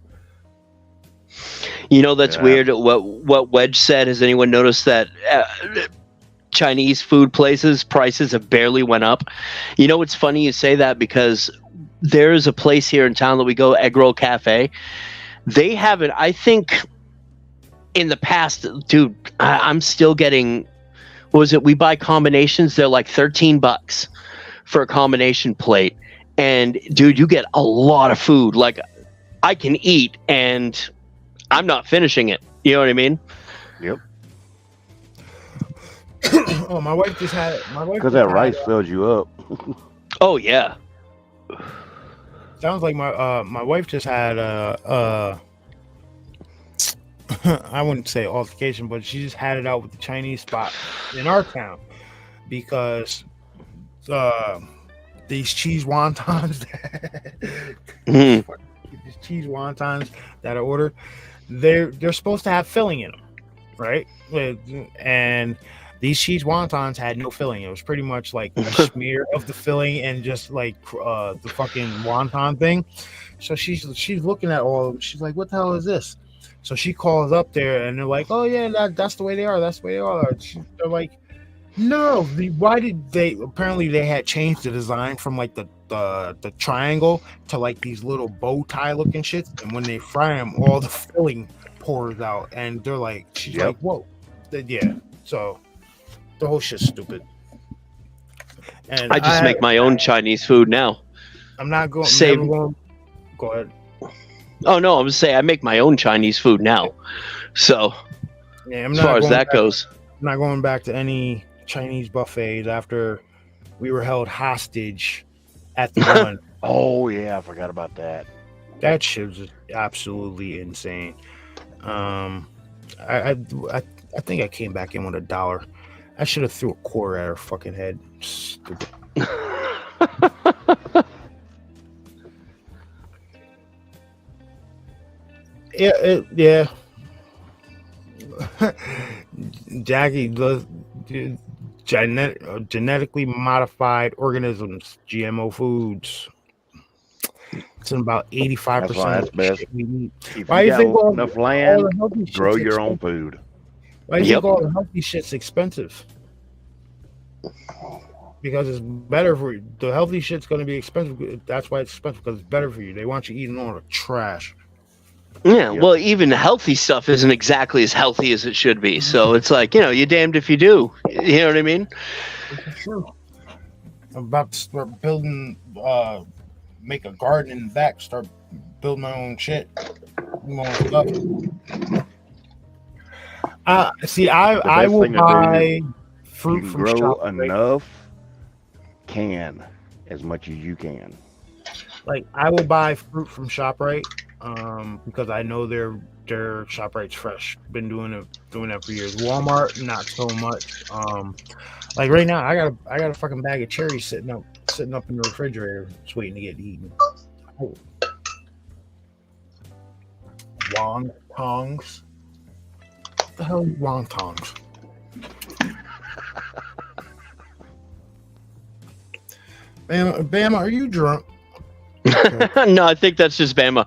You know, that's weird. What Wedge said. Has anyone noticed that Chinese food places prices have barely went up? You know, it's funny you say that, because there's a place here in town that we go, Egg Roll Cafe. They have it. I think in the past, dude, I'm still getting. What was it? We buy combinations. They're like $13 for a combination plate, and dude, you get a lot of food. Like I can eat, and I'm not finishing it. You know what I mean? Yep. Oh, my wife just had. Because that rice fills you up. Oh yeah. Sounds like my wife just had I wouldn't say altercation, but she just had it out with the Chinese spot in our town because these cheese wontons, these cheese wontons that I ordered, they're supposed to have filling in them, right? And these cheese wontons had no filling. It was pretty much like a smear of the filling and just like the fucking wonton thing. So she's looking at all of them. She's like, "What the hell is this?" So she calls up there and they're like, "Oh yeah, that's the way they are. That's the way they are." They're like, "No, why did they?" Apparently, they had changed the design from like the triangle to like these little bow tie looking shits. And when they fry them, all the filling pours out. And they're like, she's like, "Whoa, yeah." So the whole shit's stupid. And I just make my own Chinese food now. I'm not going. Go ahead. Oh no, I'm just saying I make my own Chinese food now. So, yeah, I'm as not far as that goes, I'm not going back to any Chinese buffets after we were held hostage at the one. Oh yeah, I forgot about that. That shit was just absolutely insane. I think I came back in with $1. I should have threw a quarter at her fucking head. Stupid. Yeah. Jackie, the genetically modified organisms, GMO foods. It's in about 85%. That's best. Shit we eat. If Why you do you think got enough land, grow your own expensive? food. Why do you think all the healthy shit's expensive? Because it's better for you. The healthy shit's going to be expensive. That's why it's expensive, because it's better for you. They want you eating all the trash. yeah. Well, even healthy stuff isn't exactly as healthy as it should be. So it's like, you're damned if you do. You know what I mean? It's true. I'm about to start building, make a garden in the back, start building my own shit. My own stuff. I will buy fruit you from grow ShopRite. enough as much as you can. Like I will buy fruit from ShopRite, because I know their ShopRite's fresh. Been doing that for years. Walmart, not so much. Like right now, I got a fucking bag of cherries sitting up in the refrigerator, just waiting to get eaten. Oh. Wontons. What the hell are wontons? Bama, are you drunk? Okay. No, I think that's just Bama.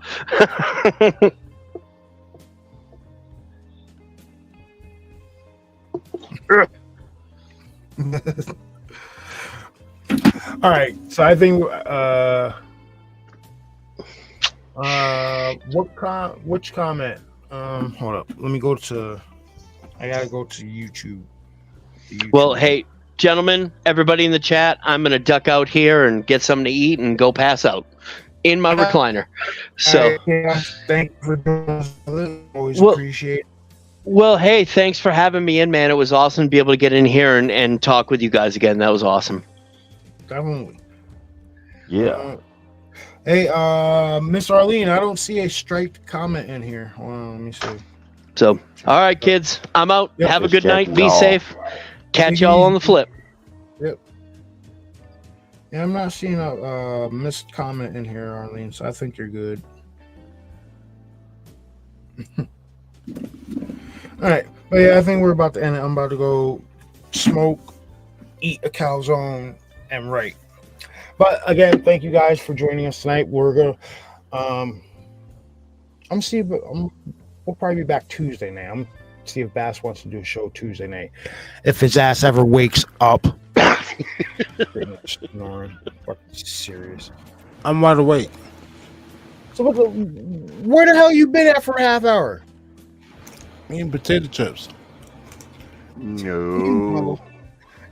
All right, so I think which comment? Hold up, let me go to. I gotta go to YouTube. Well, hey, gentlemen, everybody in the chat, I'm gonna duck out here and get something to eat and go pass out in my recliner. So, thank you for doing this. Always appreciate it. Well, hey, thanks for having me in, man. It was awesome to be able to get in here and talk with you guys again. That was awesome. Definitely. Yeah. Hey, Miss Arlene, I don't see a striped comment in here. Hold on, let me see. So, all right, kids, I'm out. Yep. Have a good night. Be safe. Catch y'all on the flip. Yep. Yeah, I'm not seeing a missed comment in here, Arlene, so I think you're good. All right, but yeah, I think we're about to end it. I'm about to go smoke, eat a calzone, and write. But again, thank you guys for joining us tonight. We're gonna, we'll probably be back Tuesday night. I'm see if Bass wants to do a show Tuesday night. If his ass ever wakes up. Snoring. Fucking serious. I'm wide awake. So where the hell you been at for a half hour? Eating potato chips. No.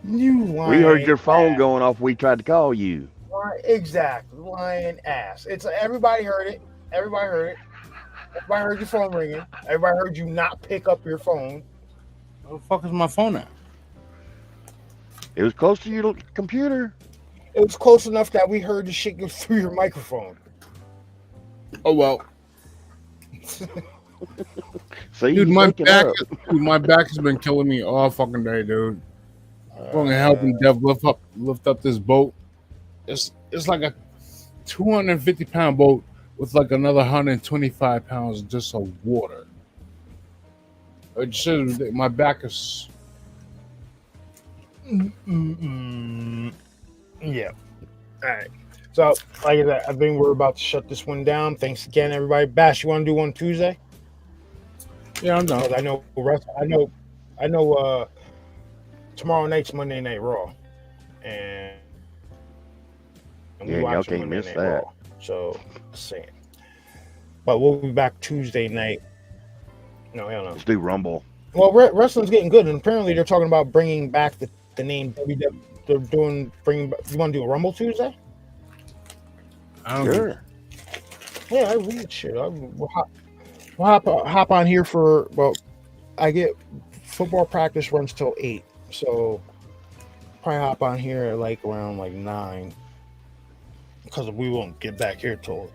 You lying. We heard your phone going off. We tried to call you. Exactly, lying ass. It's everybody heard it. Everybody heard it. Everybody heard your phone ringing. Everybody heard you not pick up your phone. Where the fuck is my phone at? It was close to your computer. It was close enough that we heard the shit go through your microphone. Oh well. See, dude, my back has been killing me all fucking day, dude. I'm going to help Dev lift up this boat. It's like a 250-pound boat with like another 125 pounds just of water. It should. My back is. Yeah. All right. So, like I said, I think we're about to shut this one down. Thanks again, everybody. Bash, you want to do one Tuesday? Yeah, I'm done. I know. Tomorrow night's Monday Night Raw, and we y'all watch can't Monday miss Night that. Raw. So, saying. But we'll be back Tuesday night. No, hell no. Let's do Rumble. Well, wrestling's getting good, and apparently they're talking about bringing back the name WWE. They're bringing. You want to do a Rumble Tuesday? Sure. Yeah, I read shit. We'll hop on here for. Well, I get football practice runs till 8, so probably hop on here at like around like 9, because we won't get back here till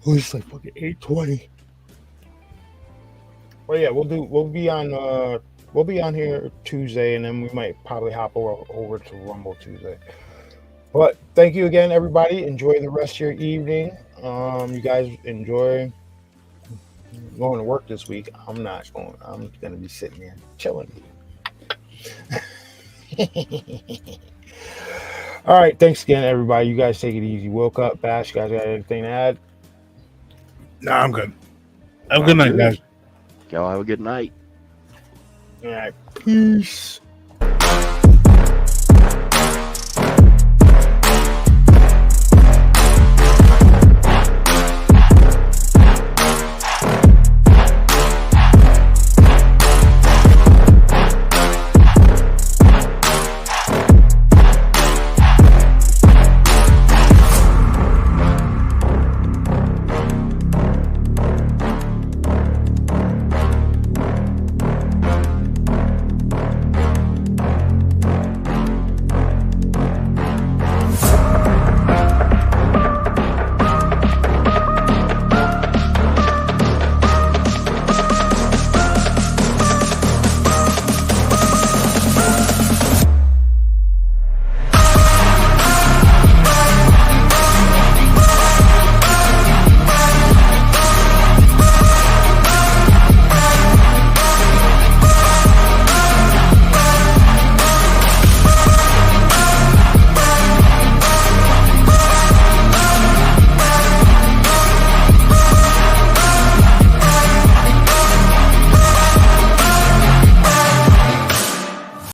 at least like fucking 8:20. Well, yeah, we'll be on here Tuesday, and then we might probably hop over to Rumble Tuesday. But thank you again, everybody. Enjoy the rest of your evening. You guys enjoy going to work this week. I'm not going. I'm gonna be sitting there chilling. All right, thanks again, everybody. You guys take it easy. Woke up, Bash. You guys got anything to add? Nah, I'm good. Have a good night, guys. Y'all have a good night. All right, peace.